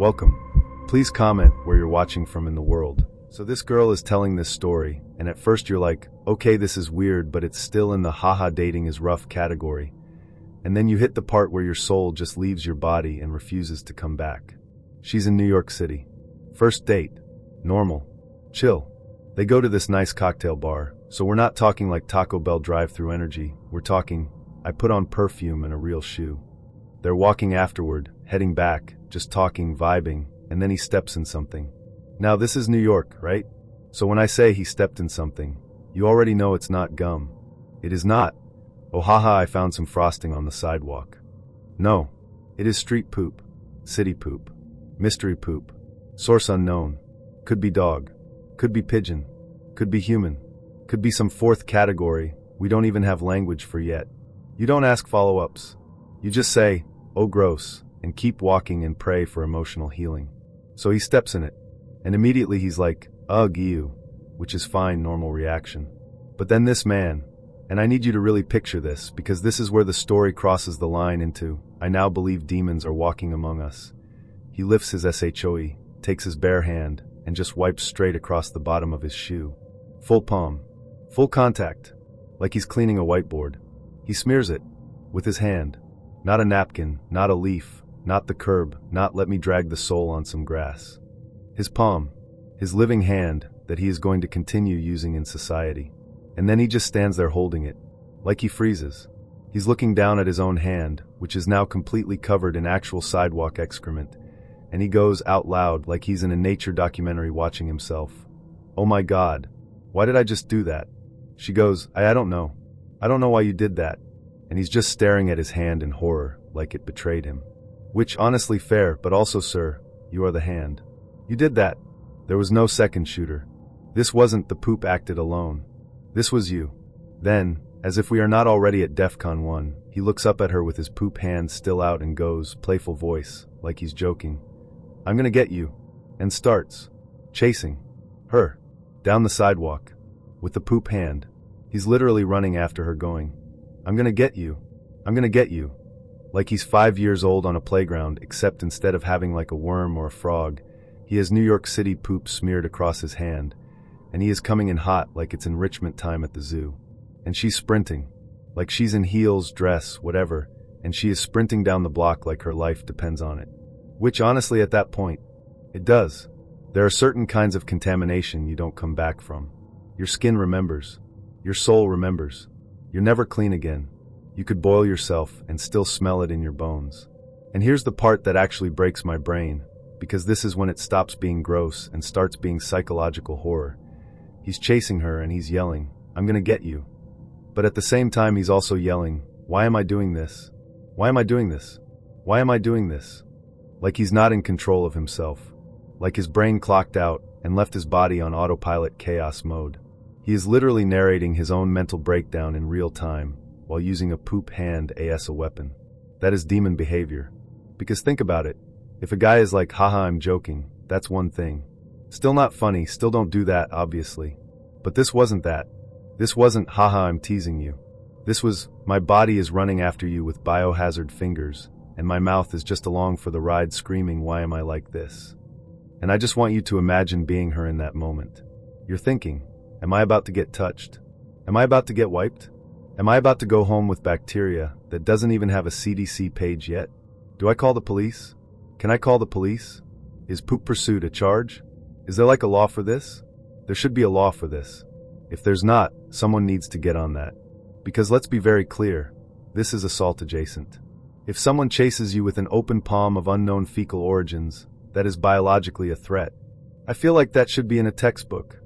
Welcome. Please comment where you're watching from in the world. So this girl is telling this story, and at first you're like, okay, this is weird, but it's still in the haha dating is rough category. And then you hit the part where your soul just leaves your body and refuses to come back. She's in New York City. First date. Normal. Chill. They go to this nice cocktail bar, so we're not talking like Taco Bell drive-thru energy. We're talking, I put on perfume and a real shoe. They're walking afterward, heading back, just talking, vibing, and then he steps in something. Now this is New York, right? So when I say he stepped in something, you already know it's not gum. It is not, oh haha, I found some frosting on the sidewalk. No, it is street poop, city poop, mystery poop, source unknown, could be dog, could be pigeon, could be human, could be some fourth category we don't even have language for yet. You don't ask follow-ups. You just say, oh gross, and keep walking and pray for emotional healing. So he steps in it, and immediately he's like, ugh, ew, which is fine, normal reaction. But then this man, and I need you to really picture this, because this is where the story crosses the line into, I now believe demons are walking among us. He lifts his SHOE, takes his bare hand, and just wipes straight across the bottom of his shoe. Full palm. Full contact. Like he's cleaning a whiteboard. He smears it. With his hand. Not a napkin, not a leaf, not the curb, not let me drag the soul on some grass. His palm. His living hand that he is going to continue using in society. And then he just stands there holding it. Like he freezes. He's looking down at his own hand, which is now completely covered in actual sidewalk excrement. And he goes out loud like he's in a nature documentary watching himself. Oh my God. Why did I just do that? She goes, I don't know. I don't know why you did that. And he's just staring at his hand in horror, like it betrayed him. Which, honestly fair, but also, sir, you are the hand. You did that. There was no second shooter. This wasn't the poop acted alone. This was you. Then, as if we are not already at DEFCON 1, he looks up at her with his poop hand still out and goes, playful voice, like he's joking, I'm gonna get you. And starts chasing her down the sidewalk with the poop hand. He's literally running after her going, I'm gonna get you. I'm gonna get you. Like he's 5 years old on a playground, except instead of having like a worm or a frog, he has New York City poop smeared across his hand, and he is coming in hot like it's enrichment time at the zoo. And she's sprinting, like she's in heels, dress, whatever, and she is sprinting down the block like her life depends on it. Which honestly at that point, it does. There are certain kinds of contamination you don't come back from. Your skin remembers. Your soul remembers. You're never clean again. You could boil yourself and still smell it in your bones. And here's the part that actually breaks my brain, because this is when it stops being gross and starts being psychological horror. He's chasing her and he's yelling, I'm gonna get you. But at the same time he's also yelling, why am I doing this? Why am I doing this? Why am I doing this? Like he's not in control of himself. Like his brain clocked out and left his body on autopilot chaos mode. He is literally narrating his own mental breakdown in real time, while using a poop hand as a weapon. That is demon behavior. Because think about it, if a guy is like, haha, I'm joking, that's one thing. Still not funny, still don't do that, obviously. But this wasn't that. This wasn't, haha, I'm teasing you. This was, my body is running after you with biohazard fingers, and my mouth is just along for the ride screaming, why am I like this? And I just want you to imagine being her in that moment. You're thinking, am I about to get touched? Am I about to get wiped? Am I about to go home with bacteria that doesn't even have a CDC page yet? Do I call the police? Can I call the police? Is poop pursuit a charge? Is there like a law for this? There should be a law for this. If there's not, someone needs to get on that. Because let's be very clear, this is assault adjacent. If someone chases you with an open palm of unknown fecal origins, that is biologically a threat. I feel like that should be in a textbook.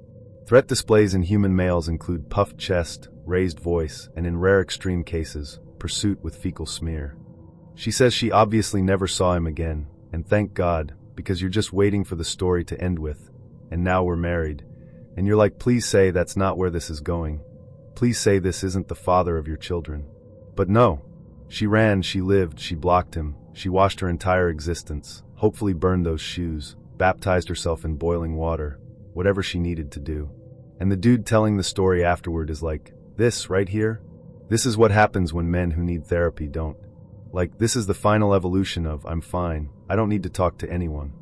Threat displays in human males include puffed chest, raised voice, and in rare extreme cases, pursuit with fecal smear. She says she obviously never saw him again, and thank God, because you're just waiting for the story to end with, and now we're married. And you're like, please say that's not where this is going. Please say this isn't the father of your children. But no. She ran, she lived, she blocked him, she washed her entire existence, hopefully burned those shoes, baptized herself in boiling water, whatever she needed to do. And the dude telling the story afterward is like, this right here? This is what happens when men who need therapy don't. Like, this is the final evolution of, I'm fine, I don't need to talk to anyone.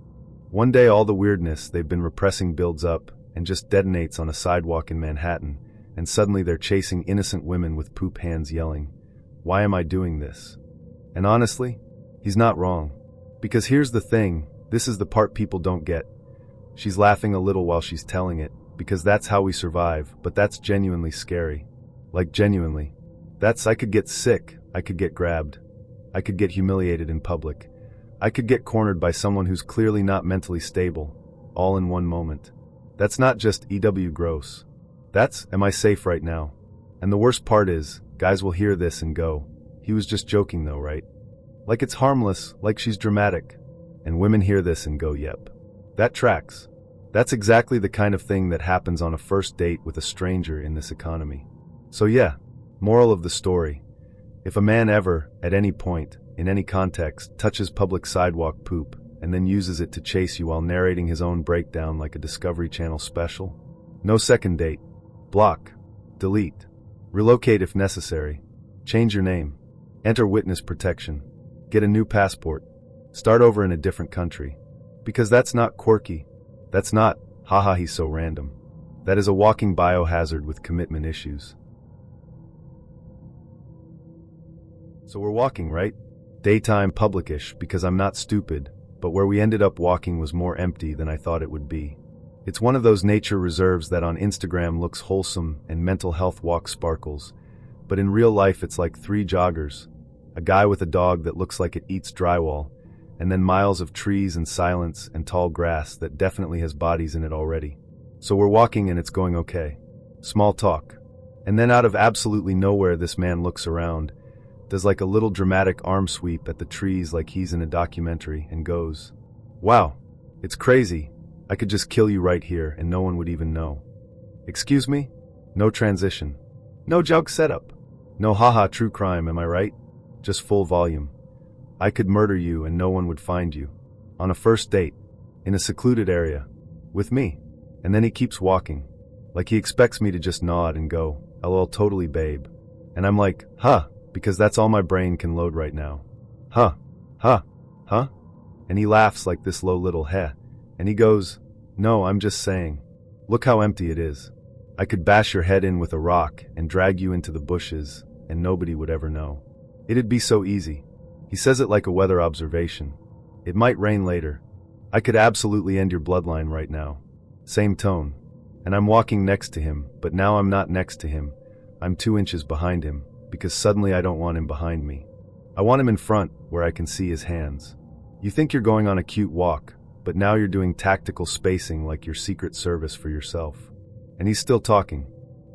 One day all the weirdness they've been repressing builds up and just detonates on a sidewalk in Manhattan, and suddenly they're chasing innocent women with poop hands yelling, "Why am I doing this?" And honestly, he's not wrong. Because here's the thing, this is the part people don't get. She's laughing a little while she's telling it, because that's how we survive, but that's genuinely scary. Like genuinely. I could get sick, I could get grabbed, I could get humiliated in public, I could get cornered by someone who's clearly not mentally stable, all in one moment. That's not just EW gross. That's, am I safe right now? And the worst part is, guys will hear this and go, he was just joking though, right? Like it's harmless, like she's dramatic. And women hear this and go, yep. That tracks. That's exactly the kind of thing that happens on a first date with a stranger in this economy. So yeah, moral of the story. If a man ever, at any point, in any context, touches public sidewalk poop and then uses it to chase you while narrating his own breakdown like a Discovery Channel special, no second date. Block. Delete. Relocate if necessary. Change your name. Enter witness protection. Get a new passport. Start over in a different country. Because that's not quirky. That's not, haha he's so random. That is a walking biohazard with commitment issues. So we're walking, right? Daytime, publicish, because I'm not stupid, but where we ended up walking was more empty than I thought it would be. It's one of those nature reserves that on Instagram looks wholesome and mental health walk sparkles, but in real life it's like 3 joggers, a guy with a dog that looks like it eats drywall, and then miles of trees and silence and tall grass that definitely has bodies in it already. So we're walking and it's going okay. Small talk. And then out of absolutely nowhere this man looks around, does like a little dramatic arm sweep at the trees like he's in a documentary and goes, "Wow, it's crazy. I could just kill you right here and no one would even know." Excuse me? No transition. No joke setup. No haha true crime, am I right? Just full volume. I could murder you and no one would find you. On a first date. In a secluded area. With me. And then he keeps walking. Like he expects me to just nod and go, "LOL totally babe." And I'm like, huh, because that's all my brain can load right now. Huh. And he laughs like this low little heh. And he goes, "No, I'm just saying. Look how empty it is. I could bash your head in with a rock and drag you into the bushes, and nobody would ever know. It'd be so easy." He says it like a weather observation. It might rain later. I could absolutely end your bloodline right now. Same tone. And I'm walking next to him, but now I'm not next to him. I'm 2 inches behind him, because suddenly I don't want him behind me. I want him in front, where I can see his hands. You think you're going on a cute walk, but now you're doing tactical spacing like your Secret Service for yourself. And he's still talking.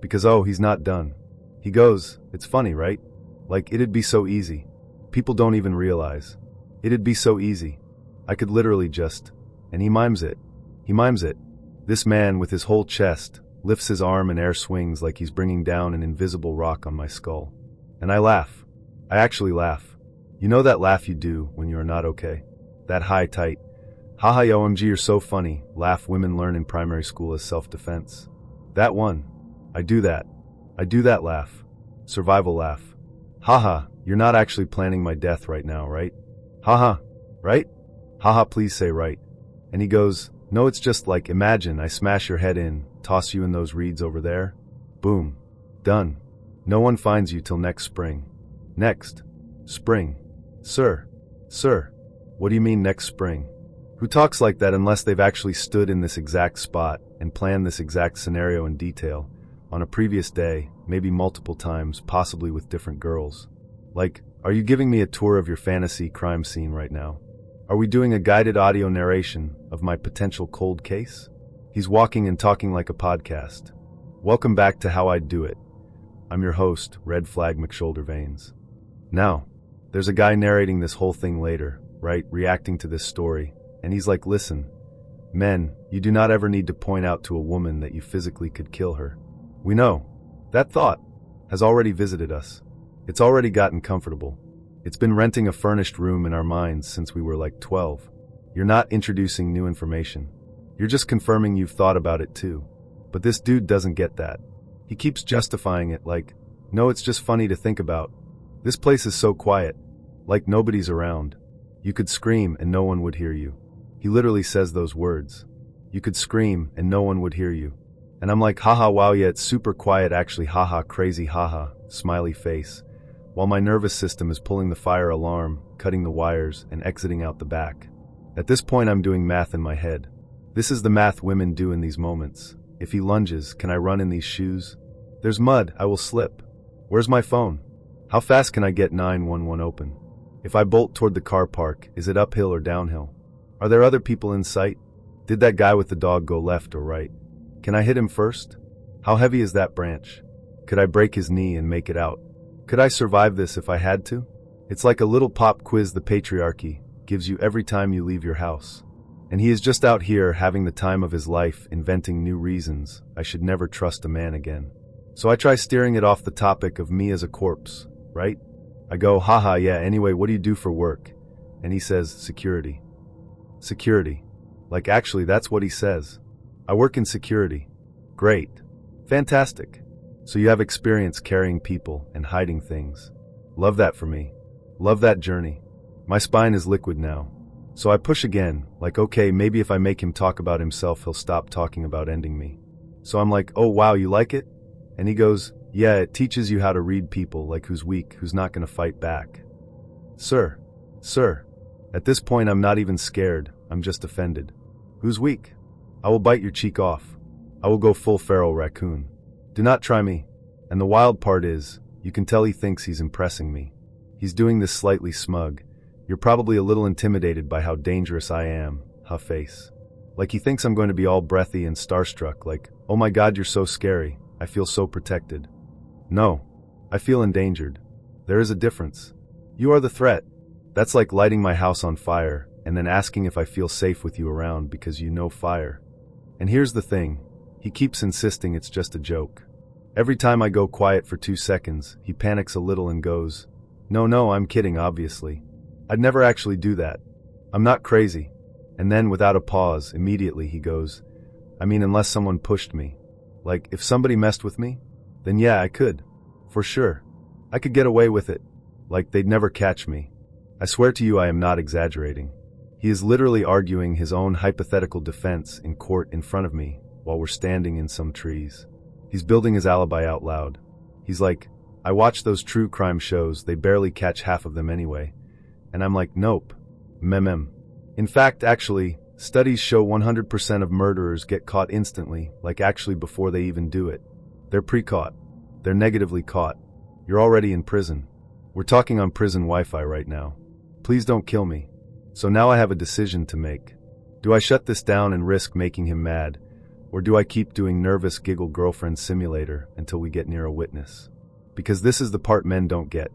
Because he's not done. He goes, "It's funny, right? Like, it'd be so easy. People don't even realize. It'd be so easy. I could literally just..." And he mimes it. This man, with his whole chest, lifts his arm and air swings like he's bringing down an invisible rock on my skull. And I laugh. I actually laugh. You know that laugh you do when you are not okay? That high, tight, haha OMG you're so funny, laugh women learn in primary school as self-defense. That one. I do that laugh. Survival laugh. Haha, you're not actually planning my death right now, right? Haha, right? Haha, please say right. And he goes, "No, it's just like, imagine I smash your head in, toss you in those reeds over there. Boom. Done. No one finds you till next spring." Next. Spring. Sir. What do you mean next spring? Who talks like that unless they've actually stood in this exact spot and planned this exact scenario in detail, on a previous day, maybe multiple times, possibly with different girls? Like, are you giving me a tour of your fantasy crime scene right now? Are we doing a guided audio narration of my potential cold case? He's walking and talking like a podcast. Welcome back to How I'd Do It. I'm your host, Red Flag McShoulderveins. Now, there's a guy narrating this whole thing later, right, reacting to this story, and he's like, "Listen, men, you do not ever need to point out to a woman that you physically could kill her. We know. That thought has already visited us. It's already gotten comfortable. It's been renting a furnished room in our minds since we were like 12. You're not introducing new information. You're just confirming you've thought about it too. But this dude doesn't get that. He keeps justifying it like, no, it's just funny to think about. This place is so quiet. Like nobody's around. You could scream and no one would hear you. He literally says those words. You could scream and no one would hear you. And I'm like, haha, wow, yeah, it's super quiet actually, haha, crazy, haha, smiley face. While my nervous system is pulling the fire alarm, cutting the wires, and exiting out the back. At this point, I'm doing math in my head. This is the math women do in these moments. If he lunges, can I run in these shoes? There's mud, I will slip. Where's my phone? How fast can I get 911 open? If I bolt toward the car park, is it uphill or downhill? Are there other people in sight? Did that guy with the dog go left or right? Can I hit him first? How heavy is that branch? Could I break his knee and make it out? Could I survive this if I had to? It's like a little pop quiz the patriarchy gives you every time you leave your house. And he is just out here having the time of his life, inventing new reasons I should never trust a man again. So I try steering it off the topic of me as a corpse, right? I go, haha, yeah, anyway, what do you do for work? And he says, security. Security. Like actually, that's what he says. I work in security. Great. Fantastic. So you have experience carrying people and hiding things. Love that for me. Love that journey. My spine is liquid now. So I push again, like okay, maybe if I make him talk about himself, he'll stop talking about ending me. So I'm like, oh wow, you like it? And he goes, yeah, it teaches you how to read people, like who's weak, who's not gonna fight back. Sir. At this point I'm not even scared, I'm just offended. Who's weak? I will bite your cheek off. I will go full feral raccoon. Do not try me. And the wild part is, you can tell he thinks he's impressing me. He's doing this slightly smug. You're probably a little intimidated by how dangerous I am, huff face. Like he thinks I'm going to be all breathy and starstruck, like, oh my god, you're so scary. I feel so protected. No. I feel endangered. There is a difference. You are the threat. That's like lighting my house on fire, and then asking if I feel safe with you around because you know fire. And here's the thing. He keeps insisting it's just a joke. Every time I go quiet for 2 seconds, he panics a little and goes, no, I'm kidding, obviously. I'd never actually do that. I'm not crazy. And then, without a pause, immediately he goes, I mean, unless someone pushed me. Like, if somebody messed with me, then yeah, I could. For sure. I could get away with it. Like, they'd never catch me. I swear to you I am not exaggerating. He is literally arguing his own hypothetical defense in court in front of me while we're standing in some trees. He's building his alibi out loud. He's like, I watch those true crime shows, they barely catch half of them anyway. And I'm like, nope. Mem. In fact, actually, studies show 100% of murderers get caught instantly, like actually before they even do it. They're pre-caught. They're negatively caught. You're already in prison. We're talking on prison Wi-Fi right now. Please don't kill me. So now I have a decision to make. Do I shut this down and risk making him mad? Or do I keep doing nervous giggle girlfriend simulator until we get near a witness? Because this is the part men don't get.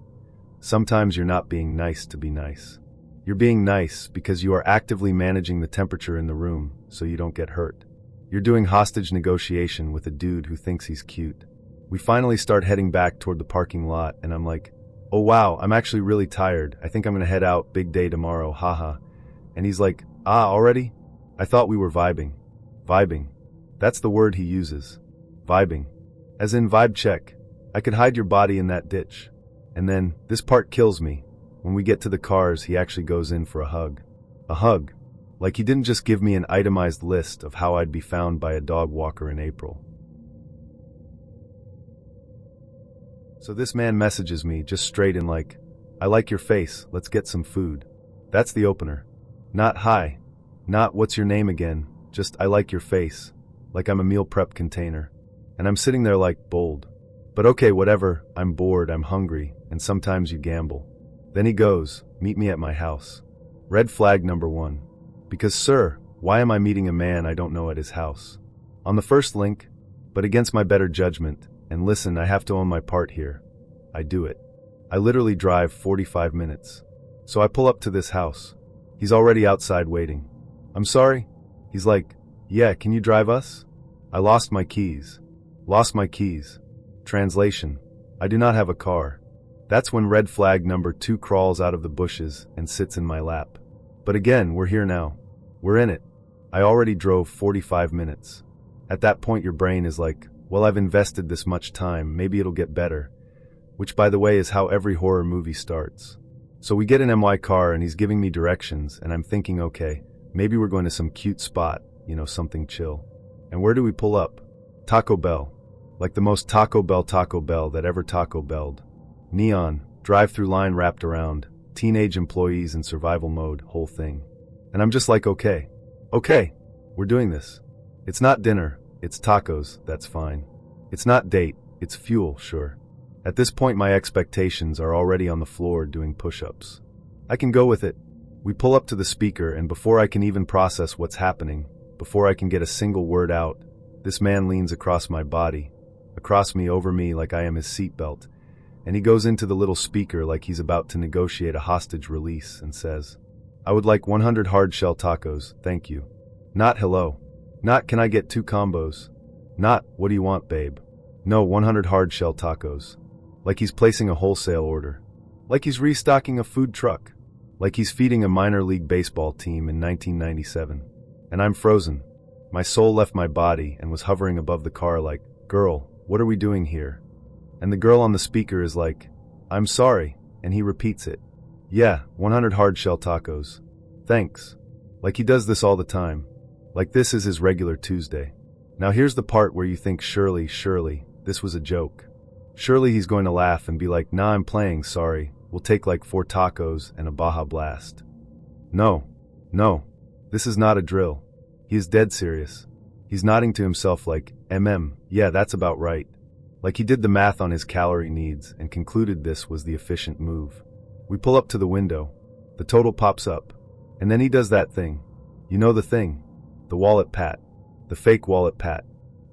Sometimes you're not being nice to be nice. You're being nice because you are actively managing the temperature in the room so you don't get hurt. You're doing hostage negotiation with a dude who thinks he's cute. We finally start heading back toward the parking lot and I'm like, oh wow, I'm actually really tired. I think I'm gonna head out, big day tomorrow, haha. And he's like, already? I thought we were vibing. Vibing. That's the word he uses. Vibing. As in vibe check. I could hide your body in that ditch. And then, this part kills me. When we get to the cars, he actually goes in for a hug. A hug. Like he didn't just give me an itemized list of how I'd be found by a dog walker in April. So this man messages me just straight in like, I like your face, let's get some food. That's the opener. Not hi. Not what's your name again, just I like your face. Like I'm a meal prep container. And I'm sitting there like, bold. But okay, whatever, I'm bored, I'm hungry, and sometimes you gamble. Then he goes, meet me at my house. Red flag number 1. Because sir, why am I meeting a man I don't know at his house? On the first link, but against my better judgment, and listen, I have to own my part here. I do it. I literally drive 45 minutes. So I pull up to this house. He's already outside waiting. I'm sorry? He's like, yeah, can you drive us? I lost my keys. Lost my keys. Translation. I do not have a car. That's when red flag number 2 crawls out of the bushes and sits in my lap. But again, we're here now. We're in it. I already drove 45 minutes. At that point your brain is like, well, I've invested this much time, maybe it'll get better. Which, by the way, is how every horror movie starts. So we get an MY car and he's giving me directions and I'm thinking, okay, Maybe we're going to some cute spot, something chill. And where do we pull up? Taco Bell. Like the most Taco Bell that ever Taco Belled. Neon, drive-through line wrapped around, teenage employees in survival mode, whole thing. And I'm just like, okay, we're doing this. It's not dinner, it's tacos, that's fine. It's not date, it's fuel, sure. At this point my expectations are already on the floor doing push-ups. I can go with it. We pull up to the speaker, and before I can even process what's happening, before I can get a single word out, this man leans across my body, across me, over me like I am his seatbelt, and he goes into the little speaker like he's about to negotiate a hostage release and says, "I would like 100 hard-shell tacos, thank you." Not hello. Not can I get 2 combos. Not what do you want, babe. No, 100 hard-shell tacos. Like he's placing a wholesale order. Like he's restocking a food truck. Like he's feeding a minor league baseball team in 1997. And I'm frozen. My soul left my body and was hovering above the car like, "Girl, what are we doing here?" And the girl on the speaker is like, "I'm sorry," and he repeats it. "Yeah, 100 hard-shell tacos. Thanks." Like he does this all the time. Like this is his regular Tuesday. Now here's the part where you think surely, this was a joke. Surely he's going to laugh and be like, "Nah, I'm playing, sorry. We'll take like 4 tacos and a Baja Blast." No, this is not a drill. He is dead serious. He's nodding to himself like, yeah, that's about right. Like he did the math on his calorie needs and concluded this was the efficient move. We pull up to the window. The total pops up. And then he does that thing. You know the thing. The wallet pat. The fake wallet pat.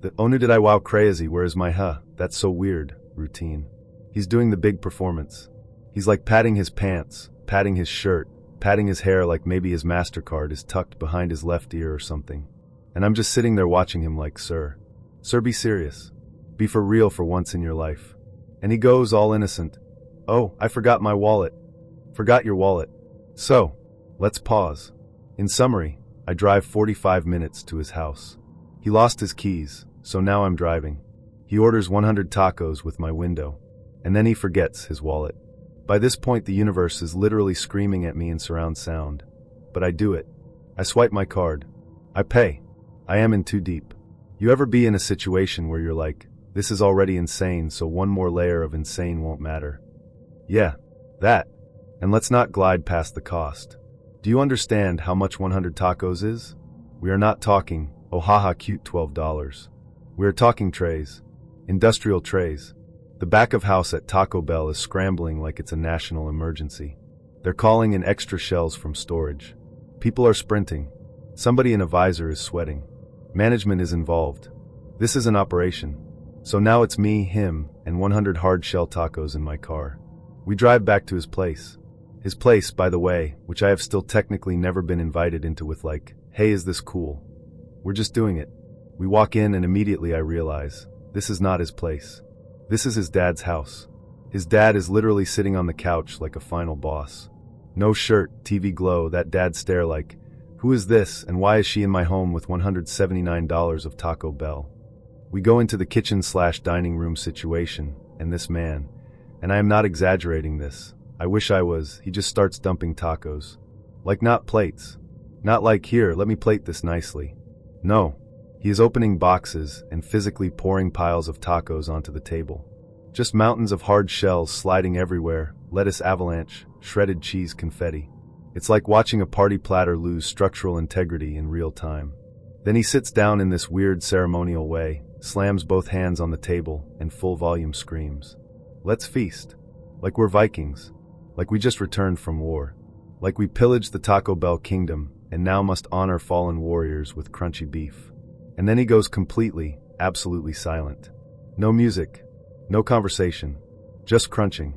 The "oh no did I wow crazy, where's my that's so weird" routine. He's doing the big performance. He's like patting his pants, patting his shirt, patting his hair like maybe his MasterCard is tucked behind his left ear or something. And I'm just sitting there watching him like, Sir, be serious. Be for real for once in your life." And he goes all innocent. "Oh, I forgot my wallet." "Forgot your wallet." So, let's pause. In summary, I drive 45 minutes to his house. He lost his keys, so now I'm driving. He orders 100 tacos with my window. And then he forgets his wallet. By this point the universe is literally screaming at me in surround sound. But I do it. I swipe my card. I pay. I am in too deep. You ever be in a situation where you're like, this is already insane, so one more layer of insane won't matter? Yeah, that. And let's not glide past the cost. Do you understand how much 100 tacos is? We are not talking, oh haha cute $12. We are talking trays. Industrial trays. The back of house at Taco Bell is scrambling like it's a national emergency. They're calling in extra shells from storage. People are sprinting. Somebody in a visor is sweating. Management is involved. This is an operation. So now it's me, him, and 100 hard shell tacos in my car. We drive back to his place. His place, by the way, which I have still technically never been invited into with like, "Hey, is this cool?" We're just doing it. We walk in and immediately I realize, this is not his place. This is his dad's house. His dad is literally sitting on the couch like a final boss. No shirt, TV glow, that dad stare like, who is this and why is she in my home with $179 of Taco Bell? We go into the kitchen/dining room situation, and this man, and I am not exaggerating this, I wish I was, he just starts dumping tacos. Like not plates. Not like, here, let me plate this nicely. No. He is opening boxes and physically pouring piles of tacos onto the table. Just mountains of hard shells sliding everywhere, lettuce avalanche, shredded cheese confetti. It's like watching a party platter lose structural integrity in real time. Then he sits down in this weird ceremonial way, slams both hands on the table, and full volume screams. Let's feast. Like we're Vikings. Like we just returned from war. Like we pillaged the Taco Bell kingdom, and now must honor fallen warriors with crunchy beef. And then he goes completely, absolutely silent. No music. No conversation. Just crunching.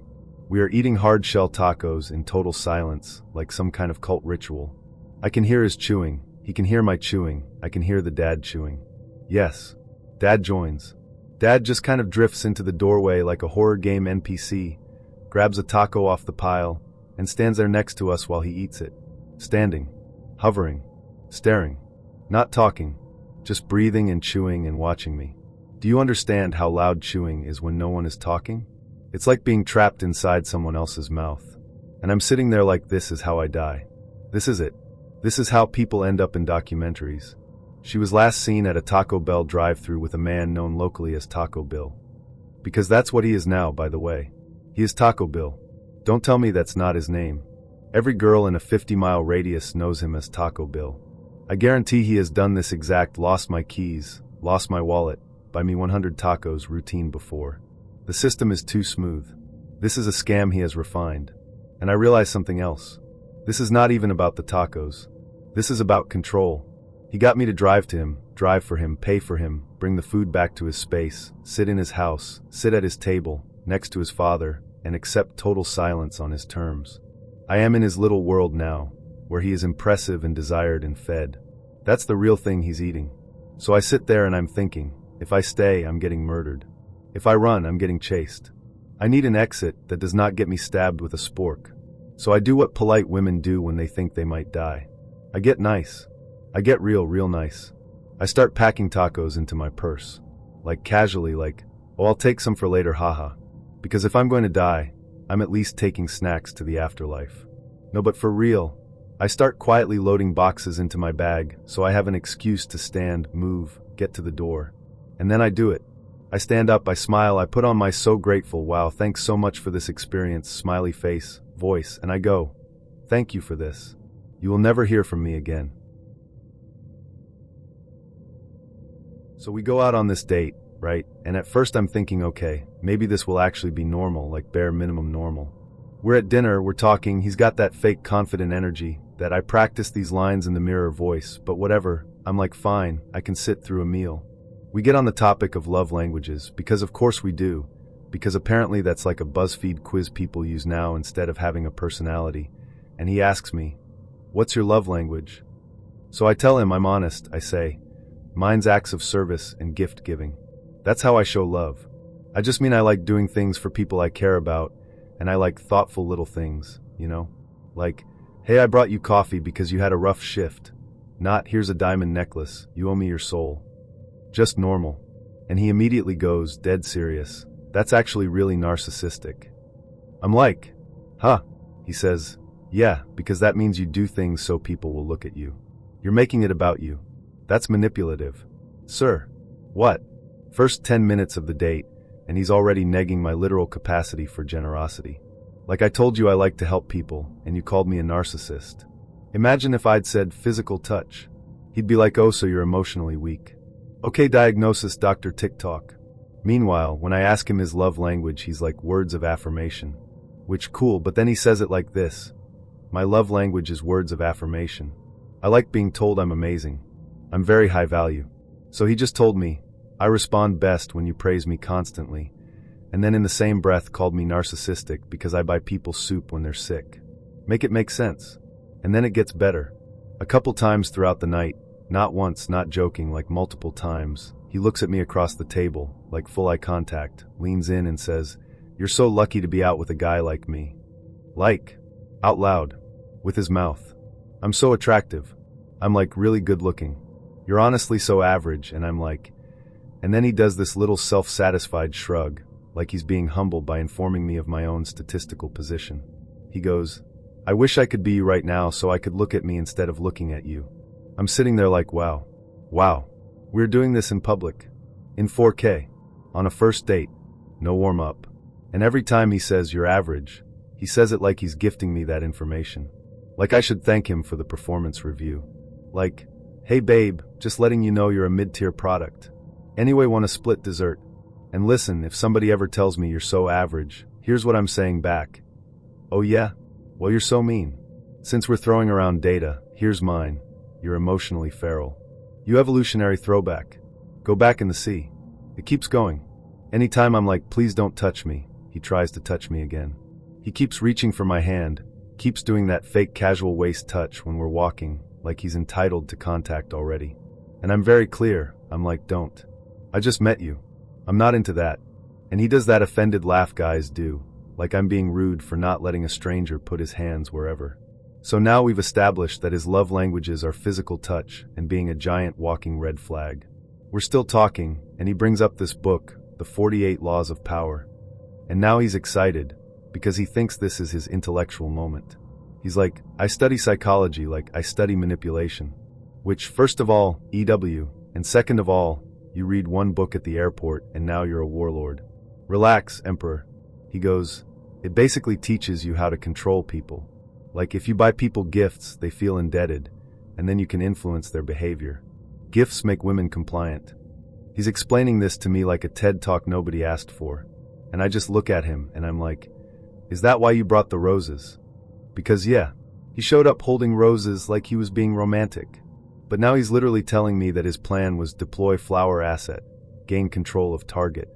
We are eating hard shell tacos in total silence, like some kind of cult ritual. I can hear his chewing. He can hear my chewing. I can hear the dad chewing. Yes. Dad joins. Dad just kind of drifts into the doorway like a horror game NPC, grabs a taco off the pile, and stands there next to us while he eats it. Standing. Hovering. Staring. Not talking. Just breathing and chewing and watching me. Do you understand how loud chewing is when no one is talking? It's like being trapped inside someone else's mouth. And I'm sitting there like, this is how I die. This is it. This is how people end up in documentaries. She was last seen at a Taco Bell drive-thru with a man known locally as Taco Bill. Because that's what he is now, by the way. He is Taco Bill. Don't tell me that's not his name. Every girl in a 50-mile radius knows him as Taco Bill. I guarantee he has done this exact lost my keys, lost my wallet, buy me 100 tacos routine before. The system is too smooth. This is a scam he has refined. And I realize something else. This is not even about the tacos. This is about control. He got me to drive to him, drive for him, pay for him, bring the food back to his space, sit in his house, sit at his table, next to his father, and accept total silence on his terms. I am in his little world now, where he is impressive and desired and fed. That's the real thing he's eating. So I sit there and I'm thinking, if I stay, I'm getting murdered. If I run, I'm getting chased. I need an exit that does not get me stabbed with a spork. So I do what polite women do when they think they might die. I get nice. I get real nice. I start packing tacos into my purse. Like casually, like, oh, I'll take some for later, haha. Because if I'm going to die, I'm at least taking snacks to the afterlife. No, but for real, I start quietly loading boxes into my bag so I have an excuse to stand, move, get to the door. And then I do it. I stand up, I smile, I put on my so grateful, wow, thanks so much for this experience, smiley face, voice, and I go, thank you for this. You will never hear from me again. So we go out on this date, right? And at first I'm thinking, okay, maybe this will actually be normal, like bare minimum normal. We're at dinner, we're talking, he's got that fake confident energy, that I practice these lines in the mirror voice, but whatever, I'm like fine, I can sit through a meal. We get on the topic of love languages, because of course we do, because apparently that's like a BuzzFeed quiz people use now instead of having a personality, and he asks me, what's your love language? So I tell him I'm honest, I say, mine's acts of service and gift giving. That's how I show love. I just mean I like doing things for people I care about, and I like thoughtful little things, you know? Like, hey, I brought you coffee because you had a rough shift. Not, here's a diamond necklace, you owe me your soul. Just normal. And he immediately goes, dead serious. That's actually really narcissistic. I'm like, huh? He says, yeah, because that means you do things so people will look at you. You're making it about you. That's manipulative. Sir. What? First 10 minutes of the date, and he's already negging my literal capacity for generosity. Like I told you I like to help people, and you called me a narcissist. Imagine if I'd said physical touch. He'd be like, oh, so you're emotionally weak. Okay, diagnosis, Dr. TikTok. Meanwhile, when I ask him his love language, he's like words of affirmation. Which cool, but then he says it like this. My love language is words of affirmation. I like being told I'm amazing. I'm very high value. So he just told me, I respond best when you praise me constantly, and then in the same breath called me narcissistic because I buy people soup when they're sick. Make it make sense. And then it gets better. A couple times throughout the night, not once, not joking, like multiple times, he looks at me across the table, like full eye contact, leans in and says, you're so lucky to be out with a guy like me. Like, out loud, with his mouth. I'm so attractive. I'm like really good looking. You're honestly so average, and I'm like, and then he does this little self-satisfied shrug, like he's being humbled by informing me of my own statistical position. He goes, I wish I could be you right now so I could look at me instead of looking at you. I'm sitting there like, wow. Wow. We're doing this in public. In 4K. On a first date. No warm-up. And every time he says you're average, he says it like he's gifting me that information. Like I should thank him for the performance review. Like, hey babe, just letting you know you're a mid-tier product. Anyway, want a split dessert? And listen, if somebody ever tells me you're so average, here's what I'm saying back. Oh yeah? Well, you're so mean. Since we're throwing around data, here's mine. You're emotionally feral. You evolutionary throwback. Go back in the sea. It keeps going. Anytime I'm like, please don't touch me, he tries to touch me again. He keeps reaching for my hand, keeps doing that fake casual waist touch when we're walking, like he's entitled to contact already. And I'm very clear, I'm like, don't. I just met you. I'm not into that. And he does that offended laugh guys do, like I'm being rude for not letting a stranger put his hands wherever. So now we've established that his love languages are physical touch and being a giant walking red flag. We're still talking, and he brings up this book, The 48 Laws of Power. And now he's excited, because he thinks this is his intellectual moment. He's like, I study psychology, like I study manipulation. Which, first of all, EW, and second of all, you read one book at the airport and now you're a warlord. Relax, Emperor. He goes, it basically teaches you how to control people. Like if you buy people gifts, they feel indebted, and then you can influence their behavior. Gifts make women compliant. He's explaining this to me like a TED talk nobody asked for. And I just look at him and I'm like, is that why you brought the roses? Because yeah, he showed up holding roses like he was being romantic. But now he's literally telling me that his plan was deploy flower asset, gain control of target.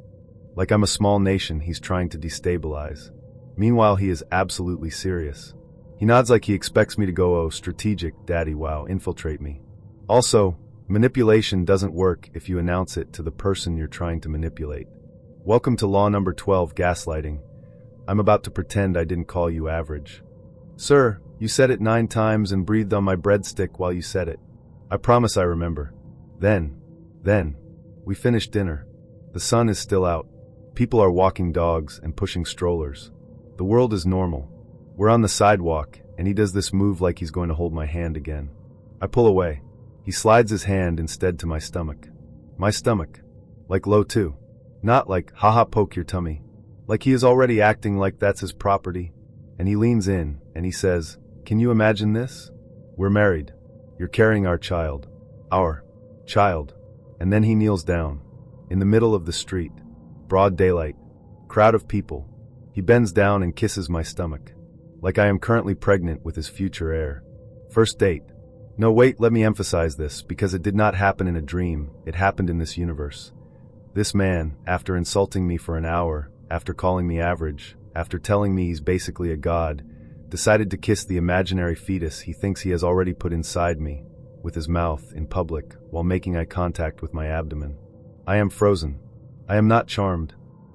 Like I'm a small nation he's trying to destabilize. Meanwhile, he is absolutely serious. He nods like he expects me to go, oh, strategic, daddy, wow, infiltrate me. Also, manipulation doesn't work if you announce it to the person you're trying to manipulate. Welcome to law number 12, gaslighting. I'm about to pretend I didn't call you average. Sir, you said it 9 times and breathed on my breadstick while you said it. I promise I remember. Then, we finished dinner. The sun is still out. People are walking dogs and pushing strollers. The world is normal. We're on the sidewalk, and he does this move like he's going to hold my hand again. I pull away. He slides his hand instead to my stomach. My stomach. Like low too. Not like, haha, poke your tummy. Like he is already acting like that's his property. And he leans in, and he says, can you imagine this? We're married. You're carrying our child. Our child. And then he kneels down. In the middle of the street. Broad daylight. Crowd of people. He bends down and kisses my stomach. Like I am currently pregnant with his future heir. First date. No, wait, let me emphasize this, because it did not happen in a dream, it happened in this universe. This man, after insulting me for an hour, after calling me average, after telling me he's basically a god, decided to kiss the imaginary fetus he thinks he has already put inside me, with his mouth, in public, while making eye contact with my abdomen. I am frozen. I am not charmed.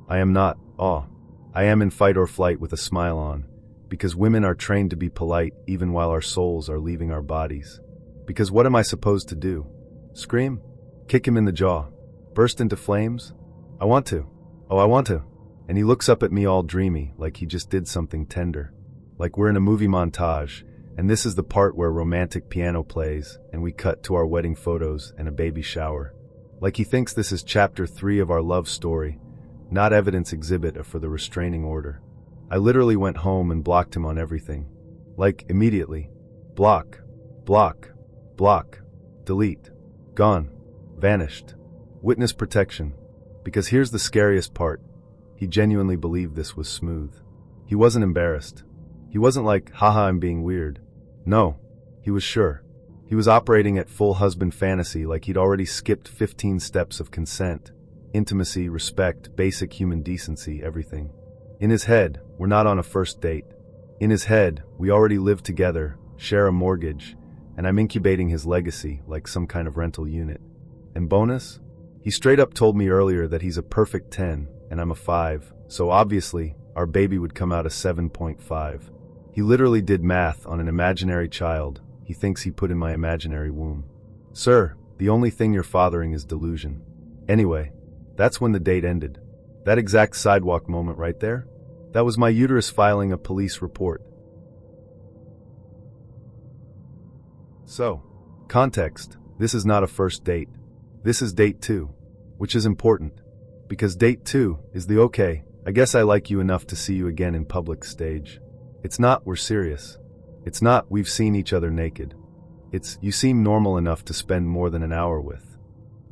I am not awe. I am in fight or flight with a smile on. Because women are trained to be polite even while our souls are leaving our bodies. Because what am I supposed to do? Scream? Kick him in the jaw? Burst into flames? I want to. Oh, I want to. And he looks up at me all dreamy, like he just did something tender. Like we're in a movie montage, and this is the part where romantic piano plays, and we cut to our wedding photos and a baby shower. Like he thinks this is chapter 3 of our love story, not evidence exhibit for the restraining order. I literally went home and blocked him on everything. Like, immediately. Block. Block. Block. Delete. Gone. Vanished. Witness protection. Because here's the scariest part. He genuinely believed this was smooth. He wasn't embarrassed. He wasn't like, haha, I'm being weird. No. He was sure. He was operating at full husband fantasy like he'd already skipped 15 steps of consent, intimacy, respect, basic human decency, everything. In his head, we're not on a first date. In his head, we already live together, share a mortgage, and I'm incubating his legacy like some kind of rental unit. And bonus? He straight up told me earlier that he's a perfect 10 and I'm a 5, so obviously, our baby would come out a 7.5. He literally did math on an imaginary child he thinks he put in my imaginary womb. Sir, the only thing you're fathering is delusion. Anyway, that's when the date ended. That exact sidewalk moment right there? That was my uterus filing a police report. So, context, this is not a first date. This is date 2, which is important. Because date 2 is the okay, I guess I like you enough to see you again in public stage. It's not we're serious. It's not we've seen each other naked. It's you seem normal enough to spend more than an hour with.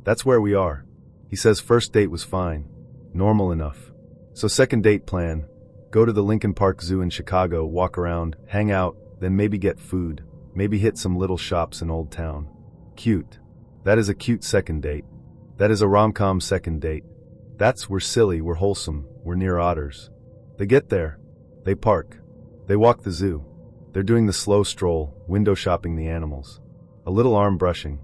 That's where we are. He says first date was fine. Normal enough. So second date plan. Go to the Lincoln Park Zoo in Chicago, walk around, hang out, then maybe get food. Maybe hit some little shops in Old Town. Cute. That is a cute second date. That is a rom-com second date. That's we're silly, we're wholesome, we're near otters. They get there. They park. They walk the zoo. They're doing the slow stroll, window shopping the animals. A little arm brushing.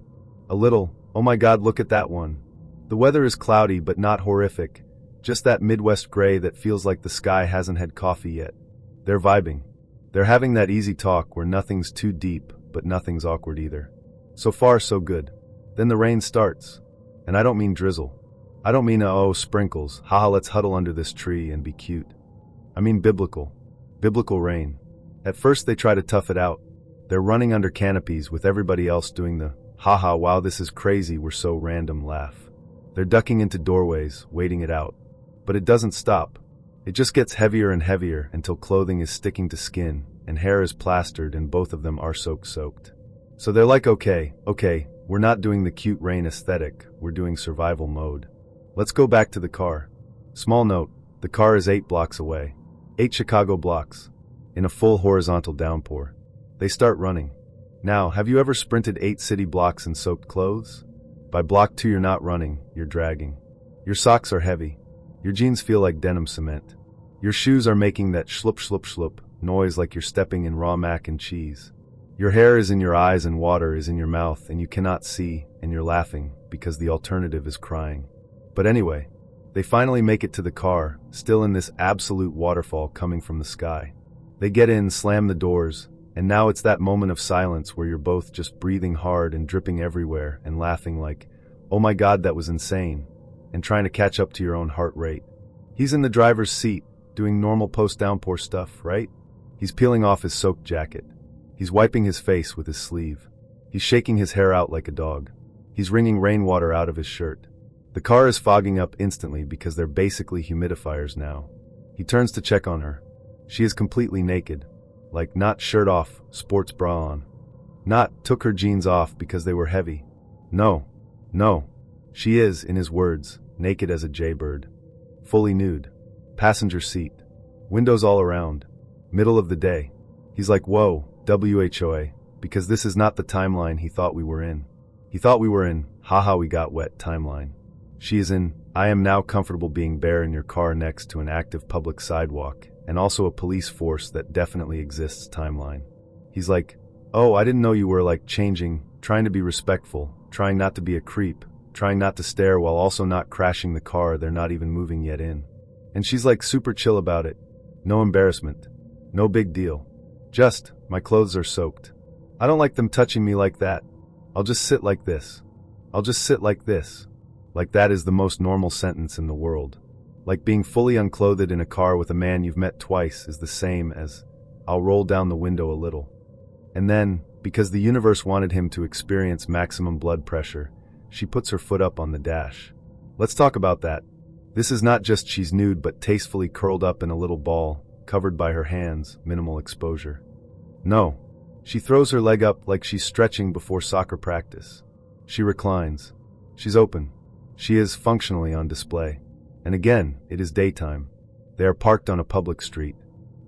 A little, oh my god, look at that one. The weather is cloudy but not horrific. Just that Midwest gray that feels like the sky hasn't had coffee yet. They're vibing. They're having that easy talk where nothing's too deep, but nothing's awkward either. So far, so good. Then the rain starts. And I don't mean drizzle. I don't mean oh, sprinkles, haha, let's huddle under this tree and be cute. I mean biblical. Biblical rain. At first they try to tough it out. They're running under canopies with everybody else doing the, haha, wow this is crazy, we're so random laugh. They're ducking into doorways, waiting it out. But it doesn't stop. It just gets heavier and heavier until clothing is sticking to skin, and hair is plastered and both of them are soaked. So they're like, okay, we're not doing the cute rain aesthetic, we're doing survival mode. Let's go back to the car. Small note, the car is 8 blocks away. 8 Chicago blocks. In a full horizontal downpour. They start running. Now, have you ever sprinted 8 city blocks in soaked clothes? By block 2 you're not running, you're dragging. Your socks are heavy. Your jeans feel like denim cement. Your shoes are making that schlup noise like you're stepping in raw mac and cheese. Your hair is in your eyes and water is in your mouth and you cannot see, and you're laughing because the alternative is crying. But anyway, they finally make it to the car, still in this absolute waterfall coming from the sky. They get in, slam the doors, and now it's that moment of silence where you're both just breathing hard and dripping everywhere and laughing like, oh my god that was insane, and trying to catch up to your own heart rate. He's in the driver's seat, doing normal post-downpour stuff, right? He's peeling off his soaked jacket. He's wiping his face with his sleeve. He's shaking his hair out like a dog. He's wringing rainwater out of his shirt. The car is fogging up instantly because they're basically humidifiers now. He turns to check on her. She is completely naked. Like, not shirt off, sports bra on. Not took her jeans off because they were heavy. No. She is, in his words, naked as a jaybird. Fully nude. Passenger seat. Windows all around. Middle of the day. He's like, whoa, WHOA, because this is not the timeline he thought we were in. He thought we were in, haha we got wet timeline. She is in, I am now comfortable being bare in your car next to an active public sidewalk, and also a police force that definitely exists timeline. He's like, oh, I didn't know you were like changing, trying to be respectful, trying not to be a creep, trying not to stare while also not crashing the car they're not even moving yet in. And she's like super chill about it. No embarrassment. No big deal. Just, my clothes are soaked. I don't like them touching me like that. I'll just sit like this. I'll just sit like this. Like that is the most normal sentence in the world. Like being fully unclothed in a car with a man you've met twice is the same as, I'll roll down the window a little. And then, because the universe wanted him to experience maximum blood pressure, she puts her foot up on the dash. Let's talk about that. This is not just she's nude but tastefully curled up in a little ball, covered by her hands, minimal exposure. No. She throws her leg up like she's stretching before soccer practice. She reclines. She's open. She is functionally on display. And again, it is daytime. They are parked on a public street.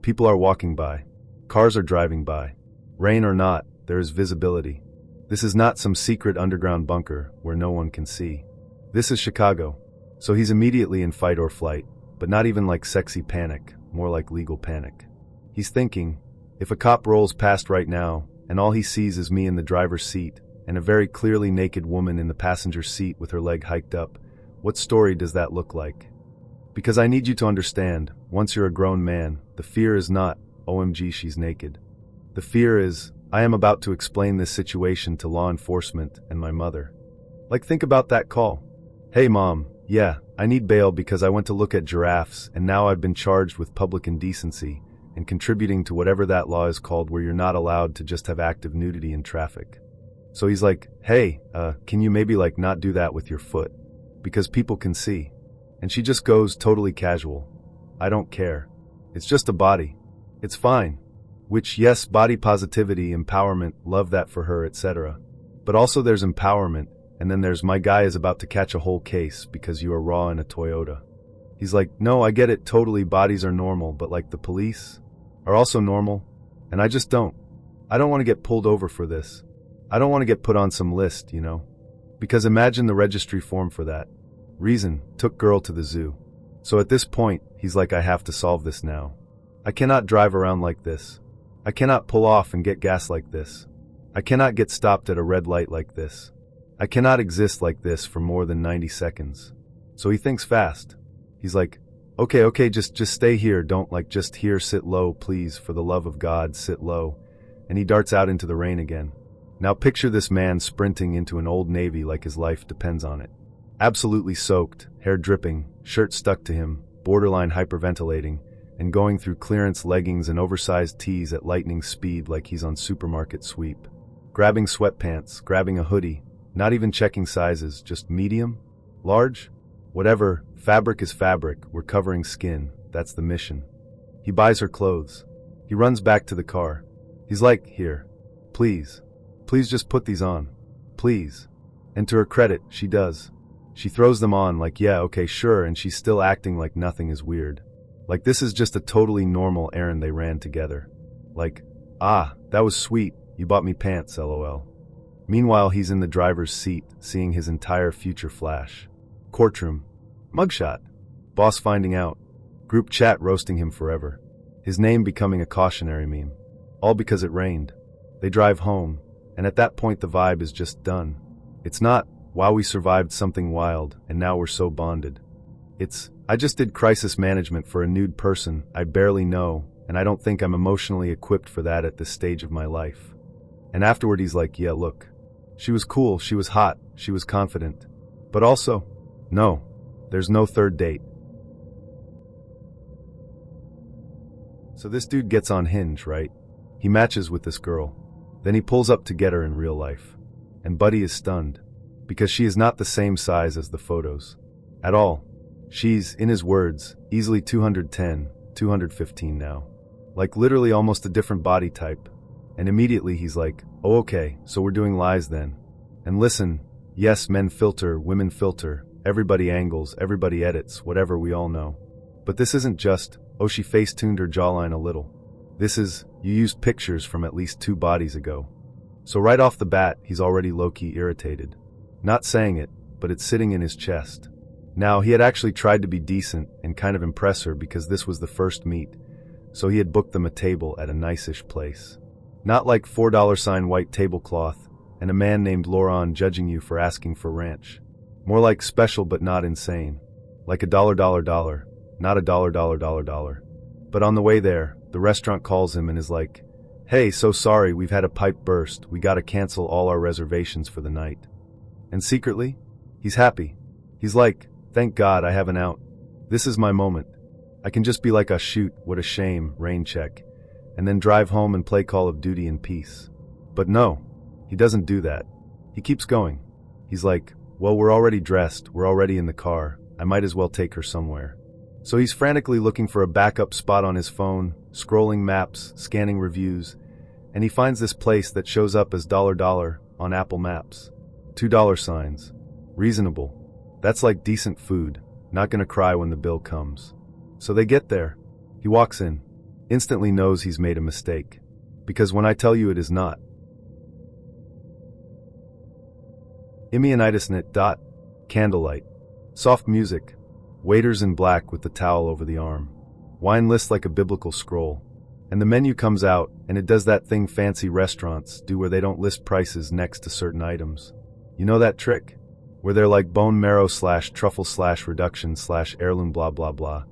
People are walking by. Cars are driving by. Rain or not, there is visibility. This is not some secret underground bunker where no one can see. This is Chicago. So he's immediately in fight or flight, but not even like sexy panic, more like legal panic. He's thinking, if a cop rolls past right now, and all he sees is me in the driver's seat, and a very clearly naked woman in the passenger seat with her leg hiked up, what story does that look like? Because I need you to understand, once you're a grown man, the fear is not, OMG she's naked. The fear is, I am about to explain this situation to law enforcement and my mother. Like think about that call. Hey mom, yeah, I need bail because I went to look at giraffes and now I've been charged with public indecency and contributing to whatever that law is called where you're not allowed to just have active nudity in traffic. So he's like, hey, can you maybe like not do that with your foot? Because people can see. And she just goes totally casual. I don't care. It's just a body. It's fine. Which, yes, body positivity, empowerment, love that for her, etc. But also there's empowerment, and then there's my guy is about to catch a whole case because you are raw in a Toyota. He's like, no, I get it, totally, bodies are normal, but like the police are also normal, and I just don't. I don't want to get pulled over for this. I don't want to get put on some list, you know? Because imagine the registry form for that. Reason, took girl to the zoo. So at this point, he's like, I have to solve this now. I cannot drive around like this. I cannot pull off and get gas like this. I cannot get stopped at a red light like this. I cannot exist like this for more than 90 seconds. So he thinks fast. He's like, okay, just stay here, don't like just here, sit low, please, for the love of God, sit low. And he darts out into the rain again. Now picture this man sprinting into an Old Navy like his life depends on it. Absolutely soaked, hair dripping, shirt stuck to him, borderline hyperventilating, and going through clearance leggings and oversized tees at lightning speed like he's on supermarket sweep. Grabbing sweatpants, grabbing a hoodie, not even checking sizes, just medium, large, whatever, fabric is fabric, we're covering skin, that's the mission. He buys her clothes. He runs back to the car. He's like, here, please just put these on, please. And to her credit, she does. She throws them on like, yeah, okay, sure, and she's still acting like nothing is weird. Like this is just a totally normal errand they ran together. Like, ah, that was sweet, you bought me pants, lol. Meanwhile, he's in the driver's seat, seeing his entire future flash. Courtroom. Mugshot. Boss finding out. Group chat roasting him forever. His name becoming a cautionary meme. All because it rained. They drive home, and at that point the vibe is just done. It's not, wow, we survived something wild, and now we're so bonded. It's, I just did crisis management for a nude person I barely know, and I don't think I'm emotionally equipped for that at this stage of my life. And afterward he's like, yeah, look. She was cool, she was hot, she was confident. But also, no, there's no third date. So this dude gets on Hinge, right? He matches with this girl. Then he pulls up to get her in real life. And Buddy is stunned. Because she is not the same size as the photos. At all. She's, in his words, easily 210, 215 now. Like literally almost a different body type. And immediately he's like, oh okay, so we're doing lies then. And listen, yes, men filter, women filter, everybody angles, everybody edits, whatever, we all know. But this isn't just, oh she face-tuned her jawline a little. This is, you used pictures from at least 2 bodies ago. So right off the bat, he's already low-key irritated. Not saying it, but it's sitting in his chest. Now, he had actually tried to be decent and kind of impress her because this was the first meet, so he had booked them a table at a nice-ish place. Not like $4 white tablecloth and a man named Laurent judging you for asking for ranch. More like special but not insane. Like $, not $, But on the way there, the restaurant calls him and is like, hey, so sorry, we've had a pipe burst, we gotta cancel all our reservations for the night. And secretly, he's happy. He's like, thank God I have an out. This is my moment. I can just be like, ah shoot, what a shame, rain check. And then drive home and play Call of Duty in peace. But no, he doesn't do that. He keeps going. He's like, well, we're already dressed, we're already in the car, I might as well take her somewhere. So he's frantically looking for a backup spot on his phone, scrolling maps, scanning reviews, and he finds this place that shows up as $, on Apple Maps. $2 signs. Reasonable. That's like decent food, not gonna cry when the bill comes. So they get there. He walks in. Instantly knows he's made a mistake. Because when I tell you it is not. Immianitis. Candlelight. Soft music. Waiters in black with the towel over the arm. Wine list like a biblical scroll. And the menu comes out, and it does that thing fancy restaurants do where they don't list prices next to certain items. You know that trick? Where they're like bone marrow / truffle / reduction / heirloom blah blah blah.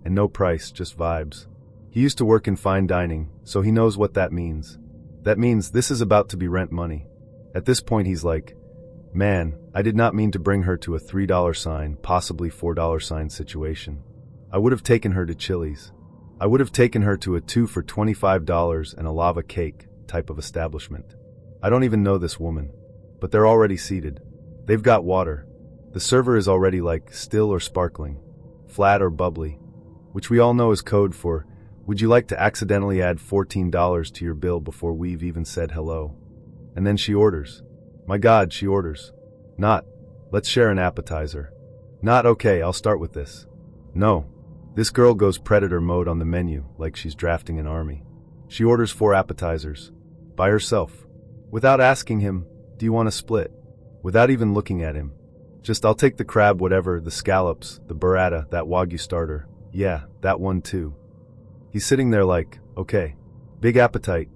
And no price, just vibes. He used to work in fine dining, so he knows what that means. That means this is about to be rent money. At this point he's like, man, I did not mean to bring her to a $3 sign, possibly $4 sign situation. I would have taken her to Chili's. I would have taken her to a 2 for $25 and a lava cake type of establishment. I don't even know this woman. But they're already seated. They've got water. The server is already like still or sparkling, flat or bubbly, which we all know is code for, would you like to accidentally add $14 to your bill before we've even said hello? And then she orders. My God, she orders. Not, let's share an appetizer. Not, okay, I'll start with this. No. This girl goes predator mode on the menu like she's drafting an army. She orders 4 appetizers. By herself. Without asking him, do you want to split? Without even looking at him. Just, I'll take the crab whatever, the scallops, the burrata, that wagyu starter. Yeah, that one too. He's sitting there like, okay. Big appetite.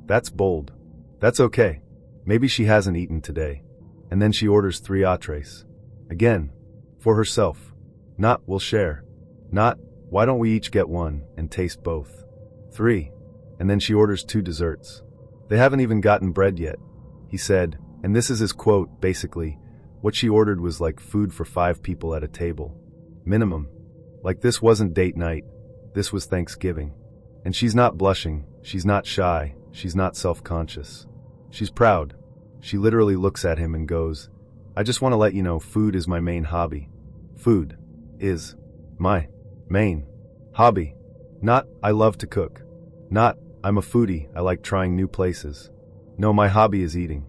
That's bold. That's okay. Maybe she hasn't eaten today. And then she orders 3 entrees. Again. For herself. Not, we'll share. Not, why don't we each get one and taste both? 3. And then she orders 2 desserts. They haven't even gotten bread yet. He said, and this is his quote, basically, what she ordered was like food for 5 people at a table. Minimum. Like this wasn't date night. This was Thanksgiving. And she's not blushing, she's not shy, she's not self-conscious. She's proud. She literally looks at him and goes, "I just want to let you know food is my main hobby." Food is my main hobby. Not, I love to cook. Not, I'm a foodie, I like trying new places. No, my hobby is eating.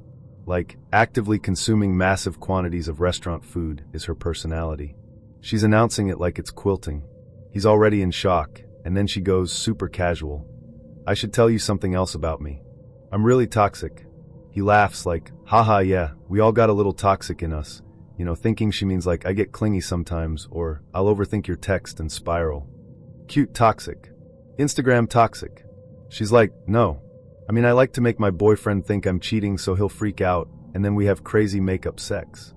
Like, actively consuming massive quantities of restaurant food is her personality. She's announcing it like it's quilting. He's already in shock, and then she goes super casual. "I should tell you something else about me. I'm really toxic." He laughs like, "Haha, yeah, we all got a little toxic in us." Thinking she means like, "I get clingy sometimes," or "I'll overthink your text and spiral." Cute toxic. Instagram toxic. She's like, "No. I like to make my boyfriend think I'm cheating so he'll freak out, and then we have crazy make-up sex."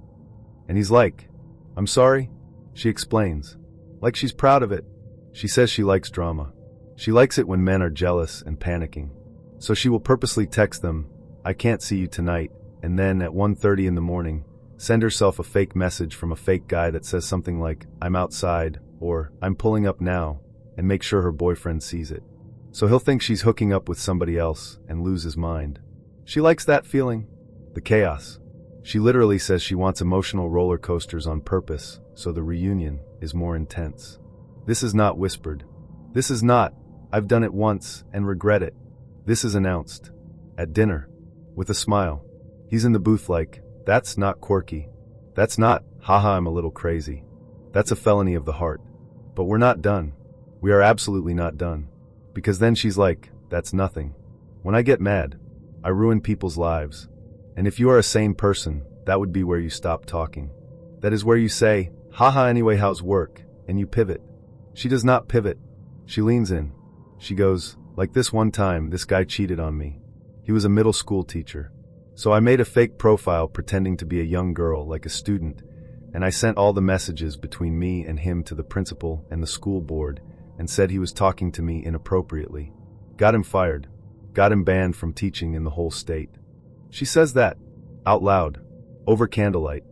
And he's like, "I'm sorry?" She explains. Like she's proud of it. She says she likes drama. She likes it when men are jealous and panicking. So she will purposely text them, "I can't see you tonight," and then at 1:30 in the morning, send herself a fake message from a fake guy that says something like, "I'm outside," or "I'm pulling up now," and make sure her boyfriend sees it. So he'll think she's hooking up with somebody else and lose his mind. She likes that feeling. The chaos. She literally says she wants emotional roller coasters on purpose, so the reunion is more intense. This is not whispered. This is not, "I've done it once and regret it." This is announced. At dinner. With a smile. He's in the booth like, "That's not quirky. That's not, haha, I'm a little crazy. That's a felony of the heart." But we're not done. We are absolutely not done. Because then she's like, "That's nothing. When I get mad, I ruin people's lives. And if you are a sane person, that would be where you stop talking. That is where you say, 'Haha, anyway, how's work?' and you pivot." She does not pivot. She leans in. She goes, "Like this one time, this guy cheated on me. He was a middle school teacher. So I made a fake profile pretending to be a young girl, like a student, and I sent all the messages between me and him to the principal and the school board and said he was talking to me inappropriately. Got him fired. Got him banned from teaching in the whole state." She says that, out loud, over candlelight,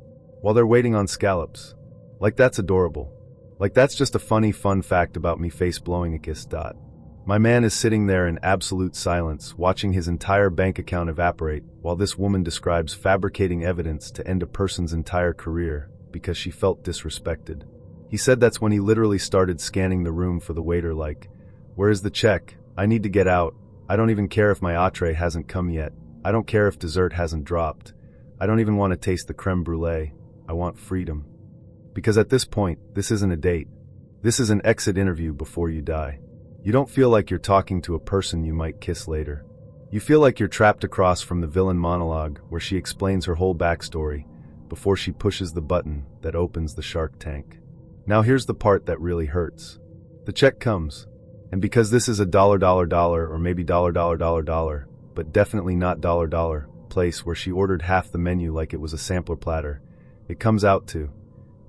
while they're waiting on scallops. Like that's adorable. Like that's just a funny fun fact about me face blowing a kiss. My man is sitting there in absolute silence, watching his entire bank account evaporate, while this woman describes fabricating evidence to end a person's entire career because she felt disrespected. He said that's when he literally started scanning the room for the waiter like, "Where is the check? I need to get out. I don't even care if my entree hasn't come yet. I don't care if dessert hasn't dropped. I don't even want to taste the creme brulee. I want freedom." Because at this point, this isn't a date. This is an exit interview before you die. You don't feel like you're talking to a person you might kiss later. You feel like you're trapped across from the villain monologue where she explains her whole backstory before she pushes the button that opens the shark tank. Now here's the part that really hurts. The check comes, and because this is a $, or maybe $, but definitely not $, place where she ordered half the menu like it was a sampler platter, it comes out to,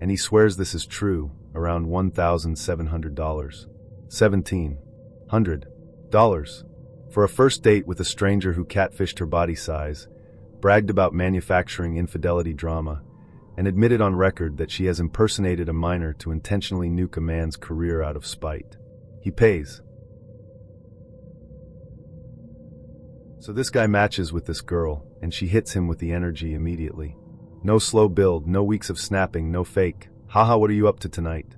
and he swears this is true, around $1,700. $1,700. For a first date with a stranger who catfished her body size, bragged about manufacturing infidelity drama, and admitted on record that she has impersonated a minor to intentionally nuke a man's career out of spite. He pays. So this guy matches with this girl, and she hits him with the energy immediately. No slow build, no weeks of snapping, no fake, "Haha, what are you up to tonight?"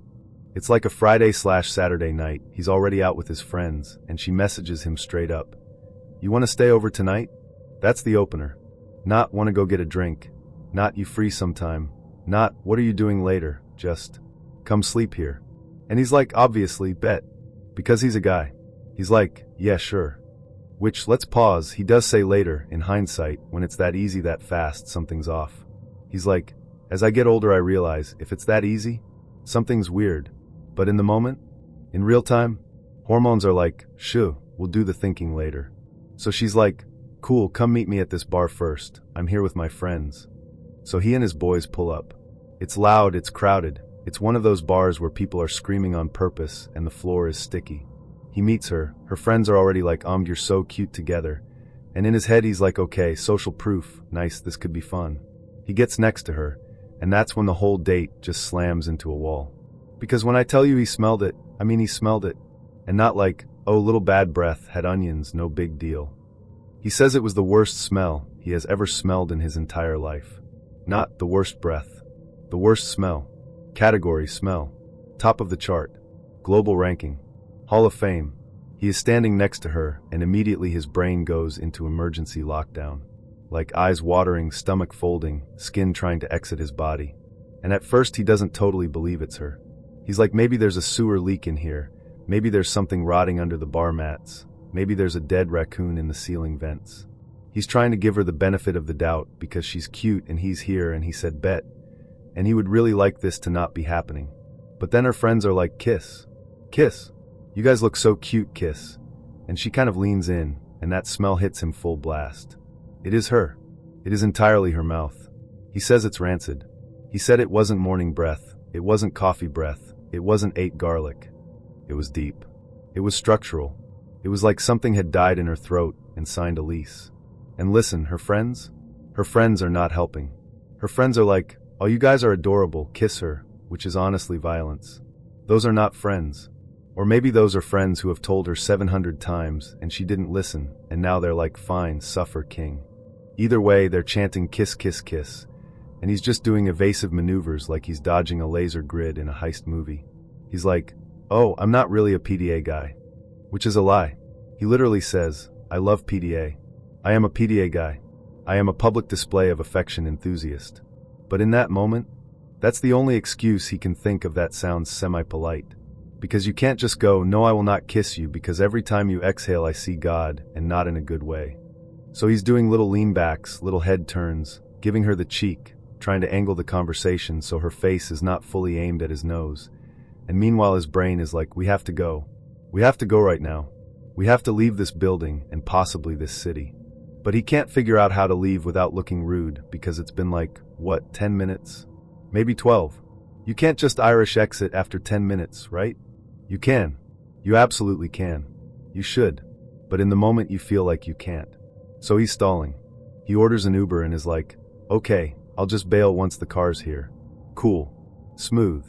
It's like a Friday/Saturday night, he's already out with his friends, and she messages him straight up. "You want to stay over tonight?" That's the opener. Not, "Want to go get a drink?" Not, "You free sometime?" Not, "What are you doing later?" Just, "Come sleep here." And he's like, obviously, bet. Because he's a guy. He's like, "Yeah, sure." Which, let's pause, he does say later, in hindsight, when it's that easy that fast, something's off. He's like, "As I get older I realize, if it's that easy, something's weird. But in the moment, in real time, hormones are like, shoo, we'll do the thinking later." So she's like, "Cool, come meet me at this bar first. I'm here with my friends." So he and his boys pull up. It's loud, it's crowded. It's one of those bars where people are screaming on purpose and the floor is sticky. He meets her. Her friends are already like, "You're so cute together." And in his head he's like, "Okay, social proof. Nice, this could be fun." He gets next to her, and that's when the whole date just slams into a wall. Because when I tell you he smelled it, I mean he smelled it. And not like, oh, little bad breath, had onions, no big deal. He says it was the worst smell he has ever smelled in his entire life. Not the worst breath. The worst smell. Category smell. Top of the chart. Global ranking. Hall of Fame. He is standing next to her, and immediately his brain goes into emergency lockdown. Like eyes watering, stomach folding, skin trying to exit his body. And at first he doesn't totally believe it's her. He's like, maybe there's a sewer leak in here. Maybe there's something rotting under the bar mats. Maybe there's a dead raccoon in the ceiling vents. He's trying to give her the benefit of the doubt because she's cute and he's here and he said bet. And he would really like this to not be happening. But then her friends are like, kiss. Kiss. You guys look so cute, kiss. And she kind of leans in, and that smell hits him full blast. It is her. It is entirely her mouth. He says it's rancid. He said it wasn't morning breath. It wasn't coffee breath. It wasn't ate garlic. It was deep. It was structural. It was like something had died in her throat and signed a lease. And listen, her friends? Her friends are not helping. Her friends are like, oh, you guys are adorable, kiss her, which is honestly violence. Those are not friends. Or maybe those are friends who have told her 700 times and she didn't listen, and now they're like, fine, suffer, king. Either way, they're chanting kiss, kiss, kiss, and he's just doing evasive maneuvers like he's dodging a laser grid in a heist movie. He's like, oh, I'm not really a PDA guy. Which is a lie. He literally says, I love PDA. I am a PDA guy. I am a public display of affection enthusiast. But in that moment, that's the only excuse he can think of that sounds semi-polite. Because you can't just go, no, I will not kiss you because every time you exhale I see God, and not in a good way. So he's doing little leanbacks, little head turns, giving her the cheek, trying to angle the conversation so her face is not fully aimed at his nose. And meanwhile his brain is like, we have to go. We have to go right now. We have to leave this building and possibly this city. But he can't figure out how to leave without looking rude because it's been like, what, 10 minutes? Maybe 12. You can't just Irish exit after 10 minutes, right? You can. You absolutely can. You should. But in the moment you feel like you can't. So he's stalling. He orders an Uber and is like, okay, I'll just bail once the car's here. Cool. Smooth.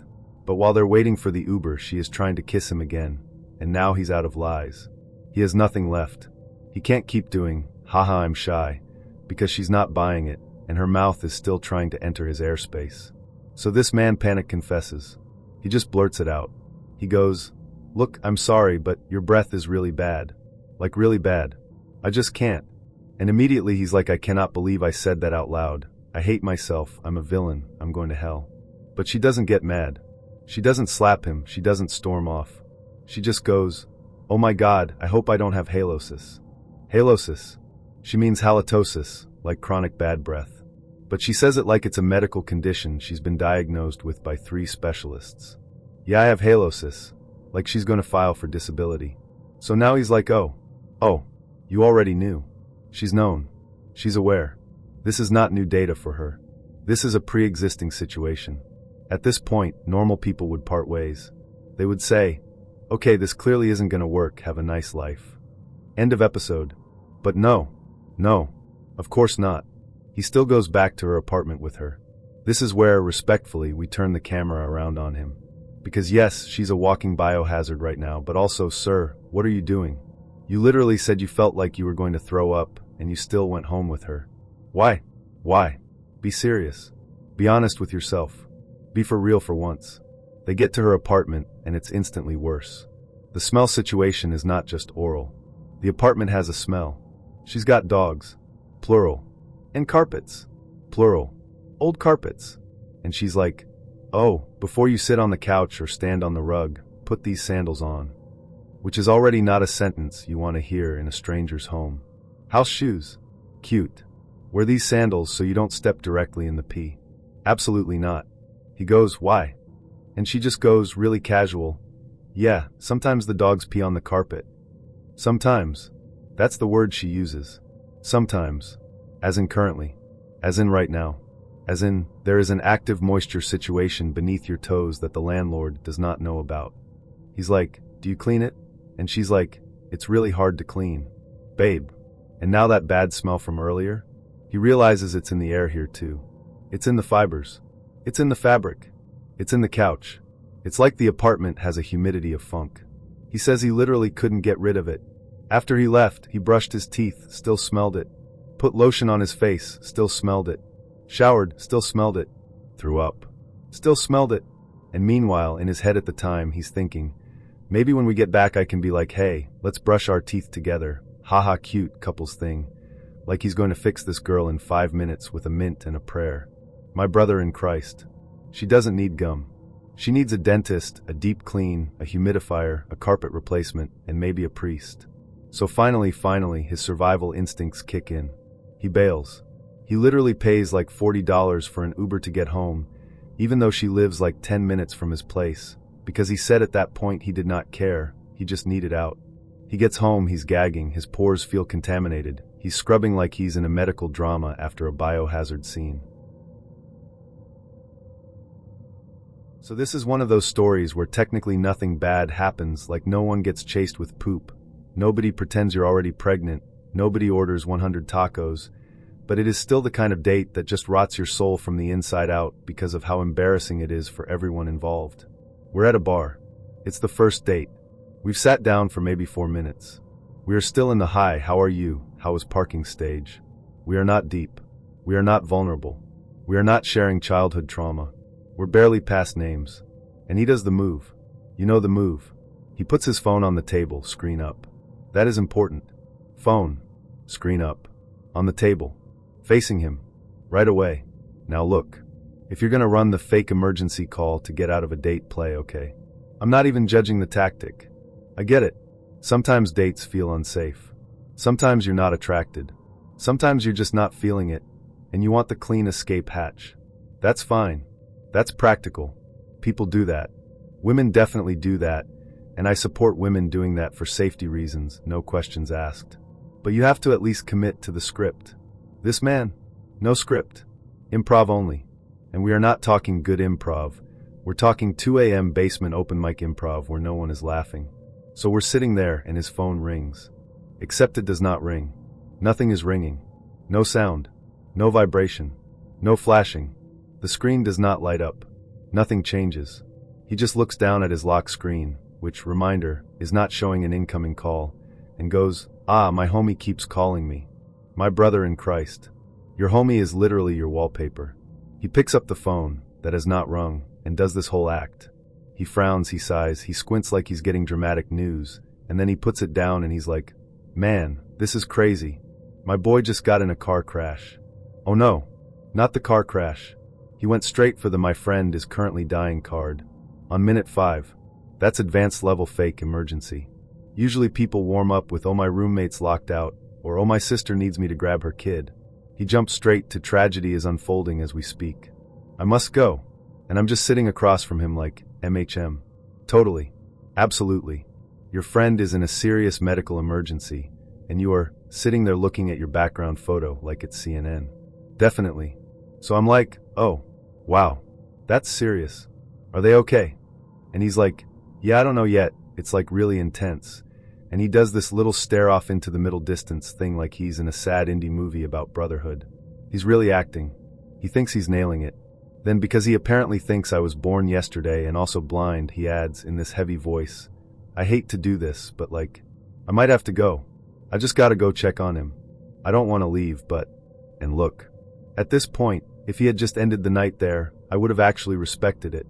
But while they're waiting for the Uber, she is trying to kiss him again. And now he's out of lies. He has nothing left. He can't keep doing, haha, I'm shy, because she's not buying it, and her mouth is still trying to enter his airspace. So this man panic confesses. He just blurts it out. He goes, look, I'm sorry, but your breath is really bad. Like really bad. I just can't. And immediately he's like, I cannot believe I said that out loud. I hate myself. I'm a villain. I'm going to hell. But she doesn't get mad. She doesn't slap him. She doesn't storm off. She just goes, oh my God, I hope I don't have halosis. Halosis. She means halitosis, like chronic bad breath. But she says it like it's a medical condition she's been diagnosed with by 3 specialists. Yeah, I have halosis. Like she's going to file for disability. So now he's like, oh, you already knew. She's known. She's aware. This is not new data for her. This is a pre-existing situation. At this point, normal people would part ways. They would say, okay, this clearly isn't going to work, have a nice life. End of episode. But no, of course not. He still goes back to her apartment with her. This is where, respectfully, we turn the camera around on him. Because yes, she's a walking biohazard right now, but also, sir, what are you doing? You literally said you felt like you were going to throw up, and you still went home with her. Why? Why? Be serious. Be honest with yourself. Be for real for once. They get to her apartment, and it's instantly worse. The smell situation is not just oral. The apartment has a smell. She's got dogs. Plural. And carpets. Plural. Old carpets. And she's like, oh, before you sit on the couch or stand on the rug, put these sandals on. Which is already not a sentence you want to hear in a stranger's home. House shoes. Cute. Wear these sandals so you don't step directly in the pee. Absolutely not. He goes, why? And she just goes, really casual. Yeah, sometimes the dogs pee on the carpet. Sometimes. That's the word she uses. Sometimes. As in currently. As in right now. As in, there is an active moisture situation beneath your toes that the landlord does not know about. He's like, do you clean it? And she's like, it's really hard to clean. Babe. And now that bad smell from earlier? He realizes it's in the air here too. It's in the fibers. It's in the fabric. It's in the couch. It's like the apartment has a humidity of funk. He says he literally couldn't get rid of it. After he left, he brushed his teeth, still smelled it. Put lotion on his face, still smelled it. Showered, still smelled it. Threw up. Still smelled it. And meanwhile, in his head at the time, he's thinking, maybe when we get back I can be like, hey, let's brush our teeth together. Haha, cute couples thing. Like he's going to fix this girl in 5 minutes with a mint and a prayer. My brother in Christ. She doesn't need gum. She needs a dentist, a deep clean, a humidifier, a carpet replacement, and maybe a priest. So finally, his survival instincts kick in. He bails. He literally pays like $40 for an Uber to get home, even though she lives like 10 minutes from his place, because he said at that point he did not care, he just needed out. He gets home, he's gagging, his pores feel contaminated, he's scrubbing like he's in a medical drama after a biohazard scene. So this is one of those stories where technically nothing bad happens, like no one gets chased with poop, nobody pretends you're already pregnant, nobody orders 100 tacos, but it is still the kind of date that just rots your soul from the inside out because of how embarrassing it is for everyone involved. We're at a bar. It's the first date. We've sat down for maybe 4 minutes. We are still in the hi, how are you, how is parking stage. We are not deep. We are not vulnerable. We are not sharing childhood trauma. We're barely past names. And he does the move. You know the move. He puts his phone on the table, screen up. That is important. Phone. Screen up. On the table. Facing him. Right away. Now look. If you're gonna run the fake emergency call to get out of a date, play okay. I'm not even judging the tactic. I get it. Sometimes dates feel unsafe. Sometimes you're not attracted. Sometimes you're just not feeling it, and you want the clean escape hatch. That's fine. That's practical. People do that. Women definitely do that, and I support women doing that for safety reasons, no questions asked. But you have to at least commit to the script. This man, no script. Improv only. And we are not talking good improv. We're talking 2 a.m. basement open mic improv where no one is laughing. So we're sitting there and his phone rings. Except it does not ring. Nothing is ringing. No sound. No vibration. No flashing. The screen does not light up. Nothing changes. He just looks down at his lock screen, which, reminder, is not showing an incoming call, and goes, ah, my homie keeps calling me. My brother in Christ. Your homie is literally your wallpaper. He picks up the phone, that has not rung, and does this whole act. He frowns, he sighs, he squints like he's getting dramatic news, and then he puts it down and he's like, man, this is crazy. My boy just got in a car crash. Oh no, not the car crash. He went straight for the my friend is currently dying card. On minute 5. That's advanced level fake emergency. Usually people warm up with oh my roommate's locked out, or oh my sister needs me to grab her kid. He jumps straight to tragedy is unfolding as we speak. I must go. And I'm just sitting across from him like, MHM. Totally. Absolutely. Your friend is in a serious medical emergency, and you are sitting there looking at your background photo like it's CNN. Definitely. So I'm like, oh, wow. That's serious. Are they okay? And he's like, yeah, I don't know yet. It's like really intense. And he does this little stare off into the middle distance thing like he's in a sad indie movie about brotherhood. He's really acting. He thinks he's nailing it. Then because he apparently thinks I was born yesterday and also blind, he adds in this heavy voice, I hate to do this, but like, I might have to go. I just gotta go check on him. I don't want to leave, but... And look. At this point, if he had just ended the night there, I would have actually respected it.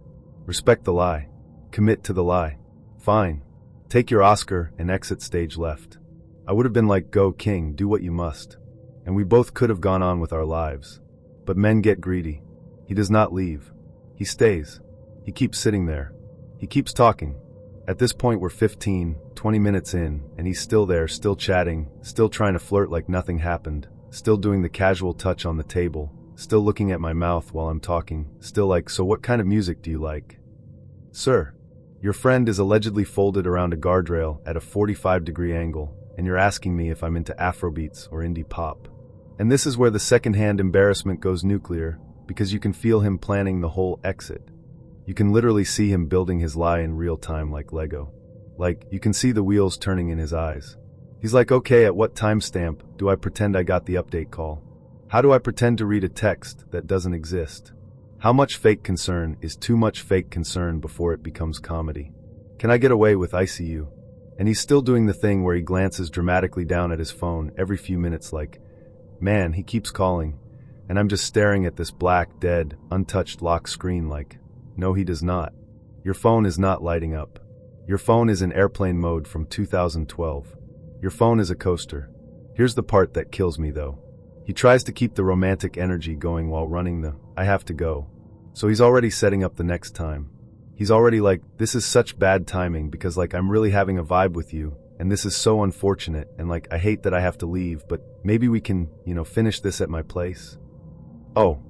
Respect the lie. Commit to the lie. Fine. Take your Oscar and exit stage left. I would have been like, go king, do what you must. And we both could have gone on with our lives. But men get greedy. He does not leave. He stays. He keeps sitting there. He keeps talking. At this point we're 15, 20 minutes in, and he's still there, still chatting, still trying to flirt like nothing happened, still doing the casual touch on the table, still looking at my mouth while I'm talking, still like, so what kind of music do you like? Sir, your friend is allegedly folded around a guardrail at a 45-degree angle, and you're asking me if I'm into Afrobeats or indie pop. And this is where the secondhand embarrassment goes nuclear, because you can feel him planning the whole exit. You can literally see him building his lie in real time like Lego. Like, you can see the wheels turning in his eyes. He's like, okay, at what timestamp do I pretend I got the update call? How do I pretend to read a text that doesn't exist? How much fake concern is too much fake concern before it becomes comedy? Can I get away with ICU? And he's still doing the thing where he glances dramatically down at his phone every few minutes like, man, he keeps calling. And I'm just staring at this black, dead, untouched lock screen like, no he does not. Your phone is not lighting up. Your phone is in airplane mode from 2012. Your phone is a coaster. Here's the part that kills me though. He tries to keep the romantic energy going while running the, I have to go. So he's already setting up the next time. He's already like, this is such bad timing because like I'm really having a vibe with you, and this is so unfortunate, and like I hate that I have to leave, but maybe we can, finish this at my place. Oh,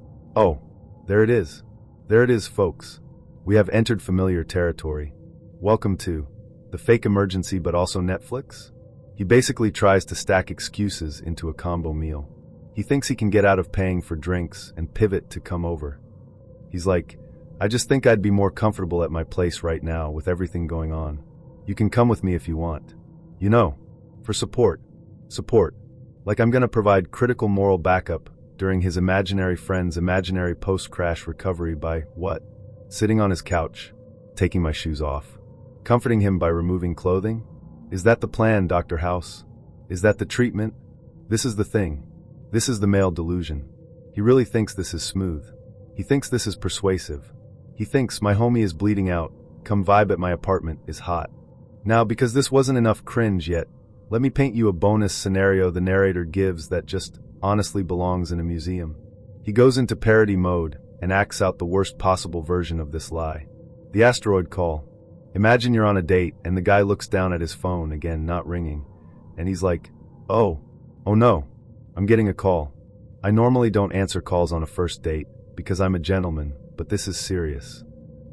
there it is. There it is, folks. We have entered familiar territory. Welcome to the fake emergency but also Netflix? He basically tries to stack excuses into a combo meal. He thinks he can get out of paying for drinks and pivot to come over. He's like, I just think I'd be more comfortable at my place right now with everything going on. You can come with me if you want. For support. Support. Like I'm gonna provide critical moral backup during his imaginary friend's imaginary post-crash recovery by, what? Sitting on his couch, taking my shoes off. Comforting him by removing clothing? Is that the plan, Dr. House? Is that the treatment? This is the thing. This is the male delusion. He really thinks this is smooth. He thinks this is persuasive. He thinks my homie is bleeding out, come vibe at my apartment is hot. Now, because this wasn't enough cringe yet, let me paint you a bonus scenario the narrator gives that just honestly belongs in a museum. He goes into parody mode and acts out the worst possible version of this lie. The asteroid call. Imagine you're on a date and the guy looks down at his phone, again not ringing, and he's like, oh no, I'm getting a call. I normally don't answer calls on a first date because I'm a gentleman, but this is serious.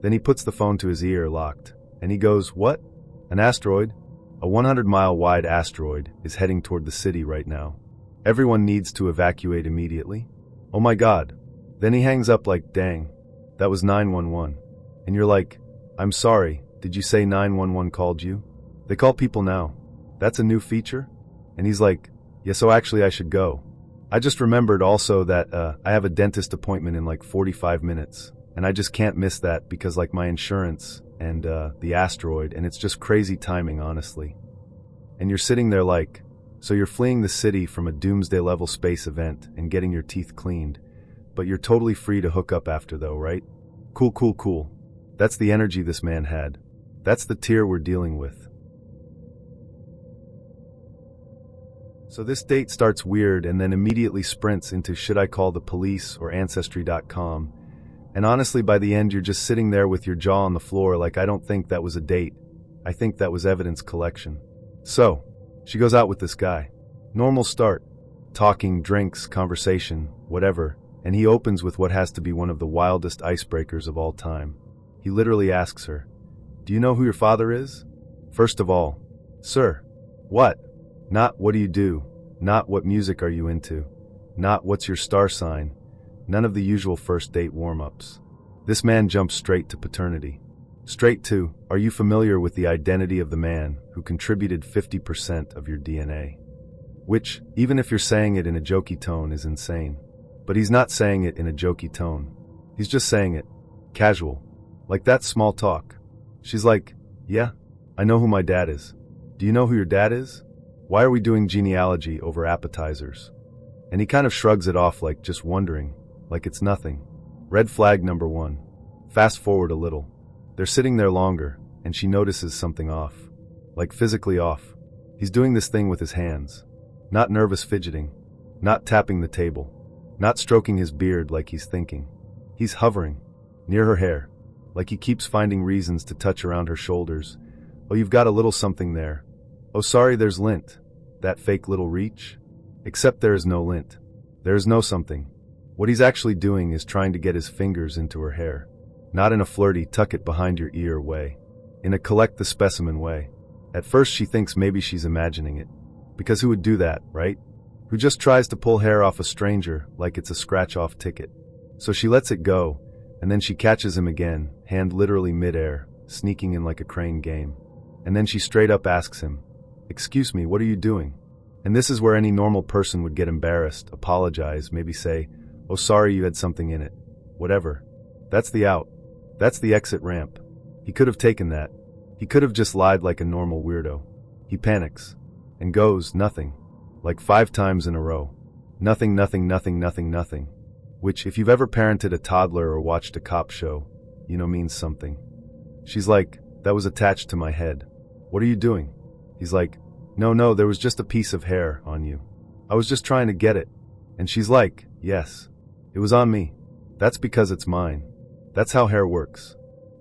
Then he puts the phone to his ear locked, and he goes, what? An asteroid? A 100-mile wide asteroid is heading toward the city right now. Everyone needs to evacuate immediately. Oh my God. Then he hangs up like, dang, that was 911. And you're like, I'm sorry, did you say 911 called you? They call people now. That's a new feature? And he's like, yeah, so actually I should go. I just remembered also that I have a dentist appointment in like 45 minutes. And I just can't miss that because like my insurance and the asteroid, and it's just crazy timing, honestly. And you're sitting there like, so you're fleeing the city from a doomsday level space event and getting your teeth cleaned, but you're totally free to hook up after though, right? Cool. That's the energy this man had. That's the tier we're dealing with. So this date starts weird and then immediately sprints into should I call the police or Ancestry.com. And honestly, by the end, you're just sitting there with your jaw on the floor like, I don't think that was a date. I think that was evidence collection. So, she goes out with this guy. Normal start. Talking, drinks, conversation, whatever. And he opens with what has to be one of the wildest icebreakers of all time. He literally asks her, do you know who your father is? First of all, sir. What? Not what do you do? Not what music are you into? Not what's your star sign? None of the usual first date warm-ups. This man jumps straight to paternity. Straight to, are you familiar with the identity of the man who contributed 50% of your DNA? Which, even if you're saying it in a jokey tone, is insane. But he's not saying it in a jokey tone. He's just saying it. Casual. Like that small talk. She's like, yeah, I know who my dad is. Do you know who your dad is? Why are we doing genealogy over appetizers? And he kind of shrugs it off like just wondering, like it's nothing. Red flag number 1. Fast forward a little. They're sitting there longer, and she notices something off. Like physically off. He's doing this thing with his hands. Not nervous fidgeting. Not tapping the table. Not stroking his beard like he's thinking. He's hovering. Near her hair. Like he keeps finding reasons to touch around her shoulders. Oh, you've got a little something there. Oh, sorry, there's lint. That fake little reach? Except there is no lint. There is no something. What he's actually doing is trying to get his fingers into her hair. Not in a flirty, tuck it behind your ear way. In a collect the specimen way. At first she thinks maybe she's imagining it. Because who would do that, right? Who just tries to pull hair off a stranger like it's a scratch-off ticket. So she lets it go, and then she catches him again, hand literally midair, sneaking in like a crane game. And then she straight up asks him, excuse me, what are you doing? And this is where any normal person would get embarrassed, apologize, maybe say, oh sorry you had something in it. Whatever. That's the out. That's the exit ramp. He could have taken that. He could have just lied like a normal weirdo. He panics and goes, nothing, like 5 times in a row. Nothing, nothing, nothing, nothing, nothing. Which, if you've ever parented a toddler or watched a cop show, you know means something. She's like, that was attached to my head. What are you doing? He's like, no, there was just a piece of hair on you. I was just trying to get it. And she's like, yes, it was on me. That's because it's mine. That's how hair works.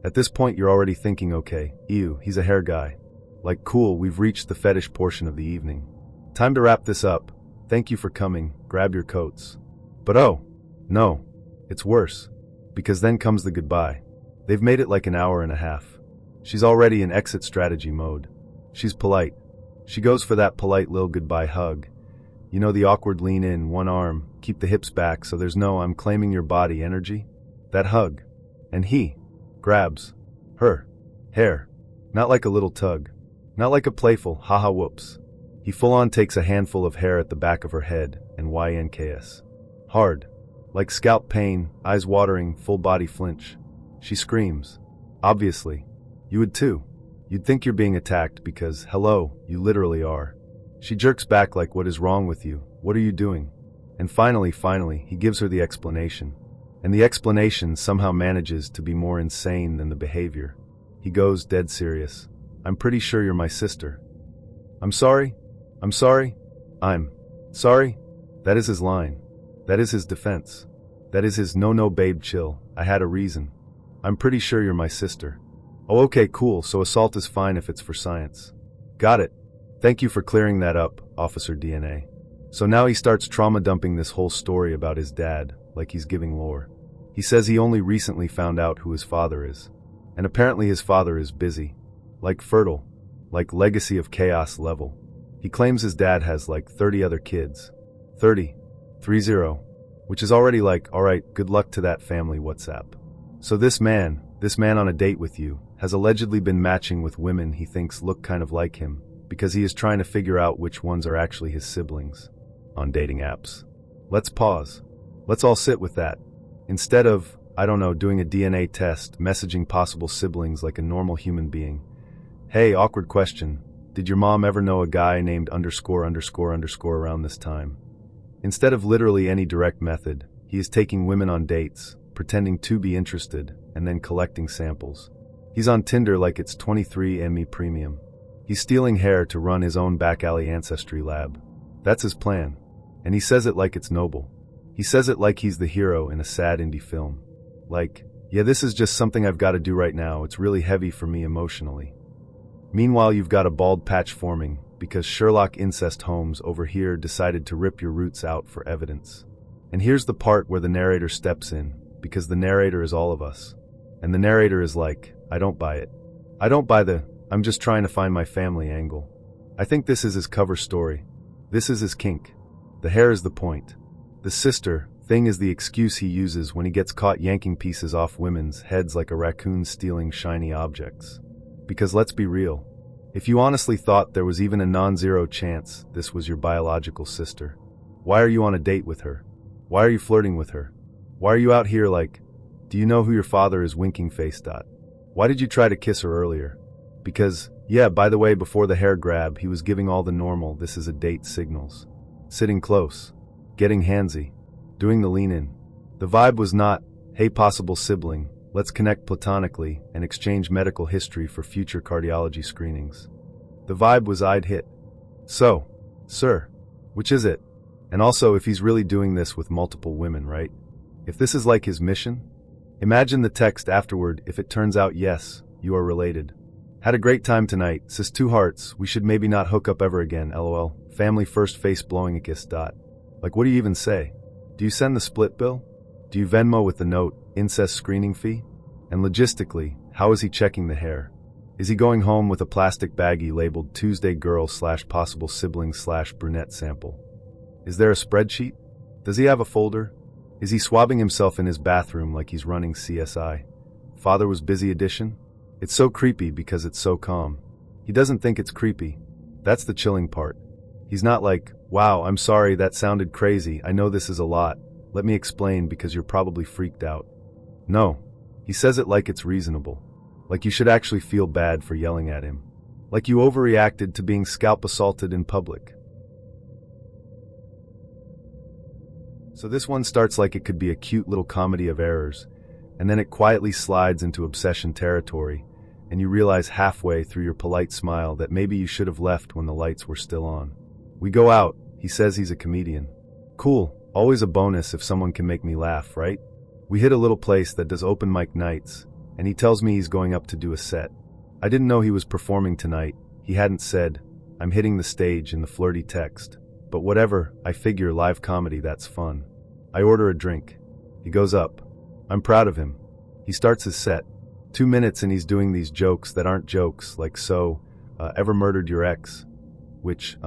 At this point, you're already thinking, okay, ew, he's a hair guy. Like, cool, we've reached the fetish portion of the evening. Time to wrap this up. Thank you for coming. Grab your coats. But oh, no, it's worse. Because then comes the goodbye. They've made it like an hour and a half. She's already in exit strategy mode. She's polite. She goes for that polite little goodbye hug. You know, the awkward lean in, one arm, keep the hips back so there's no I'm claiming your body energy. That hug. And he grabs her hair. Not like a little tug. Not like a playful, haha whoops. He full-on takes a handful of hair at the back of her head and ynks. Hard. Like scalp pain, eyes watering, full body flinch. She screams. Obviously. You would too. You'd think you're being attacked because, hello, you literally are. She jerks back like, what is wrong with you? What are you doing? And finally, he gives her the explanation. And the explanation somehow manages to be more insane than the behavior. He goes dead serious. I'm pretty sure you're my sister. I'm sorry? I'm sorry? I'm sorry? That is his line. That is his defense. That is his no babe chill. I had a reason. I'm pretty sure you're my sister. Oh okay cool, so assault is fine if it's for science. Got it. Thank you for clearing that up, Officer DNA. So now he starts trauma dumping this whole story about his dad, like he's giving lore. He says he only recently found out who his father is. And apparently his father is busy. Like fertile. Like legacy of chaos level. He claims his dad has like 30 other kids. 30. 30. Which is already like, alright, good luck to that family WhatsApp. So this man on a date with you, has allegedly been matching with women he thinks look kind of like him, because he is trying to figure out which ones are actually his siblings. On dating apps. Let's pause. Let's all sit with that. Instead of, I don't know, doing a DNA test, messaging possible siblings like a normal human being. Hey, awkward question. Did your mom ever know a guy named ____ around this time? Instead of literally any direct method, he is taking women on dates, pretending to be interested, and then collecting samples. He's on Tinder like it's 23andMe Premium. He's stealing hair to run his own back alley ancestry lab. That's his plan. And he says it like it's noble. He says it like he's the hero in a sad indie film. Like, yeah, this is just something I've got to do right now, it's really heavy for me emotionally. Meanwhile, you've got a bald patch forming because Sherlock Incest Holmes over here decided to rip your roots out for evidence. And here's the part where the narrator steps in, because the narrator is all of us. And the narrator is like, I don't buy it. I don't buy the, I'm just trying to find my family angle. I think this is his cover story. This is his kink. The hair is the point. The sister thing is the excuse he uses when he gets caught yanking pieces off women's heads like a raccoon stealing shiny objects. Because let's be real. If you honestly thought there was even a non-zero chance this was your biological sister, why are you on a date with her? Why are you flirting with her? Why are you out here like, do you know who your father is winking face dot? Why did you try to kiss her earlier? Because, yeah, by the way, before the hair grab, he was giving all the normal this is a date signals. Sitting close. Getting handsy. Doing the lean in. The vibe was not, hey possible sibling, let's connect platonically and exchange medical history for future cardiology screenings. The vibe was I'd hit. So, sir, which is it? And also if he's really doing this with multiple women, right? If this is like his mission? Imagine the text afterward if it turns out yes, you are related. Had a great time tonight, sis 2 hearts, we should maybe not hook up ever again, lol. Family first face blowing a kiss dot. Like what do you even say? Do you send the split bill? Do you Venmo with the note, incest screening fee? And logistically, how is he checking the hair? Is he going home with a plastic baggie labeled Tuesday girl / possible sibling / brunette sample? Is there a spreadsheet? Does he have a folder? Is he swabbing himself in his bathroom like he's running CSI? Father was busy edition? It's so creepy because it's so calm. He doesn't think it's creepy. That's the chilling part. He's not like, wow, I'm sorry, that sounded crazy, I know this is a lot, let me explain because you're probably freaked out. No. He says it like it's reasonable. Like you should actually feel bad for yelling at him. Like you overreacted to being scalp assaulted in public. So this one starts like it could be a cute little comedy of errors, and then it quietly slides into obsession territory, and you realize halfway through your polite smile that maybe you should have left when the lights were still on. We go out. He says he's a comedian. Cool, always a bonus if someone can make me laugh, right? We hit a little place that does open mic nights, and he tells me he's going up to do a set. I didn't know he was performing tonight. He hadn't said, "I'm hitting the stage," in the flirty text. But whatever, I figure live comedy, that's fun. I order a drink. He goes up. I'm proud of him. He starts his set. 2 minutes and he's doing these jokes that aren't jokes, like ever murdered your ex? Which,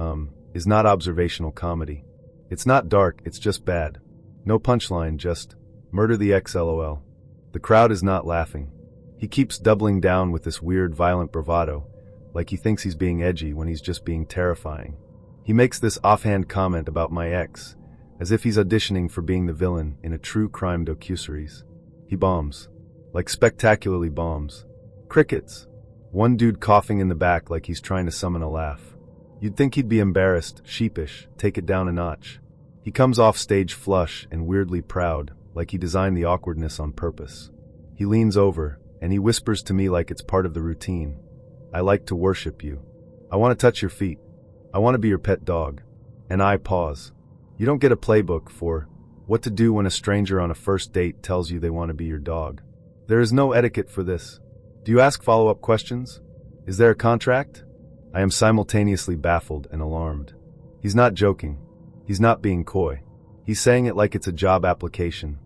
is not observational comedy. It's not dark, it's just bad. No punchline, just, murder the ex lol. The crowd is not laughing. He keeps doubling down with this weird violent bravado, like he thinks he's being edgy when he's just being terrifying. He makes this offhand comment about my ex, as if he's auditioning for being the villain in a true crime docuseries. He bombs. Like spectacularly bombs. Crickets. One dude coughing in the back like he's trying to summon a laugh. You'd think he'd be embarrassed, sheepish, take it down a notch. He comes off stage flush and weirdly proud, like he designed the awkwardness on purpose. He leans over, and he whispers to me like it's part of the routine. I like to worship you. I want to touch your feet. I want to be your pet dog. And I pause. You don't get a playbook for what to do when a stranger on a first date tells you they want to be your dog. There is no etiquette for this. Do you ask follow-up questions? Is there a contract? I am simultaneously baffled and alarmed. He's not joking. He's not being coy. He's saying it like it's a job application.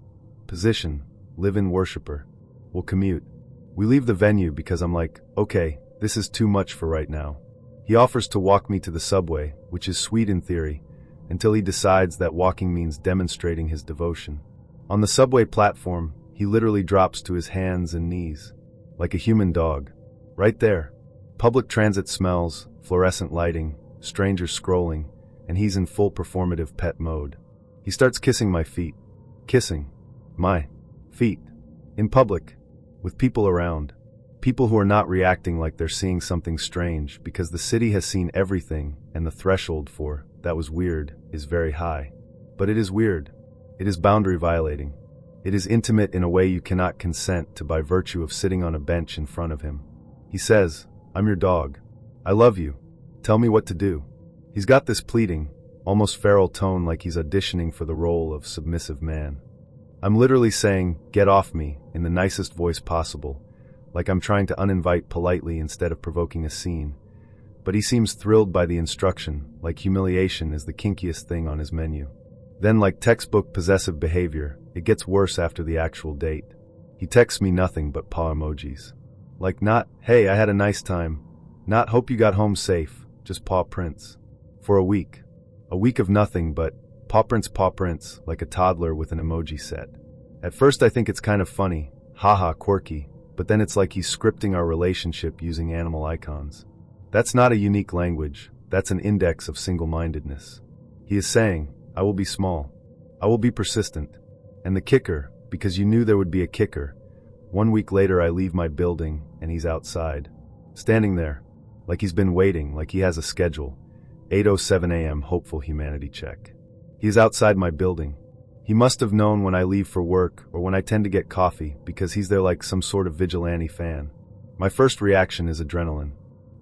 Position, live-in worshiper. We'll commute. We leave the venue because I'm like, okay, this is too much for right now. He offers to walk me to the subway, which is sweet in theory, until he decides that walking means demonstrating his devotion. On the subway platform, he literally drops to his hands and knees, like a human dog. Right there. Public transit smells, fluorescent lighting, strangers scrolling, and he's in full performative pet mode. He starts kissing my feet. Kissing. My feet. In public. With people around. People who are not reacting like they're seeing something strange because the city has seen everything and the threshold for "that was weird" is very high. But it is weird. It is boundary violating. It is intimate in a way you cannot consent to by virtue of sitting on a bench in front of him. He says, "I'm your dog. I love you. Tell me what to do." He's got this pleading, almost feral tone like he's auditioning for the role of submissive man. I'm literally saying, "Get off me," in the nicest voice possible, like I'm trying to uninvite politely instead of provoking a scene. But he seems thrilled by the instruction, like humiliation is the kinkiest thing on his menu. Then, like textbook possessive behavior, it gets worse after the actual date. He texts me nothing but paw emojis. Like not, "Hey, I had a nice time," not "Hope you got home safe," just paw prints. For a week. A week of nothing but paw prints, like a toddler with an emoji set. At first I think it's kind of funny, haha, quirky, but then it's like he's scripting our relationship using animal icons. That's not a unique language, that's an index of single-mindedness. He is saying, I will be small. I will be persistent. And the kicker, because you knew there would be a kicker, 1 week later I leave my building and he's outside. Standing there, like he's been waiting, like he has a schedule. 8:07 a.m. hopeful humanity check. He is outside my building. He must have known when I leave for work or when I tend to get coffee because he's there like some sort of vigilante fan. My first reaction is adrenaline.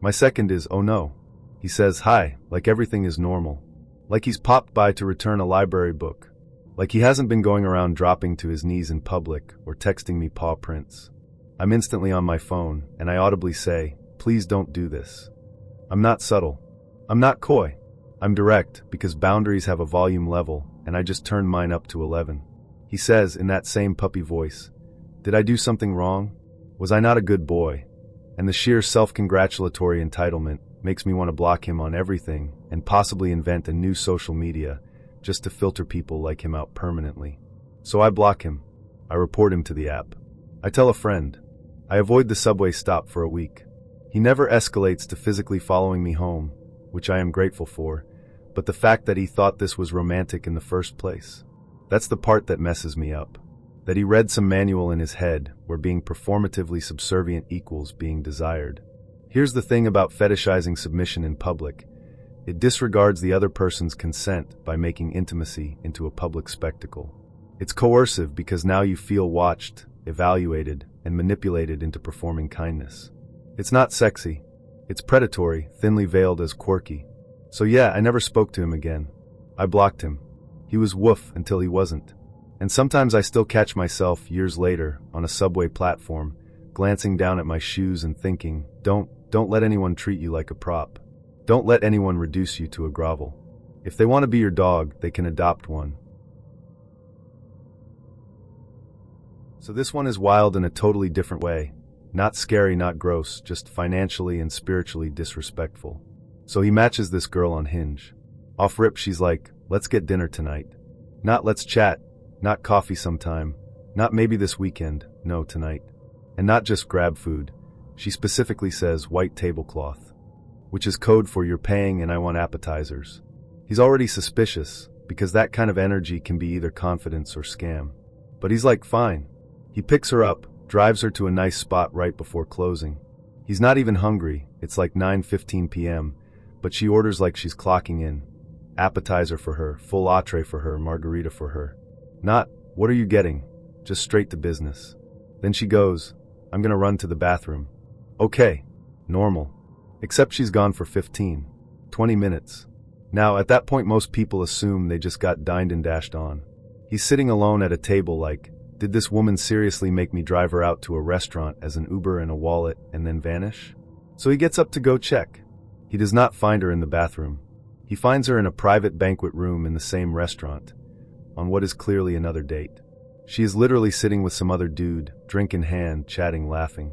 My second is, oh no. He says hi, like everything is normal. Like he's popped by to return a library book. Like he hasn't been going around dropping to his knees in public or texting me paw prints. I'm instantly on my phone and I audibly say, please don't do this. I'm not subtle. I'm not coy. I'm direct because boundaries have a volume level and I just turned mine up to 11. He says in that same puppy voice, did I do something wrong? Was I not a good boy? And the sheer self-congratulatory entitlement makes me want to block him on everything and possibly invent a new social media just to filter people like him out permanently. So I block him. I report him to the app. I tell a friend. I avoid the subway stop for a week. He never escalates to physically following me home, which I am grateful for, but the fact that he thought this was romantic in the first place. That's the part that messes me up. That he read some manual in his head where being performatively subservient equals being desired. Here's the thing about fetishizing submission in public. It disregards the other person's consent by making intimacy into a public spectacle. It's coercive because now you feel watched, evaluated, and manipulated into performing kindness. It's not sexy. It's predatory, thinly veiled as quirky. So yeah, I never spoke to him again. I blocked him. He was woof until he wasn't. And sometimes I still catch myself, years later, on a subway platform, glancing down at my shoes and thinking, don't let anyone treat you like a prop. Don't let anyone reduce you to a grovel. If they want to be your dog, they can adopt one. So this one is wild in a totally different way. Not scary, not gross, just financially and spiritually disrespectful. So he matches this girl on Hinge. Off rip, she's like, let's get dinner tonight. Not let's chat, not coffee sometime, not maybe this weekend, no, tonight. And not just grab food. She specifically says white tablecloth, which is code for you're paying and I want appetizers. He's already suspicious, because that kind of energy can be either confidence or scam. But he's like, fine. He picks her up, drives her to a nice spot right before closing. He's not even hungry, it's like 9:15 p.m., but she orders like she's clocking in. Appetizer for her, full entree for her, margarita for her. Not, what are you getting? Just straight to business. Then she goes, I'm gonna run to the bathroom. Okay, normal. Except she's gone for 15, 20 minutes. Now, at that point most people assume they just got dined and dashed on. He's sitting alone at a table like, did this woman seriously make me drive her out to a restaurant as an Uber and a wallet and then vanish? So he gets up to go check. He does not find her in the bathroom. He finds her in a private banquet room in the same restaurant, on what is clearly another date. She is literally sitting with some other dude, drink in hand, chatting, laughing.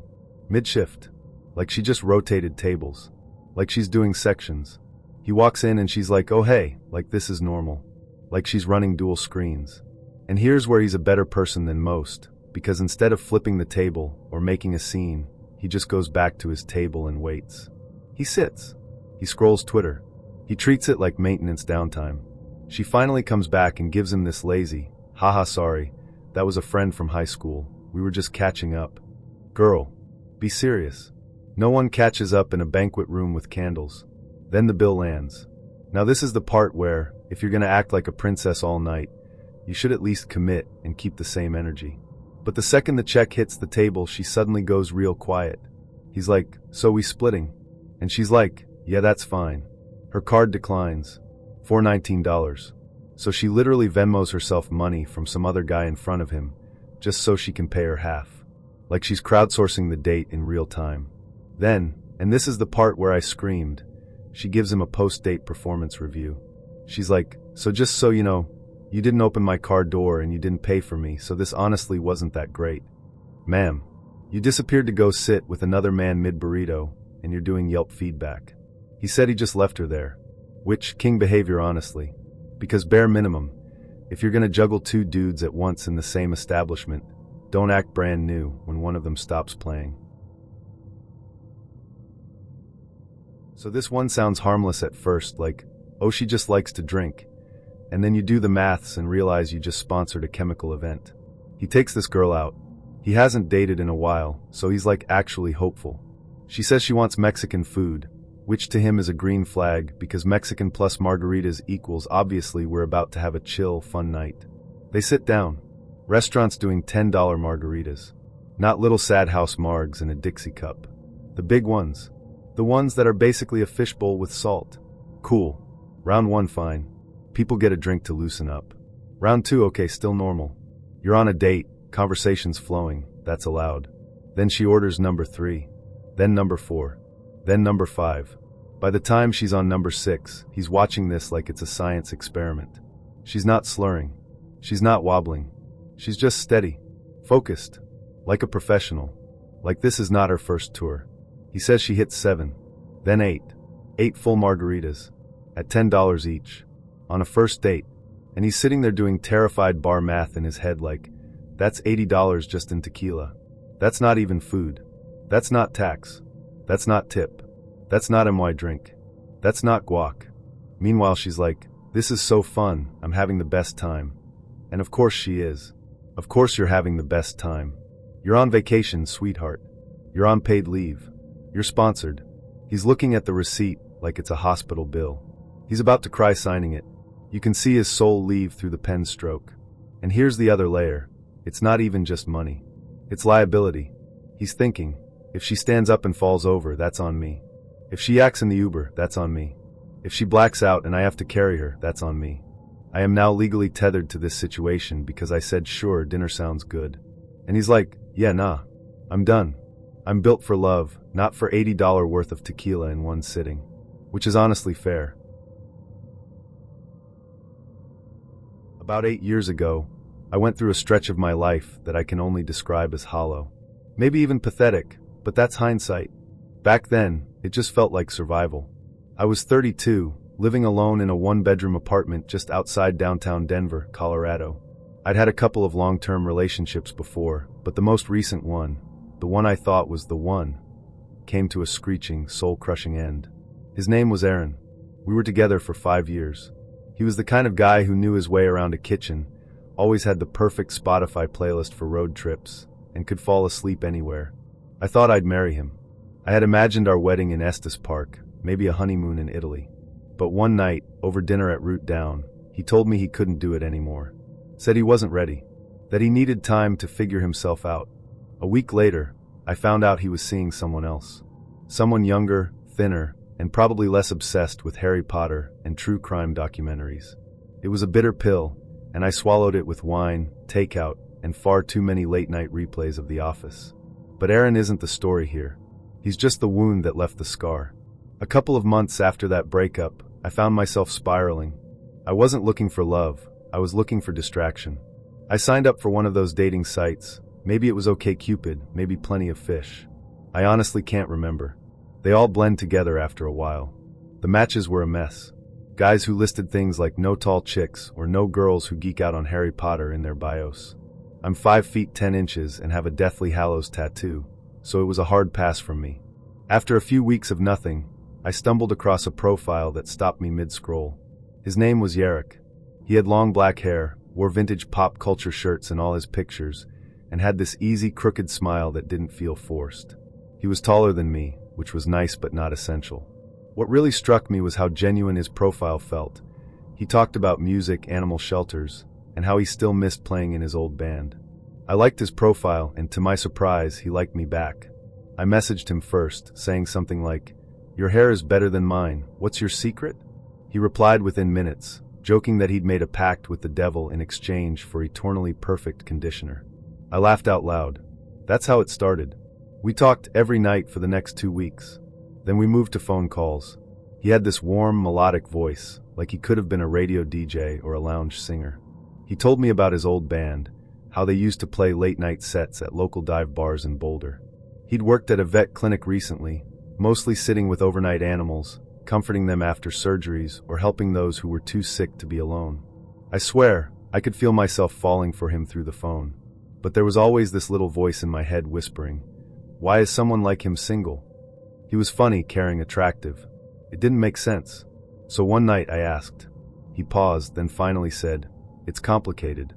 Mid-shift. Like she just rotated tables. Like she's doing sections. He walks in and she's like, oh hey, like this is normal. Like she's running dual screens. And here's where he's a better person than most, because instead of flipping the table or making a scene, he just goes back to his table and waits. He sits. He scrolls Twitter. He treats it like maintenance downtime. She finally comes back and gives him this lazy, haha sorry, that was a friend from high school, we were just catching up. Girl, be serious. No one catches up in a banquet room with candles. Then the bill lands. Now this is the part where, if you're gonna act like a princess all night, you should at least commit and keep the same energy. But the second the check hits the table, she suddenly goes real quiet. He's like, so we splitting? And she's like, yeah, that's fine. Her card declines. $419. So she literally Venmos herself money from some other guy in front of him, just so she can pay her half. Like she's crowdsourcing the date in real time. Then, and this is the part where I screamed, she gives him a post-date performance review. She's like, so just so you know, you didn't open my car door and you didn't pay for me, so this honestly wasn't that great. Ma'am, you disappeared to go sit with another man mid-burrito, and you're doing Yelp feedback. He said he just left her there. Which, king behavior honestly. Because bare minimum, if you're gonna juggle two dudes at once in the same establishment, don't act brand new when one of them stops playing. So this one sounds harmless at first, like, oh she just likes to drink. And then you do the maths and realize you just sponsored a chemical event. He takes this girl out. He hasn't dated in a while, so he's like actually hopeful. She says she wants Mexican food, which to him is a green flag because Mexican plus margaritas equals obviously we're about to have a chill, fun night. They sit down. Restaurants doing $10 margaritas. Not little sad house margs in a Dixie cup. The big ones. The ones that are basically a fishbowl with salt. Cool. Round 1 fine. People get a drink to loosen up. Round 2 okay, still normal. You're on a date, conversation's flowing, that's allowed. Then she orders number 3. Then number 4. Then number 5. By the time she's on number 6, he's watching this like it's a science experiment. She's not slurring. She's not wobbling. She's just steady. Focused. Like a professional. Like this is not her first tour. He says she hits 7. Then 8. 8 full margaritas. At $10 each. On a first date. And he's sitting there doing terrified bar math in his head like, that's $80 just in tequila. That's not even food. That's not tax. That's not tip. That's not my drink. That's not guac. Meanwhile she's like, this is so fun, I'm having the best time. And of course she is. Of course you're having the best time. You're on vacation, sweetheart. You're on paid leave. You're sponsored. He's looking at the receipt like it's a hospital bill. He's about to cry signing it. You can see his soul leave through the pen stroke. And here's the other layer. It's not even just money. It's liability. He's thinking, if she stands up and falls over, that's on me. If she acts in the Uber, that's on me. If she blacks out and I have to carry her, that's on me. I am now legally tethered to this situation because I said sure, dinner sounds good. And he's like, yeah, nah. I'm done. I'm built for love, not for $80 worth of tequila in one sitting. Which is honestly fair. About 8 years ago, I went through a stretch of my life that I can only describe as hollow. Maybe even pathetic, but that's hindsight. Back then, it just felt like survival. I was 32, living alone in a one-bedroom apartment just outside downtown Denver, Colorado. I'd had a couple of long-term relationships before, but the most recent one, the one I thought was the one, came to a screeching, soul-crushing end. His name was Aaron. We were together for 5 years. He was the kind of guy who knew his way around a kitchen, always had the perfect Spotify playlist for road trips, and could fall asleep anywhere. I thought I'd marry him. I had imagined our wedding in Estes Park, maybe a honeymoon in Italy. But one night, over dinner at Root Down, he told me he couldn't do it anymore. Said he wasn't ready. That he needed time to figure himself out. A week later, I found out he was seeing someone else. Someone younger, thinner, and probably less obsessed with Harry Potter and true crime documentaries. It was a bitter pill, and I swallowed it with wine, takeout, and far too many late-night replays of The Office. But Aaron isn't the story here. He's just the wound that left the scar. A couple of months after that breakup, I found myself spiraling. I wasn't looking for love, I was looking for distraction. I signed up for one of those dating sites. Maybe it was OkCupid, maybe Plenty of Fish. I honestly can't remember. They all blend together after a while. The matches were a mess. Guys who listed things like no tall chicks or no girls who geek out on Harry Potter in their bios. I'm 5 feet 10 inches and have a Deathly Hallows tattoo, so it was a hard pass from me. After a few weeks of nothing, I stumbled across a profile that stopped me mid-scroll. His name was Yarek. He had long black hair, wore vintage pop culture shirts in all his pictures, and had this easy, crooked smile that didn't feel forced. He was taller than me, which was nice but not essential. What really struck me was how genuine his profile felt. He talked about music, animal shelters, and how he still missed playing in his old band. I liked his profile, and to my surprise, he liked me back. I messaged him first, saying something like, "Your hair is better than mine. What's your secret?" He replied within minutes, joking that he'd made a pact with the devil in exchange for eternally perfect conditioner. I laughed out loud. That's how it started. We talked every night for the next 2 weeks. Then we moved to phone calls. He had this warm, melodic voice, like he could have been a radio DJ or a lounge singer. He told me about his old band, how they used to play late-night sets at local dive bars in Boulder. He'd worked at a vet clinic recently, mostly sitting with overnight animals, comforting them after surgeries or helping those who were too sick to be alone. I swear, I could feel myself falling for him through the phone. But there was always this little voice in my head whispering, "Why is someone like him single?" He was funny, caring, attractive. It didn't make sense. So one night I asked. He paused, then finally said, "It's complicated."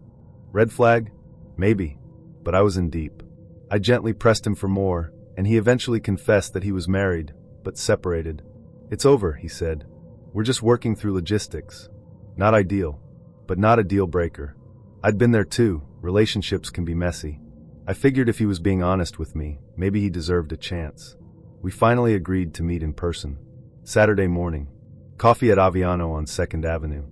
Red flag? Maybe. But I was in deep. I gently pressed him for more, and he eventually confessed that he was married, but separated. "It's over," he said. "We're just working through logistics." Not ideal, but not a deal breaker. I'd been there too. Relationships can be messy. I figured if he was being honest with me, maybe he deserved a chance. We finally agreed to meet in person. Saturday morning. Coffee at Aviano on 2nd Avenue.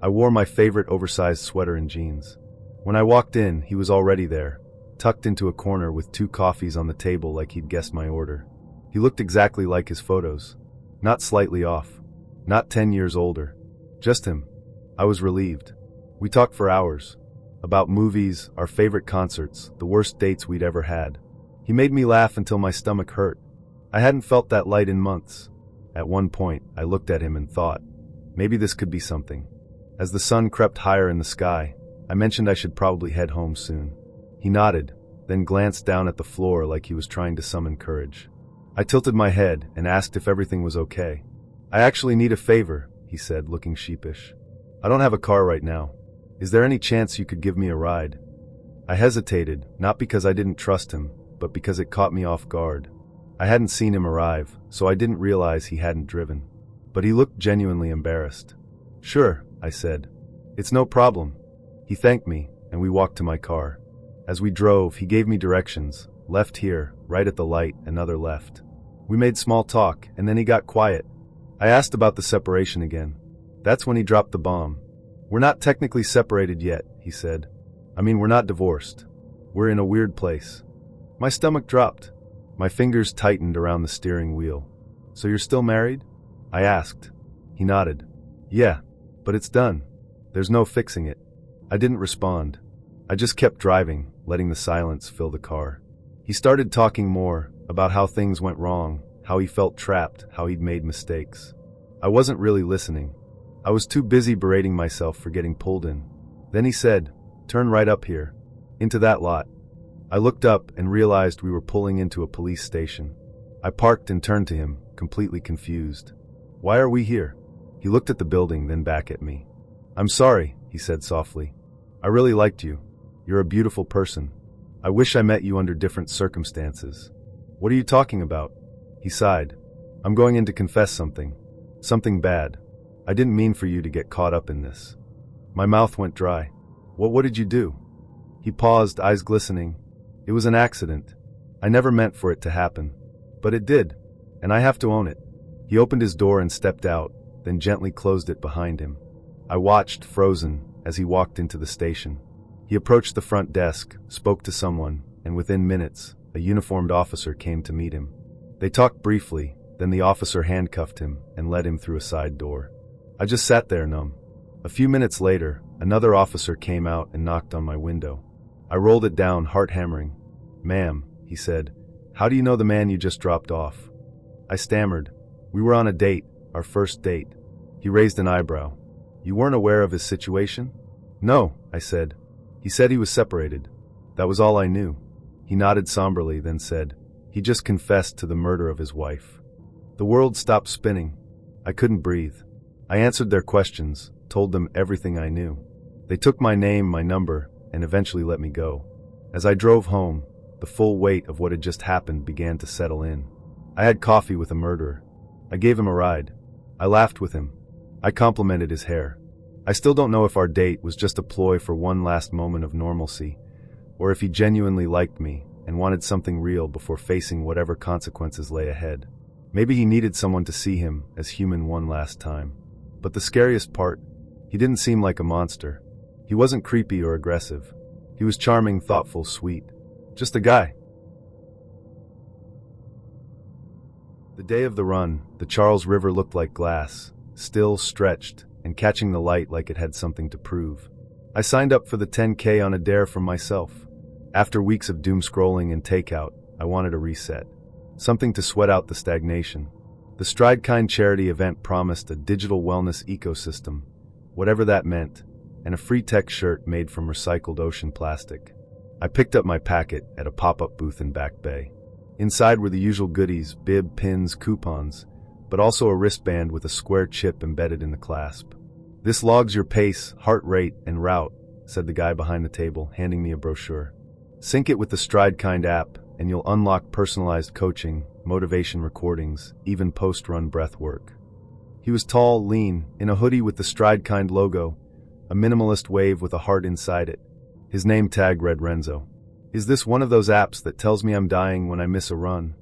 I wore my favorite oversized sweater and jeans. When I walked in, he was already there, tucked into a corner with 2 coffees on the table like he'd guessed my order. He looked exactly like his photos. Not slightly off. Not 10 years older. Just him. I was relieved. We talked for hours. About movies, our favorite concerts, the worst dates we'd ever had. He made me laugh until my stomach hurt. I hadn't felt that light in months. At one point, I looked at him and thought, maybe this could be something. As the sun crept higher in the sky, I mentioned I should probably head home soon. He nodded, then glanced down at the floor like he was trying to summon courage. I tilted my head and asked if everything was okay. "I actually need a favor," he said, looking sheepish. "I don't have a car right now. Is there any chance you could give me a ride?" I hesitated, not because I didn't trust him, but because it caught me off guard. I hadn't seen him arrive, so I didn't realize he hadn't driven. But he looked genuinely embarrassed. "Sure," I said. "It's no problem." He thanked me, and we walked to my car. As we drove, he gave me directions: left here, right at the light, another left. We made small talk, and then he got quiet. I asked about the separation again. That's when he dropped the bomb. "We're not technically separated yet," he said. "I mean, we're not divorced. We're in a weird place." My stomach dropped. My fingers tightened around the steering wheel. "So you're still married?" I asked. He nodded. "Yeah, but it's done. There's no fixing it." I didn't respond. I just kept driving, letting the silence fill the car. He started talking more, about how things went wrong, how he felt trapped, how he'd made mistakes. I wasn't really listening. I was too busy berating myself for getting pulled in. Then he said, "Turn right up here. Into that lot." I looked up and realized we were pulling into a police station. I parked and turned to him, completely confused. "Why are we here?" He looked at the building, then back at me. "I'm sorry," he said softly. "I really liked you. You're a beautiful person. I wish I met you under different circumstances." "What are you talking about?" He sighed. "I'm going in to confess something. Something bad. I didn't mean for you to get caught up in this." My mouth went dry. What did you do?" He paused, eyes glistening. "It was an accident. I never meant for it to happen. But it did, and I have to own it." He opened his door and stepped out, then gently closed it behind him. I watched, frozen, as he walked into the station. He approached the front desk, spoke to someone, and within minutes, a uniformed officer came to meet him. They talked briefly, then the officer handcuffed him and led him through a side door. I just sat there numb. A few minutes later, another officer came out and knocked on my window. I rolled it down, heart hammering. "Ma'am," he said, "how do you know the man you just dropped off?" I stammered. "We were on a date, our first date." He raised an eyebrow. "You weren't aware of his situation?" "No," I said. "He said he was separated. That was all I knew." He nodded somberly, then said, "He just confessed to the murder of his wife." The world stopped spinning. I couldn't breathe. I answered their questions, told them everything I knew. They took my name, my number, and eventually let me go. As I drove home, the full weight of what had just happened began to settle in. I had coffee with a murderer. I gave him a ride. I laughed with him. I complimented his hair. I still don't know if our date was just a ploy for one last moment of normalcy, or if he genuinely liked me and wanted something real before facing whatever consequences lay ahead. Maybe he needed someone to see him as human one last time. But the scariest part, he didn't seem like a monster. He wasn't creepy or aggressive. He was charming, thoughtful, sweet. Just a guy. The day of the run, the Charles River looked like glass, still, stretched, and catching the light like it had something to prove. I signed up for the 10K on a dare from myself. After weeks of doom scrolling and takeout, I wanted a reset. Something to sweat out the stagnation. The Stride Kind charity event promised a digital wellness ecosystem, whatever that meant, and a free tech shirt made from recycled ocean plastic. I picked up my packet at a pop-up booth in Back Bay. Inside were the usual goodies, bib, pins, coupons, but also a wristband with a square chip embedded in the clasp. "This logs your pace, heart rate, and route," said the guy behind the table, handing me a brochure. "Sync it with the Stride Kind app, and you'll unlock personalized coaching, motivation recordings, even post-run breath work." He was tall, lean, in a hoodie with the Stride Kind logo, a minimalist wave with a heart inside it. His name tag read Renzo. "Is this one of those apps that tells me I'm dying when I miss a run?"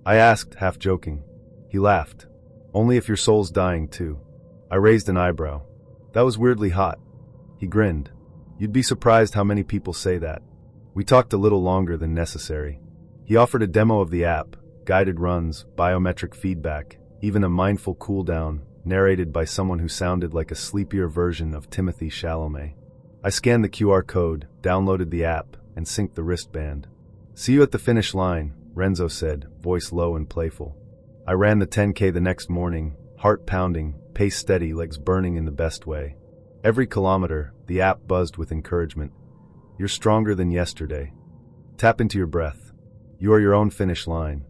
I asked, half joking. He laughed. "Only if your soul's dying too." I raised an eyebrow. That was weirdly hot. He grinned. "You'd be surprised how many people say that." We talked a little longer than necessary. He offered a demo of the app, guided runs, biometric feedback, even a mindful cooldown, narrated by someone who sounded like a sleepier version of Timothy Chalamet. I scanned the QR code, downloaded the app, and synced the wristband. "See you at the finish line," Renzo said, voice low and playful. I ran the 10K the next morning, heart pounding, pace steady, legs burning in the best way. Every kilometer, the app buzzed with encouragement. "You're stronger than yesterday. Tap into your breath. You are your own finish line."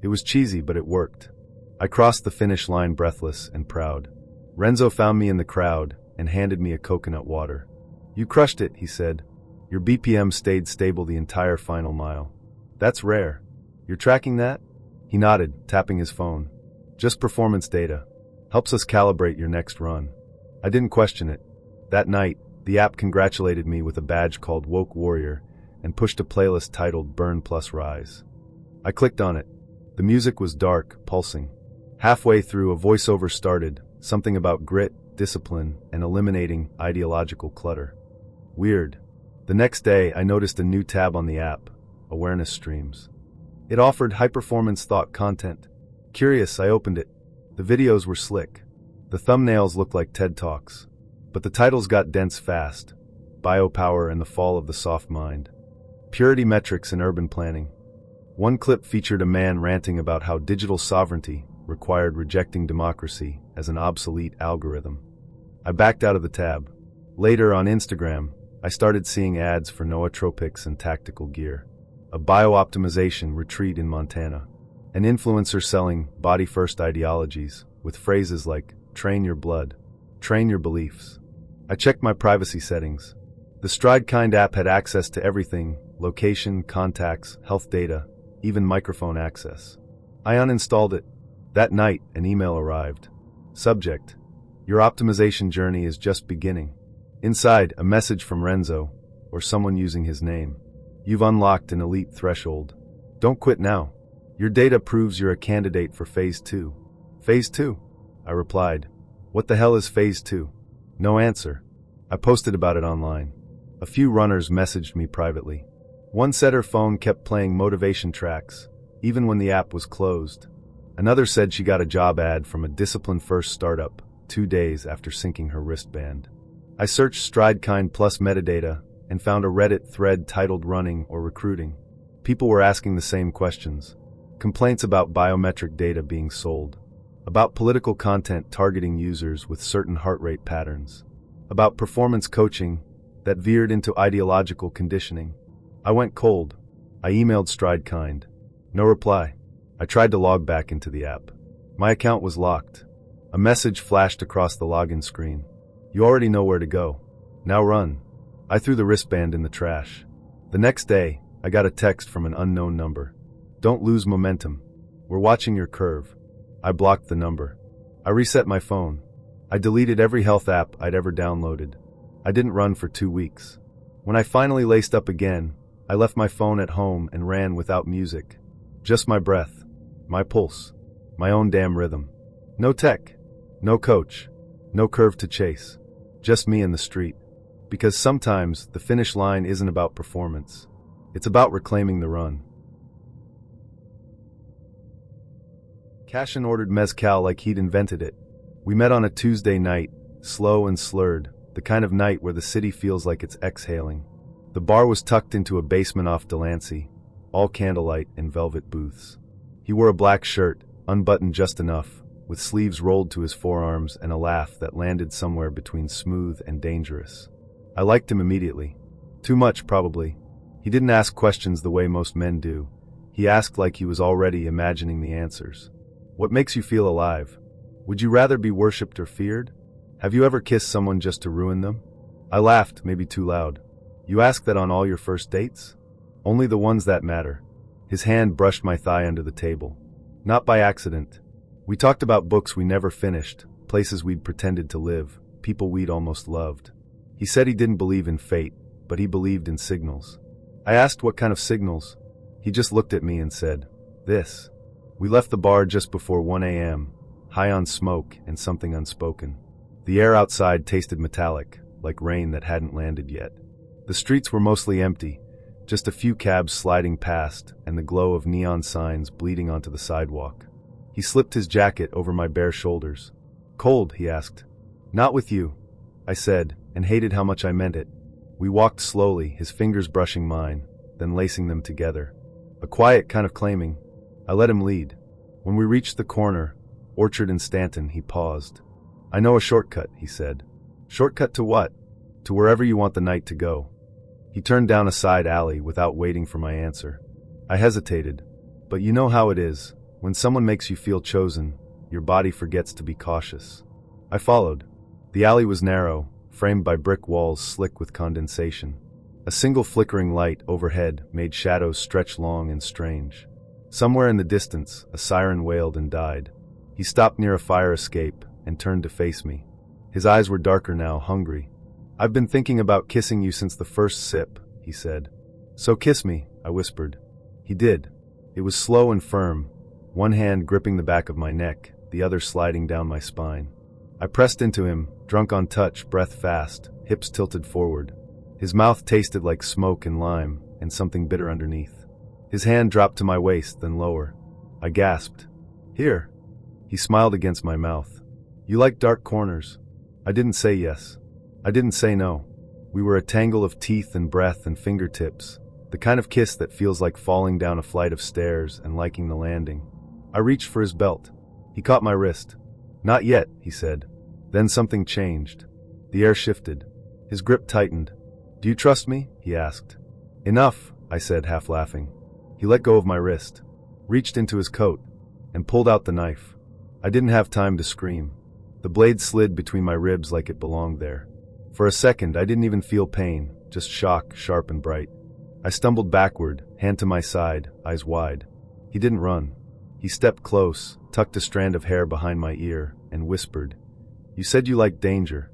It was cheesy, but it worked. I crossed the finish line breathless and proud. Renzo found me in the crowd and handed me a coconut water. "You crushed it," he said. "Your BPM stayed stable the entire final mile. That's rare. You're tracking that?" He nodded, tapping his phone. Just performance data. Helps us calibrate your next run. I didn't question it. That night, the app congratulated me with a badge called Woke Warrior and pushed a playlist titled Burn Plus Rise. I clicked on it. The music was dark, pulsing. Halfway through, a voiceover started, something about grit, discipline, and eliminating ideological clutter. Weird. The next day, I noticed a new tab on the app, Awareness Streams. It offered high-performance thought content. Curious, I opened it. The videos were slick. The thumbnails looked like TED Talks. But the titles got dense fast. Biopower and the Fall of the Soft Mind. Purity Metrics in Urban Planning. One clip featured a man ranting about how digital sovereignty required rejecting democracy as an obsolete algorithm. I backed out of the tab. Later, on Instagram, I started seeing ads for nootropics and tactical gear. A bio-optimization retreat in Montana. An influencer selling body-first ideologies with phrases like, train your blood, train your beliefs. I checked my privacy settings. The StrideKind app had access to everything: location, contacts, health data, even microphone access. I uninstalled it. That night, an email arrived. Subject: your optimization journey is just beginning. Inside, a message from Renzo, or someone using his name. You've unlocked an elite threshold. Don't quit now. Your data proves you're a candidate for Phase 2. Phase 2? I replied. What the hell is Phase 2? No answer. I posted about it online. A few runners messaged me privately. One said her phone kept playing motivation tracks, even when the app was closed. Another said she got a job ad from a discipline-first startup 2 days after syncing her wristband. I searched StrideKind plus metadata and found a Reddit thread titled Running or Recruiting. People were asking the same questions. Complaints about biometric data being sold. About political content targeting users with certain heart rate patterns. About performance coaching that veered into ideological conditioning. I went cold. I emailed StrideKind. No reply. I tried to log back into the app. My account was locked. A message flashed across the login screen. You already know where to go. Now run. I threw the wristband in the trash. The next day, I got a text from an unknown number. Don't lose momentum. We're watching your curve. I blocked the number. I reset my phone. I deleted every health app I'd ever downloaded. I didn't run for 2 weeks. When I finally laced up again, I left my phone at home and ran without music. Just my breath, my pulse, my own damn rhythm. No tech, no coach, no curve to chase. Just me in the street. Because sometimes the finish line isn't about performance. It's about reclaiming the run. Cashin ordered mezcal like he'd invented it. We met on a Tuesday night, slow and slurred, the kind of night where the city feels like it's exhaling. The bar was tucked into a basement off Delancey, all candlelight and velvet booths. He wore a black shirt, unbuttoned just enough, with sleeves rolled to his forearms and a laugh that landed somewhere between smooth and dangerous. I liked him immediately. Too much, probably. He didn't ask questions the way most men do. He asked like he was already imagining the answers. What makes you feel alive? Would you rather be worshipped or feared? Have you ever kissed someone just to ruin them? I laughed, maybe too loud. You ask that on all your first dates? Only the ones that matter. His hand brushed my thigh under the table. Not by accident. We talked about books we never finished, places we'd pretended to live, people we'd almost loved. He said he didn't believe in fate, but he believed in signals. I asked what kind of signals. He just looked at me and said, this. We left the bar just before 1 a.m., high on smoke and something unspoken. The air outside tasted metallic, like rain that hadn't landed yet. The streets were mostly empty, just a few cabs sliding past and the glow of neon signs bleeding onto the sidewalk. He slipped his jacket over my bare shoulders. Cold, he asked. Not with you, I said, and hated how much I meant it. We walked slowly, his fingers brushing mine, then lacing them together. A quiet kind of claiming. I let him lead. When we reached the corner, Orchard and Stanton, he paused. I know a shortcut, he said. Shortcut to what? To wherever you want the night to go. He turned down a side alley without waiting for my answer. I hesitated. But you know how it is. When someone makes you feel chosen, your body forgets to be cautious. I followed. The alley was narrow, framed by brick walls slick with condensation. A single flickering light overhead made shadows stretch long and strange. Somewhere in the distance, a siren wailed and died. He stopped near a fire escape and turned to face me. His eyes were darker now, hungry. "I've been thinking about kissing you since the first sip," he said. "So kiss me," I whispered. He did. It was slow and firm, one hand gripping the back of my neck, the other sliding down my spine. I pressed into him, drunk on touch, breath fast, hips tilted forward. His mouth tasted like smoke and lime, and something bitter underneath. His hand dropped to my waist, then lower. I gasped. "Here." He smiled against my mouth. "You like dark corners." I didn't say yes. I didn't say no. We were a tangle of teeth and breath and fingertips, the kind of kiss that feels like falling down a flight of stairs and liking the landing. I reached for his belt. He caught my wrist. "Not yet," he said. Then something changed. The air shifted. His grip tightened. "Do you trust me?" he asked. "Enough," I said, half laughing. He let go of my wrist, reached into his coat, and pulled out the knife. I didn't have time to scream. The blade slid between my ribs like it belonged there. For a second, I didn't even feel pain, just shock, sharp and bright. I stumbled backward, hand to my side, eyes wide. He didn't run. He stepped close, tucked a strand of hair behind my ear, and whispered, "You said you liked danger."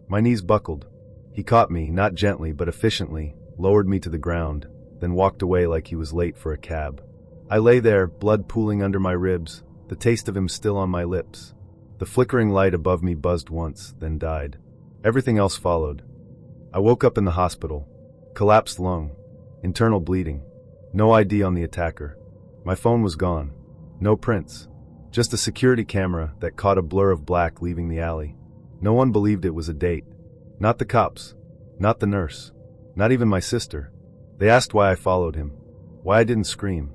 My knees buckled. He caught me, not gently but efficiently, lowered me to the ground, then walked away like he was late for a cab. I lay there, blood pooling under my ribs, the taste of him still on my lips. The flickering light above me buzzed once, then died. Everything else followed. I woke up in the hospital. Collapsed lung. Internal bleeding. No ID on the attacker. My phone was gone. No prints. Just a security camera that caught a blur of black leaving the alley. No one believed it was a date. Not the cops. Not the nurse. Not even my sister. They asked why I followed him. Why I didn't scream.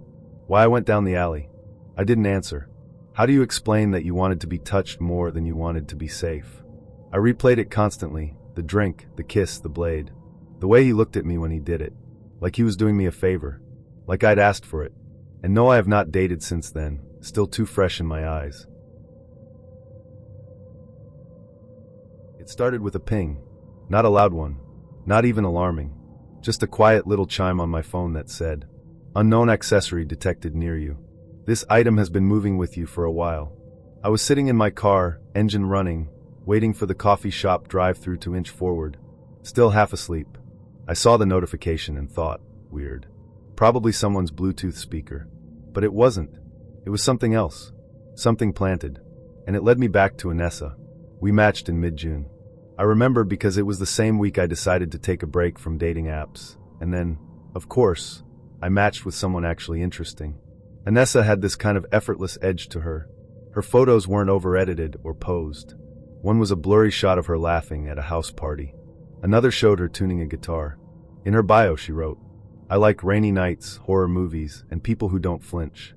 Why I went down the alley. I didn't answer. How do you explain that you wanted to be touched more than you wanted to be safe? I replayed it constantly. The drink, the kiss, the blade. The way he looked at me when he did it. Like he was doing me a favor. Like I'd asked for it. And no, I have not dated since then. Still too fresh in my eyes. It started with a ping. Not a loud one. Not even alarming. Just a quiet little chime on my phone that said, "Unknown accessory detected near you. This item has been moving with you for a while." I was sitting in my car, engine running, waiting for the coffee shop drive-through to inch forward. Still half asleep. I saw the notification and thought, weird. Probably someone's Bluetooth speaker. But it wasn't. It was something else. Something planted. And it led me back to Anessa. We matched in mid-June. I remember because it was the same week I decided to take a break from dating apps. And then, of course, I matched with someone actually interesting. Anessa had this kind of effortless edge to her. Her photos weren't over-edited or posed. One was a blurry shot of her laughing at a house party. Another showed her tuning a guitar. In her bio she wrote, "I like rainy nights, horror movies, and people who don't flinch."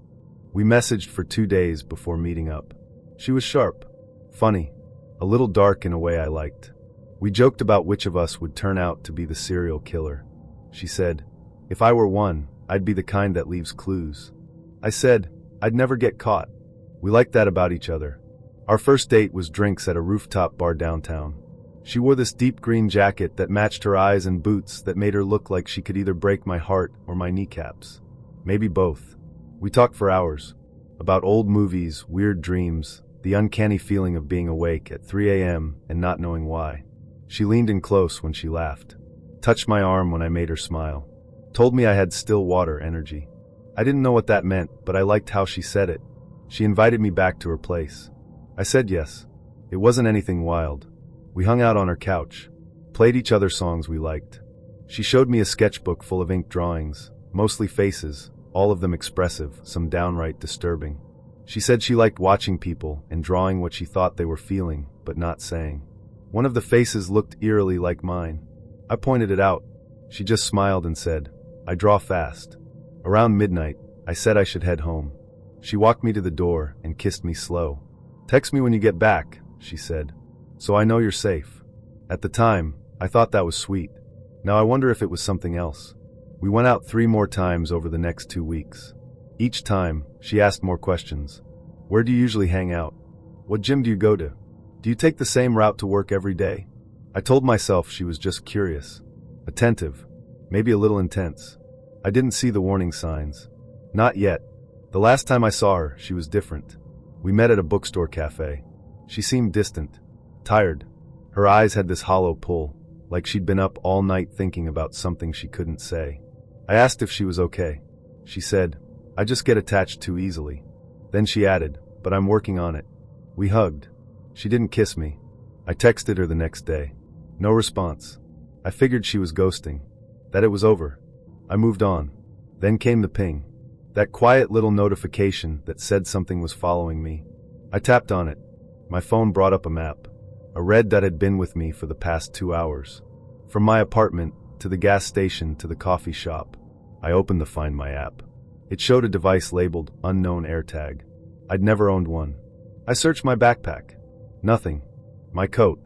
We messaged for 2 days before meeting up. She was sharp, funny, a little dark in a way I liked. We joked about which of us would turn out to be the serial killer. She said, "If I were one, I'd be the kind that leaves clues." I said, "I'd never get caught." We liked that about each other. Our first date was drinks at a rooftop bar downtown. She wore this deep green jacket that matched her eyes and boots that made her look like she could either break my heart or my kneecaps. Maybe both. We talked for hours. About old movies, weird dreams, the uncanny feeling of being awake at 3 a.m. and not knowing why. She leaned in close when she laughed. Touched my arm when I made her smile. Told me I had still water energy. I didn't know what that meant, but I liked how she said it. She invited me back to her place. I said yes. It wasn't anything wild. We hung out on her couch, played each other songs we liked. She showed me a sketchbook full of ink drawings, mostly faces, all of them expressive, some downright disturbing. She said she liked watching people and drawing what she thought they were feeling, but not saying. One of the faces looked eerily like mine. I pointed it out. She just smiled and said, "I draw fast." Around midnight, I said I should head home. She walked me to the door and kissed me slow. "Text me when you get back," she said, "so I know you're safe." At the time, I thought that was sweet. Now I wonder if it was something else. We went out 3 more times over the next 2 weeks. Each time, she asked more questions. "Where do you usually hang out? What gym do you go to? Do you take the same route to work every day?" I told myself she was just curious. Attentive. Maybe a little intense. I didn't see the warning signs. Not yet. The last time I saw her, she was different. We met at a bookstore cafe. She seemed distant, tired. Her eyes had this hollow pull, like she'd been up all night thinking about something she couldn't say. I asked if she was okay. She said, "I just get attached too easily." Then she added, "But I'm working on it." We hugged. She didn't kiss me. I texted her the next day. No response. I figured she was ghosting, that it was over. I moved on. Then came the ping. That quiet little notification that said something was following me. I tapped on it. My phone brought up a map. A red that had been with me for the past 2 hours. From my apartment, to the gas station, to the coffee shop. I opened the Find My app. It showed a device labeled Unknown AirTag. I'd never owned one. I searched my backpack. Nothing. My coat.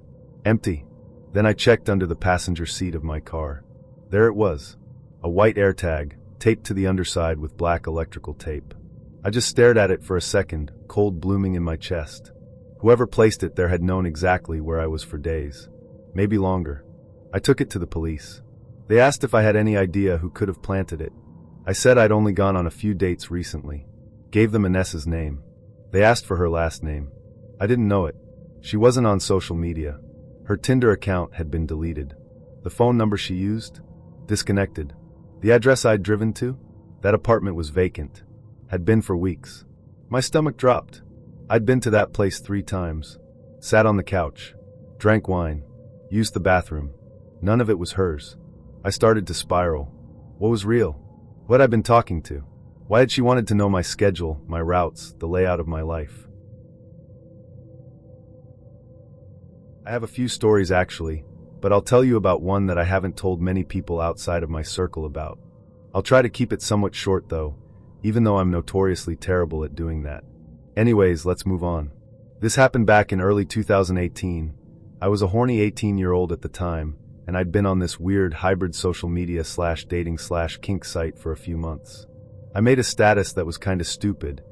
Empty. Then I checked under the passenger seat of my car. There it was. A white AirTag, taped to the underside with black electrical tape. I just stared at it for a second, cold blooming in my chest. Whoever placed it there had known exactly where I was for days. Maybe longer. I took it to the police. They asked if I had any idea who could have planted it. I said I'd only gone on a few dates recently. Gave them Inessa's name. They asked for her last name. I didn't know it. She wasn't on social media. Her Tinder account had been deleted. The phone number she used? Disconnected. The address I'd driven to? That apartment was vacant. Had been for weeks. My stomach dropped. I'd been to that place 3 times. Sat on the couch. Drank wine. Used the bathroom. None of it was hers. I started to spiral. What was real? What had I been talking to? Why had she wanted to know my schedule, my routes, the layout of my life? I have a few stories actually, but I'll tell you about one that I haven't told many people outside of my circle about. I'll try to keep it somewhat short though, even though I'm notoriously terrible at doing that. Anyways, let's move on. This happened back in early 2018. I was a horny 18-year-old at the time, and I'd been on this weird hybrid social media / dating / kink site for a few months. I made a status that was kinda stupid.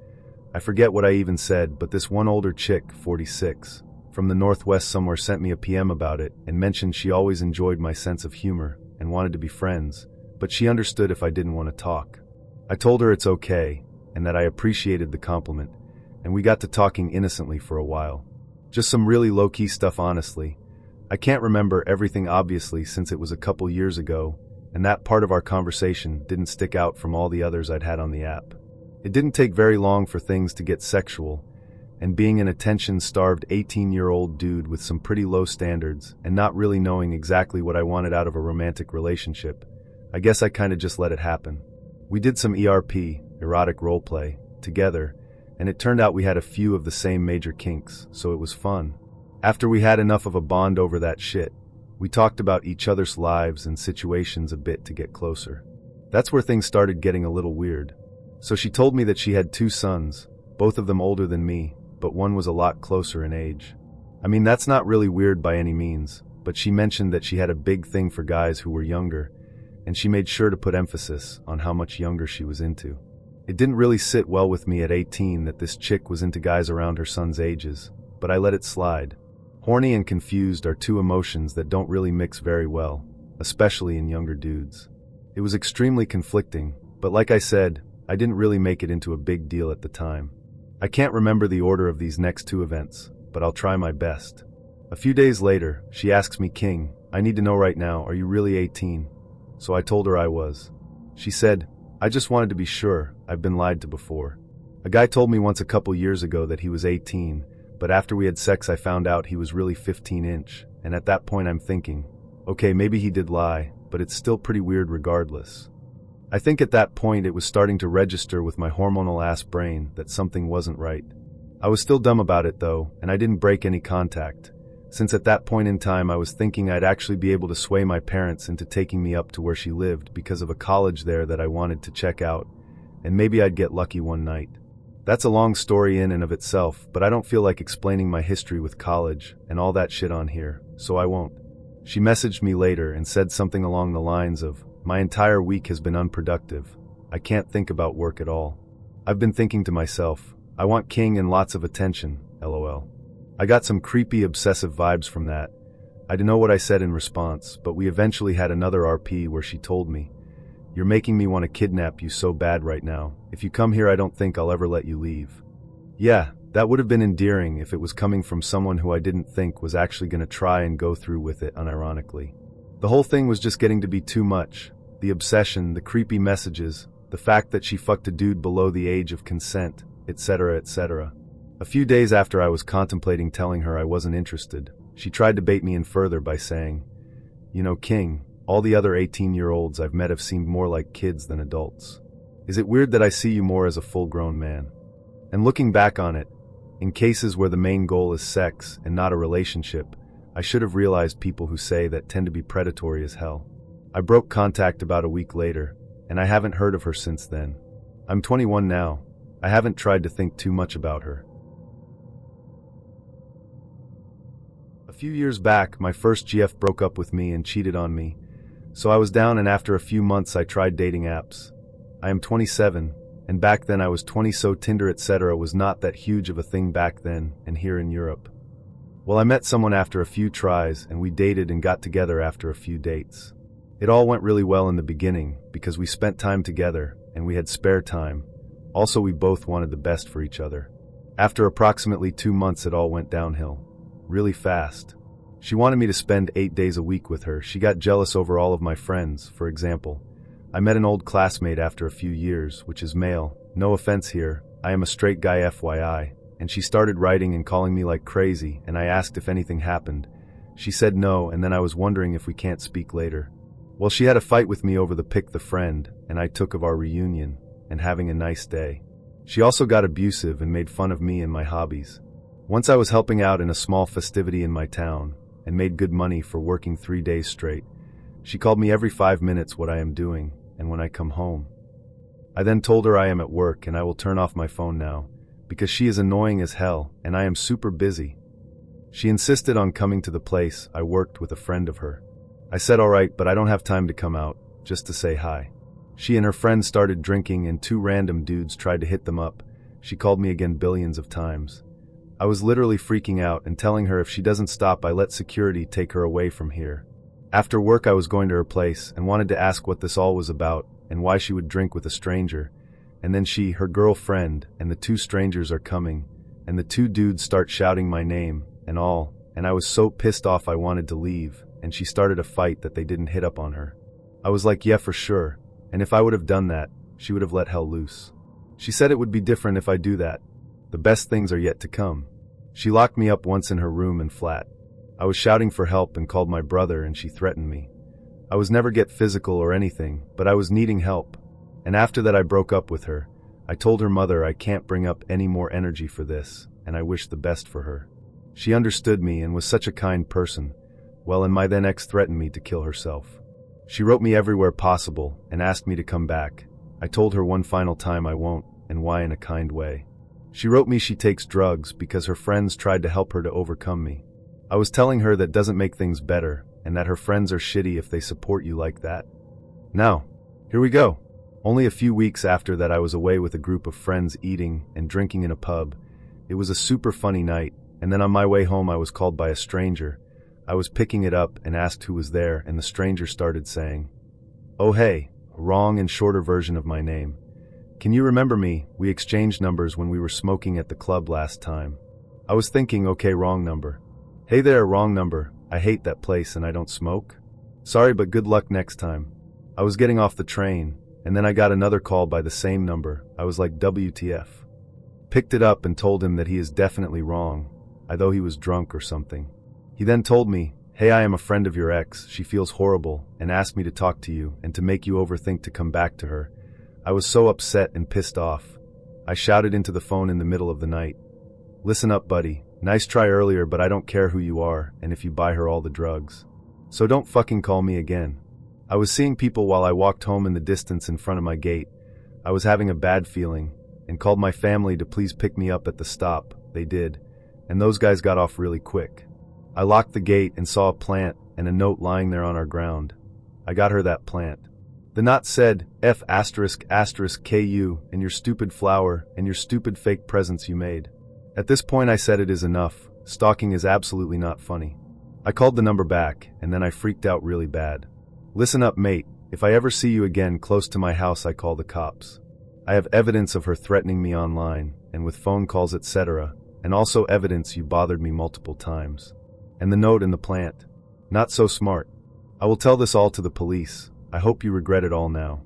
I forget what I even said, but this one older chick, 46, from the Northwest somewhere sent me a PM about it and mentioned she always enjoyed my sense of humor and wanted to be friends, but she understood if I didn't want to talk. I told her it's okay, and that I appreciated the compliment, and we got to talking innocently for a while. Just some really low-key stuff honestly. I can't remember everything obviously since it was a couple years ago, and that part of our conversation didn't stick out from all the others I'd had on the app. It didn't take very long for things to get sexual, and being an attention-starved 18-year-old dude with some pretty low standards and not really knowing exactly what I wanted out of a romantic relationship, I guess I kinda just let it happen. We did some ERP, erotic roleplay, together, and it turned out we had a few of the same major kinks, so it was fun. After we had enough of a bond over that shit, we talked about each other's lives and situations a bit to get closer. That's where things started getting a little weird. So she told me that she had 2 sons, both of them older than me, but one was a lot closer in age. I mean, that's not really weird by any means, but she mentioned that she had a big thing for guys who were younger, and she made sure to put emphasis on how much younger she was into. It didn't really sit well with me at 18 that this chick was into guys around her son's ages, but I let it slide. Horny and confused are 2 emotions that don't really mix very well, especially in younger dudes. It was extremely conflicting, but like I said, I didn't really make it into a big deal at the time. I can't remember the order of these next 2 events, but I'll try my best. A few days later, she asks me, "King, I need to know right now, are you really 18? So I told her I was. She said, "I just wanted to be sure, I've been lied to before. A guy told me once a couple years ago that he was 18, but after we had sex I found out he was really 15-inch, and at that point I'm thinking, okay, maybe he did lie, but it's still pretty weird regardless." I think at that point it was starting to register with my hormonal-ass brain that something wasn't right. I was still dumb about it though, and I didn't break any contact, since at that point in time I was thinking I'd actually be able to sway my parents into taking me up to where she lived because of a college there that I wanted to check out, and maybe I'd get lucky one night. That's a long story in and of itself, but I don't feel like explaining my history with college and all that shit on here, so I won't. She messaged me later and said something along the lines of, "My entire week has been unproductive. I can't think about work at all. I've been thinking to myself, I want King and lots of attention, lol." I got some creepy obsessive vibes from that. I don't know what I said in response, but we eventually had another RP where she told me, You're making me want to kidnap you so bad right now. If you come here, I don't think I'll ever let you leave. Yeah, that would have been endearing if it was coming from someone who I didn't think was actually going to try and go through with it unironically. The whole thing was just getting to be too much. The obsession, the creepy messages, the fact that she fucked a dude below the age of consent, etc., etc. A few days after I was contemplating telling her I wasn't interested, she tried to bait me in further by saying, "You know, King, all the other 18-year-olds I've met have seemed more like kids than adults. Is it weird that I see you more as a full-grown man?" And looking back on it, in cases where the main goal is sex and not a relationship, I should have realized people who say that tend to be predatory as hell. I broke contact about a week later, and I haven't heard of her since then. I'm 21 now. I haven't tried to think too much about her. A few years back, my first GF broke up with me and cheated on me, so I was down, and after a few months I tried dating apps. I am 27, and back then I was 20, so Tinder etc. was not that huge of a thing back then and here in Europe. Well, I met someone after a few tries, and we dated and got together after a few dates. It all went really well in the beginning because we spent time together and we had spare time. Also, we both wanted the best for each other. After approximately 2 months, it all went downhill. Really fast. She wanted me to spend 8 days a week with her. She got jealous over all of my friends. For example, I met an old classmate after a few years, which is male. No offense here, I am a straight guy FYI. And she started writing and calling me like crazy, and I asked if anything happened. She said no, and then I was wondering if we can't speak later. Well, she had a fight with me over the pic the friend, and I took of our reunion, and having a nice day. She also got abusive and made fun of me and my hobbies. Once I was helping out in a small festivity in my town, and made good money for working 3 days straight. She called me every 5 minutes what I am doing, and when I come home. I then told her I am at work and I will turn off my phone now, because she is annoying as hell, and I am super busy. She insisted on coming to the place I worked with a friend of her. I said alright, but I don't have time to come out, just to say hi. She and her friends started drinking and 2 random dudes tried to hit them up. She called me again billions of times. I was literally freaking out and telling her if she doesn't stop, I let security take her away from here. After work, I was going to her place and wanted to ask what this all was about and why she would drink with a stranger. And then she, her girlfriend, and the 2 strangers are coming, and the 2 dudes start shouting my name and all, and I was so pissed off I wanted to leave, and she started a fight that they didn't hit up on her. I was like, yeah, for sure, and if I would have done that, she would have let hell loose. She said it would be different if I do that. The best things are yet to come. She locked me up once in her room and flat. I was shouting for help and called my brother, and she threatened me. I was never get physical or anything, but I was needing help. And after that I broke up with her. I told her mother I can't bring up any more energy for this, and I wish the best for her. She understood me and was such a kind person. Well, and my then ex threatened me to kill herself. She wrote me everywhere possible and asked me to come back. I told her one final time I won't, and why, in a kind way. She wrote me she takes drugs because her friends tried to help her to overcome me. I was telling her that doesn't make things better, and that her friends are shitty if they support you like that. Now, here we go. Only a few weeks after that, I was away with a group of friends eating and drinking in a pub. It was a super funny night, and then on my way home I was called by a stranger. I was picking it up and asked who was there, and the stranger started saying, "Oh hey," a wrong and shorter version of my name. "Can you remember me? We exchanged numbers when we were smoking at the club last time." I was thinking, okay, wrong number. "Hey there, wrong number. I hate that place and I don't smoke. Sorry, but good luck next time." I was getting off the train, and then I got another call by the same number. I was like, WTF. Picked it up and told him that he is definitely wrong, although he was drunk or something. He then told me, "Hey, I am a friend of your ex. She feels horrible and asked me to talk to you and to make you overthink to come back to her." I was so upset and pissed off. I shouted into the phone in the middle of the night, "Listen up, buddy. Nice try earlier, but I don't care who you are and if you buy her all the drugs. So don't fucking call me again." I was seeing people while I walked home in the distance in front of my gate. I was having a bad feeling and called my family to please pick me up at the stop. They did, and those guys got off really quick. I locked the gate and saw a plant and a note lying there on our ground. I got her that plant. The note said, F*** KU and your stupid flower and your stupid fake presents you made. At this point I said it is enough. Stalking is absolutely not funny. I called the number back, and then I freaked out really bad. "Listen up, mate. If I ever see you again close to my house, I call the cops. I have evidence of her threatening me online, and with phone calls, etc., and also evidence you bothered me multiple times. And the note in the plant. Not so smart. I will tell this all to the police. I hope you regret it all now.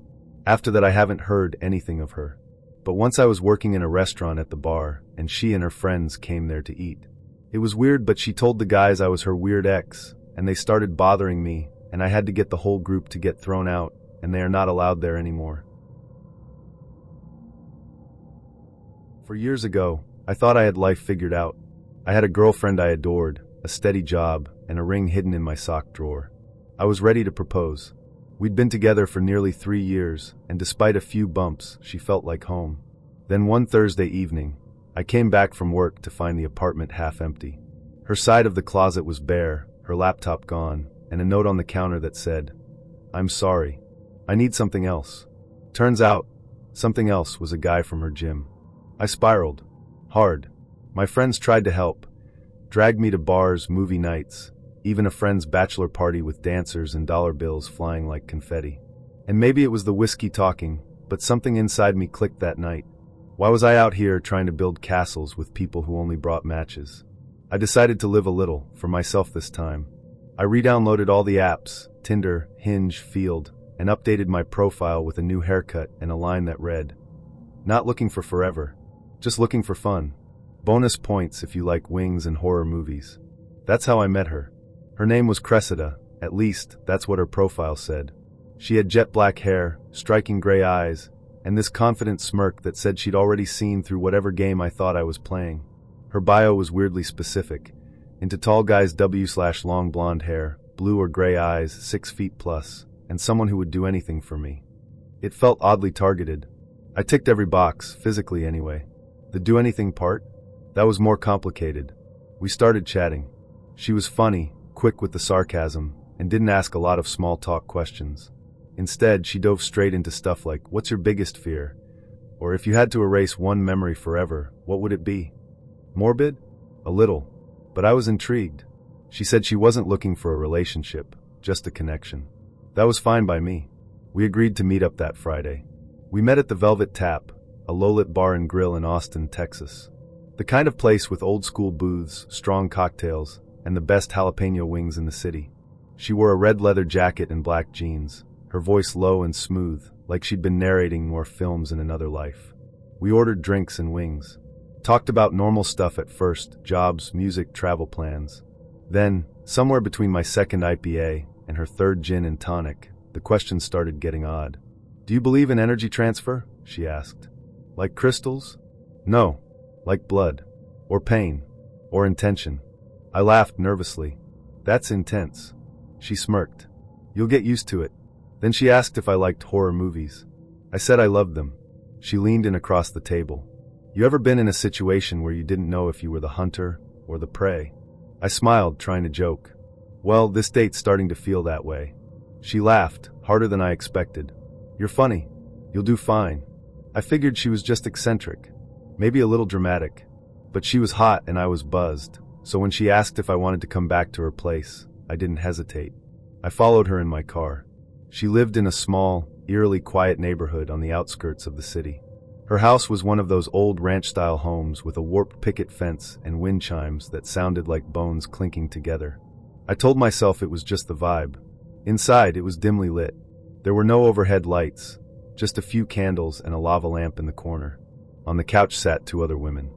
After that, I haven't heard anything of her. But once I was working in a restaurant at the bar, and she and her friends came there to eat. It was weird, but she told the guys I was her weird ex, and they started bothering me, and I had to get the whole group to get thrown out, and they are not allowed there anymore. For years ago, I thought I had life figured out. I had a girlfriend I adored, a steady job, and a ring hidden in my sock drawer. I was ready to propose. We'd been together for nearly 3 years, and despite a few bumps, she felt like home. Then one Thursday evening, I came back from work to find the apartment half empty. Her side of the closet was bare, her laptop gone, and a note on the counter that said, "I'm sorry. I need something else." Turns out, something else was a guy from her gym. I spiraled. Hard. My friends tried to help, dragged me to bars, movie nights, even a friend's bachelor party with dancers and dollar bills flying like confetti. And maybe it was the whiskey talking, but something inside me clicked that night. Why was I out here trying to build castles with people who only brought matches? I decided to live a little, for myself this time. I re-downloaded all the apps, Tinder, Hinge, Field, and updated my profile with a new haircut and a line that read, "Not looking for forever, just looking for fun. Bonus points if you like wings and horror movies." That's how I met her. Her name was Cressida, at least that's what her profile said. She had jet black hair, striking gray eyes, and this confident smirk that said she'd already seen through whatever game I thought I was playing. Her bio was weirdly specific. Into tall guys W/long blonde hair, blue or gray eyes, 6 feet plus, and someone who would do anything for me. It felt oddly targeted. I ticked every box, physically anyway. The do anything part? That was more complicated. We started chatting. She was funny, quick with the sarcasm, and didn't ask a lot of small talk questions. Instead, she dove straight into stuff like, "What's your biggest fear?" Or, "If you had to erase one memory forever, what would it be?" Morbid? A little. But I was intrigued. She said she wasn't looking for a relationship, just a connection. That was fine by me. We agreed to meet up that Friday. We met at the Velvet Tap, a low-lit bar and grill in Austin, Texas. The kind of place with old-school booths, strong cocktails, and the best jalapeno wings in the city. She wore a red leather jacket and black jeans, her voice low and smooth, like she'd been narrating more films in another life. We ordered drinks and wings. Talked about normal stuff at first, jobs, music, travel plans. Then, somewhere between my second IPA and her third gin and tonic, the questions started getting odd. "Do you believe in energy transfer?" she asked. "Like crystals?" "No. Like blood. Or pain. Or intention." I laughed nervously. "That's intense." She smirked. "You'll get used to it." Then she asked if I liked horror movies. I said I loved them. She leaned in across the table. "You ever been in a situation where you didn't know if you were the hunter or the prey?" I smiled, trying to joke. "Well, this date's starting to feel that way." She laughed, harder than I expected. "You're funny. You'll do fine." I figured she was just eccentric. Maybe a little dramatic. But she was hot and I was buzzed, so when she asked if I wanted to come back to her place, I didn't hesitate. I followed her in my car. She lived in a small, eerily quiet neighborhood on the outskirts of the city. Her house was one of those old ranch-style homes with a warped picket fence and wind chimes that sounded like bones clinking together. I told myself it was just the vibe. Inside, it was dimly lit. There were no overhead lights, just a few candles and a lava lamp in the corner. On the couch sat 2 other women.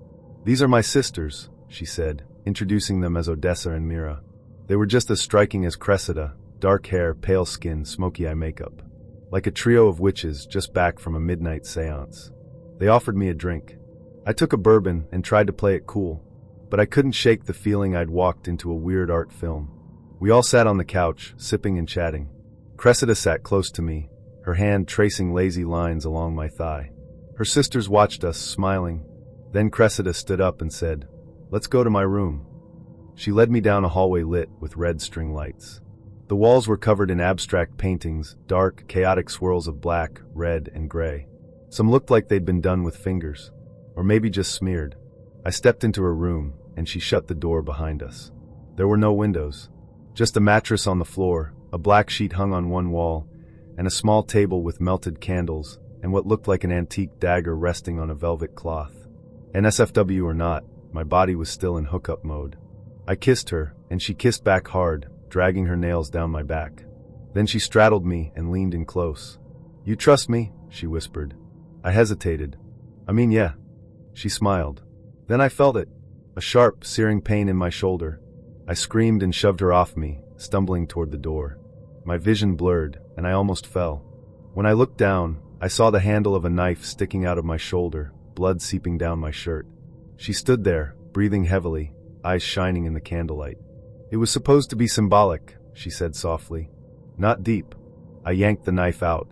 "These are my sisters," she said, introducing them as Odessa and Mira. They were just as striking as Cressida, dark hair, pale skin, smoky eye makeup. Like a trio of witches just back from a midnight seance. They offered me a drink. I took a bourbon and tried to play it cool, but I couldn't shake the feeling I'd walked into a weird art film. We all sat on the couch, sipping and chatting. Cressida sat close to me, her hand tracing lazy lines along my thigh. Her sisters watched us, smiling. Then Cressida stood up and said, "Let's go to my room." She led me down a hallway lit with red string lights. The walls were covered in abstract paintings, dark, chaotic swirls of black, red, and gray. Some looked like they'd been done with fingers, or maybe just smeared. I stepped into her room, and she shut the door behind us. There were no windows. Just a mattress on the floor, a black sheet hung on one wall, and a small table with melted candles, and what looked like an antique dagger resting on a velvet cloth. NSFW or not, my body was still in hookup mode. I kissed her, and she kissed back hard, dragging her nails down my back. Then she straddled me and leaned in close. "You trust me?" she whispered. I hesitated. "I mean, yeah." She smiled. Then I felt it. A sharp, searing pain in my shoulder. I screamed and shoved her off me, stumbling toward the door. My vision blurred, and I almost fell. When I looked down, I saw the handle of a knife sticking out of my shoulder, blood seeping down my shirt. She stood there, breathing heavily, eyes shining in the candlelight. "It was supposed to be symbolic," she said softly. "Not deep." I yanked the knife out.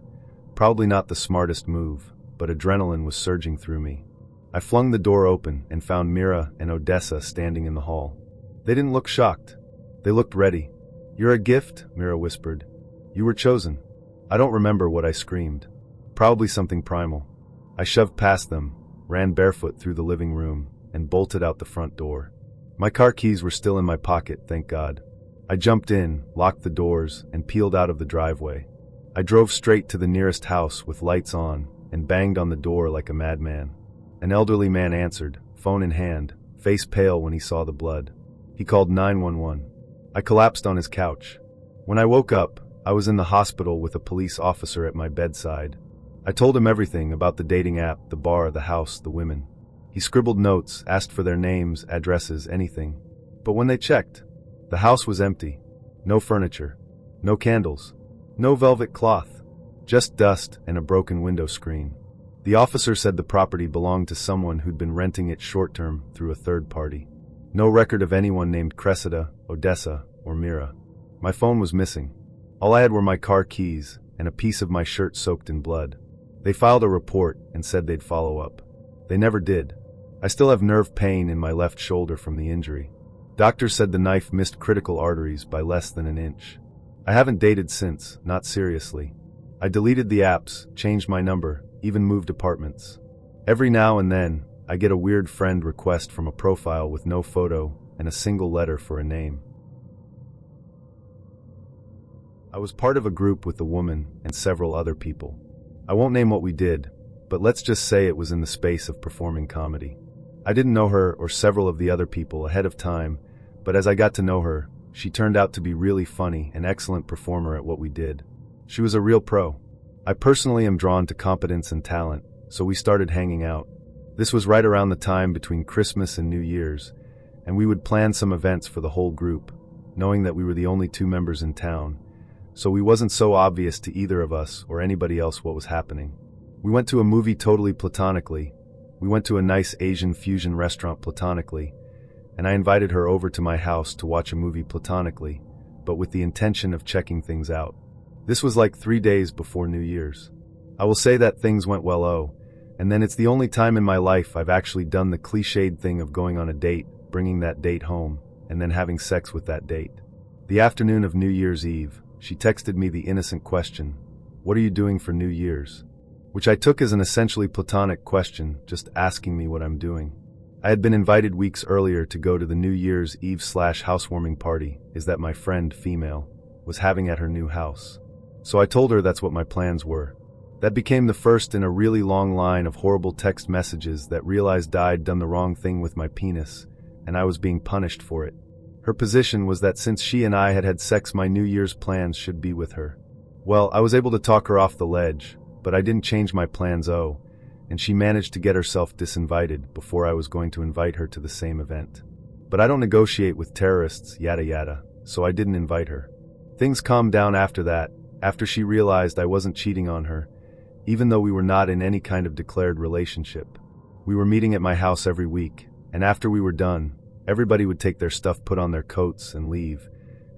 Probably not the smartest move, but adrenaline was surging through me. I flung the door open and found Mira and Odessa standing in the hall. They didn't look shocked. They looked ready. "You're a gift," Mira whispered. "You were chosen." I don't remember what I screamed. Probably something primal. I shoved past them, ran barefoot through the living room, and bolted out the front door. My car keys were still in my pocket, thank God. I jumped in, locked the doors, and peeled out of the driveway. I drove straight to the nearest house with lights on and banged on the door like a madman. An elderly man answered, phone in hand, face pale when he saw the blood. He called 911. I collapsed on his couch. When I woke up, I was in the hospital with a police officer at my bedside. I told him everything about the dating app, the bar, the house, the women. He scribbled notes, asked for their names, addresses, anything. But when they checked, the house was empty. No furniture. No candles. No velvet cloth. Just dust and a broken window screen. The officer said the property belonged to someone who'd been renting it short-term through a third party. No record of anyone named Cressida, Odessa, or Mira. My phone was missing. All I had were my car keys and a piece of my shirt soaked in blood. They filed a report and said they'd follow up. They never did. I still have nerve pain in my left shoulder from the injury. Doctors said the knife missed critical arteries by less than an inch. I haven't dated since, not seriously. I deleted the apps, changed my number, even moved apartments. Every now and then, I get a weird friend request from a profile with no photo and a single letter for a name. I was part of a group with the woman and several other people. I won't name what we did, but let's just say it was in the space of performing comedy. I didn't know her or several of the other people ahead of time, but as I got to know her, she turned out to be really funny and excellent performer at what we did. She was a real pro. I personally am drawn to competence and talent, so we started hanging out. This was right around the time between Christmas and New Year's, and we would plan some events for the whole group, knowing that we were the only two members in town, so we wasn't so obvious to either of us or anybody else what was happening. We went to a movie totally platonically. We went to a nice Asian fusion restaurant platonically, and I invited her over to my house to watch a movie platonically, but with the intention of checking things out. This was like 3 days before New Year's. I will say that things went well, and then it's the only time in my life I've actually done the cliched thing of going on a date, bringing that date home, and then having sex with that date. The afternoon of New Year's Eve, she texted me the innocent question, "What are you doing for New Year's?" Which I took as an essentially platonic question, just asking me what I'm doing. I had been invited weeks earlier to go to the New Year's Eve/housewarming party, that my friend, female, was having at her new house. So I told her that's what my plans were. That became the first in a really long line of horrible text messages that realized I'd done the wrong thing with my penis, and I was being punished for it. Her position was that since she and I had had sex, my New Year's plans should be with her. Well, I was able to talk her off the ledge, but I didn't change my plans, and she managed to get herself disinvited before I was going to invite her to the same event. But I don't negotiate with terrorists, yada yada, so I didn't invite her. Things calmed down after that, after she realized I wasn't cheating on her, even though we were not in any kind of declared relationship. We were meeting at my house every week, and after we were done, everybody would take their stuff, put on their coats, and leave,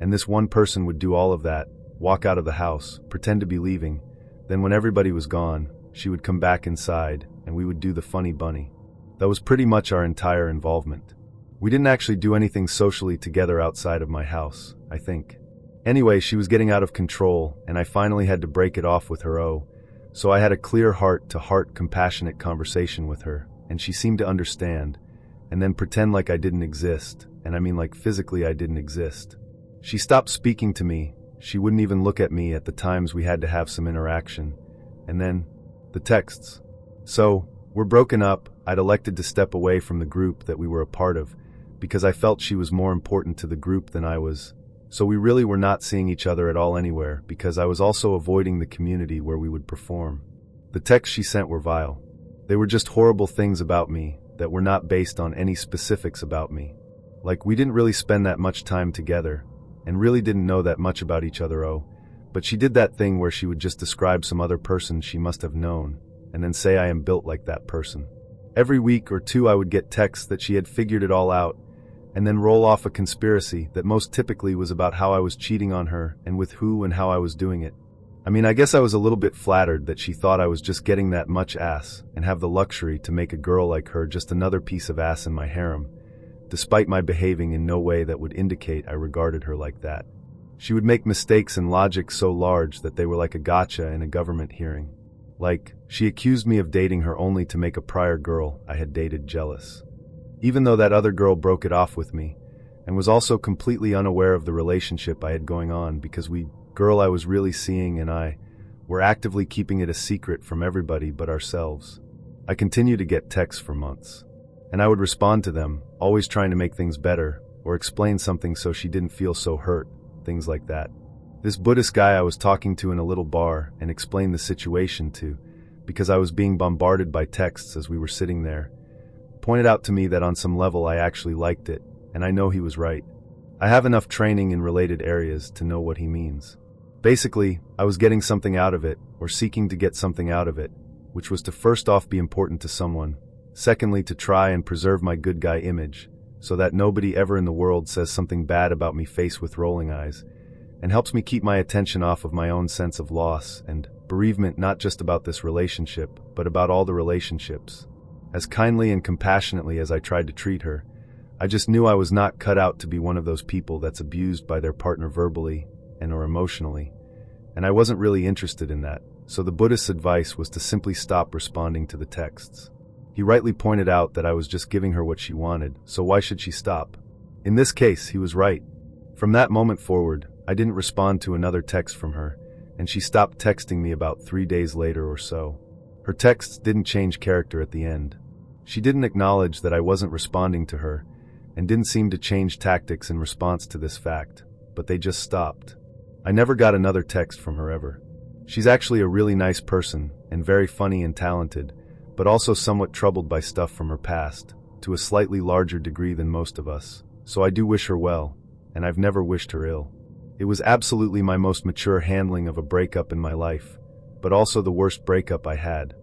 and this one person would do all of that, walk out of the house, pretend to be leaving. Then when everybody was gone, she would come back inside, and we would do the funny bunny. That was pretty much our entire involvement. We didn't actually do anything socially together outside of my house, I think. Anyway, she was getting out of control, and I finally had to break it off with her, so I had a clear heart-to-heart compassionate conversation with her, and she seemed to understand, and then pretend like I didn't exist, and I mean like physically I didn't exist. She stopped speaking to me, She wouldn't even look at me at the times we had to have some interaction. And then, the texts. So, we're broken up. I'd elected to step away from the group that we were a part of, because I felt she was more important to the group than I was. So we really were not seeing each other at all anywhere, because I was also avoiding the community where we would perform. The texts she sent were vile. They were just horrible things about me that were not based on any specifics about me. Like, we didn't really spend that much time together, and really didn't know that much about each other, but she did that thing where she would just describe some other person she must have known, and then say I am built like that person. Every week or two I would get texts that she had figured it all out, and then roll off a conspiracy that most typically was about how I was cheating on her and with who and how I was doing it. I mean, I guess I was a little bit flattered that she thought I was just getting that much ass and have the luxury to make a girl like her just another piece of ass in my harem, despite my behaving in no way that would indicate I regarded her like that. She would make mistakes in logic so large that they were like a gotcha in a government hearing. Like, she accused me of dating her only to make a prior girl I had dated jealous. Even though that other girl broke it off with me, and was also completely unaware of the relationship I had going on because girl I was really seeing and I were actively keeping it a secret from everybody but ourselves. I continued to get texts for months, and I would respond to them, always trying to make things better, or explain something so she didn't feel so hurt, things like that. This Buddhist guy I was talking to in a little bar and explained the situation to, because I was being bombarded by texts as we were sitting there, pointed out to me that on some level I actually liked it, and I know he was right. I have enough training in related areas to know what he means. Basically, I was getting something out of it, or seeking to get something out of it, which was to first off be important to someone, secondly to try and preserve my good guy image, so that nobody ever in the world says something bad about me face with rolling eyes, and helps me keep my attention off of my own sense of loss and bereavement, not just about this relationship, but about all the relationships. As kindly and compassionately as I tried to treat her, I just knew I was not cut out to be one of those people that's abused by their partner verbally and or emotionally, and I wasn't really interested in that, so the Buddhist's advice was to simply stop responding to the texts. He rightly pointed out that I was just giving her what she wanted, so why should she stop? In this case, he was right. From that moment forward, I didn't respond to another text from her, and she stopped texting me about 3 days later or so. Her texts didn't change character at the end. She didn't acknowledge that I wasn't responding to her, and didn't seem to change tactics in response to this fact, but they just stopped. I never got another text from her ever. She's actually a really nice person, and very funny and talented, but also somewhat troubled by stuff from her past, to a slightly larger degree than most of us, so I do wish her well, and I've never wished her ill. It was absolutely my most mature handling of a breakup in my life, but also the worst breakup I had.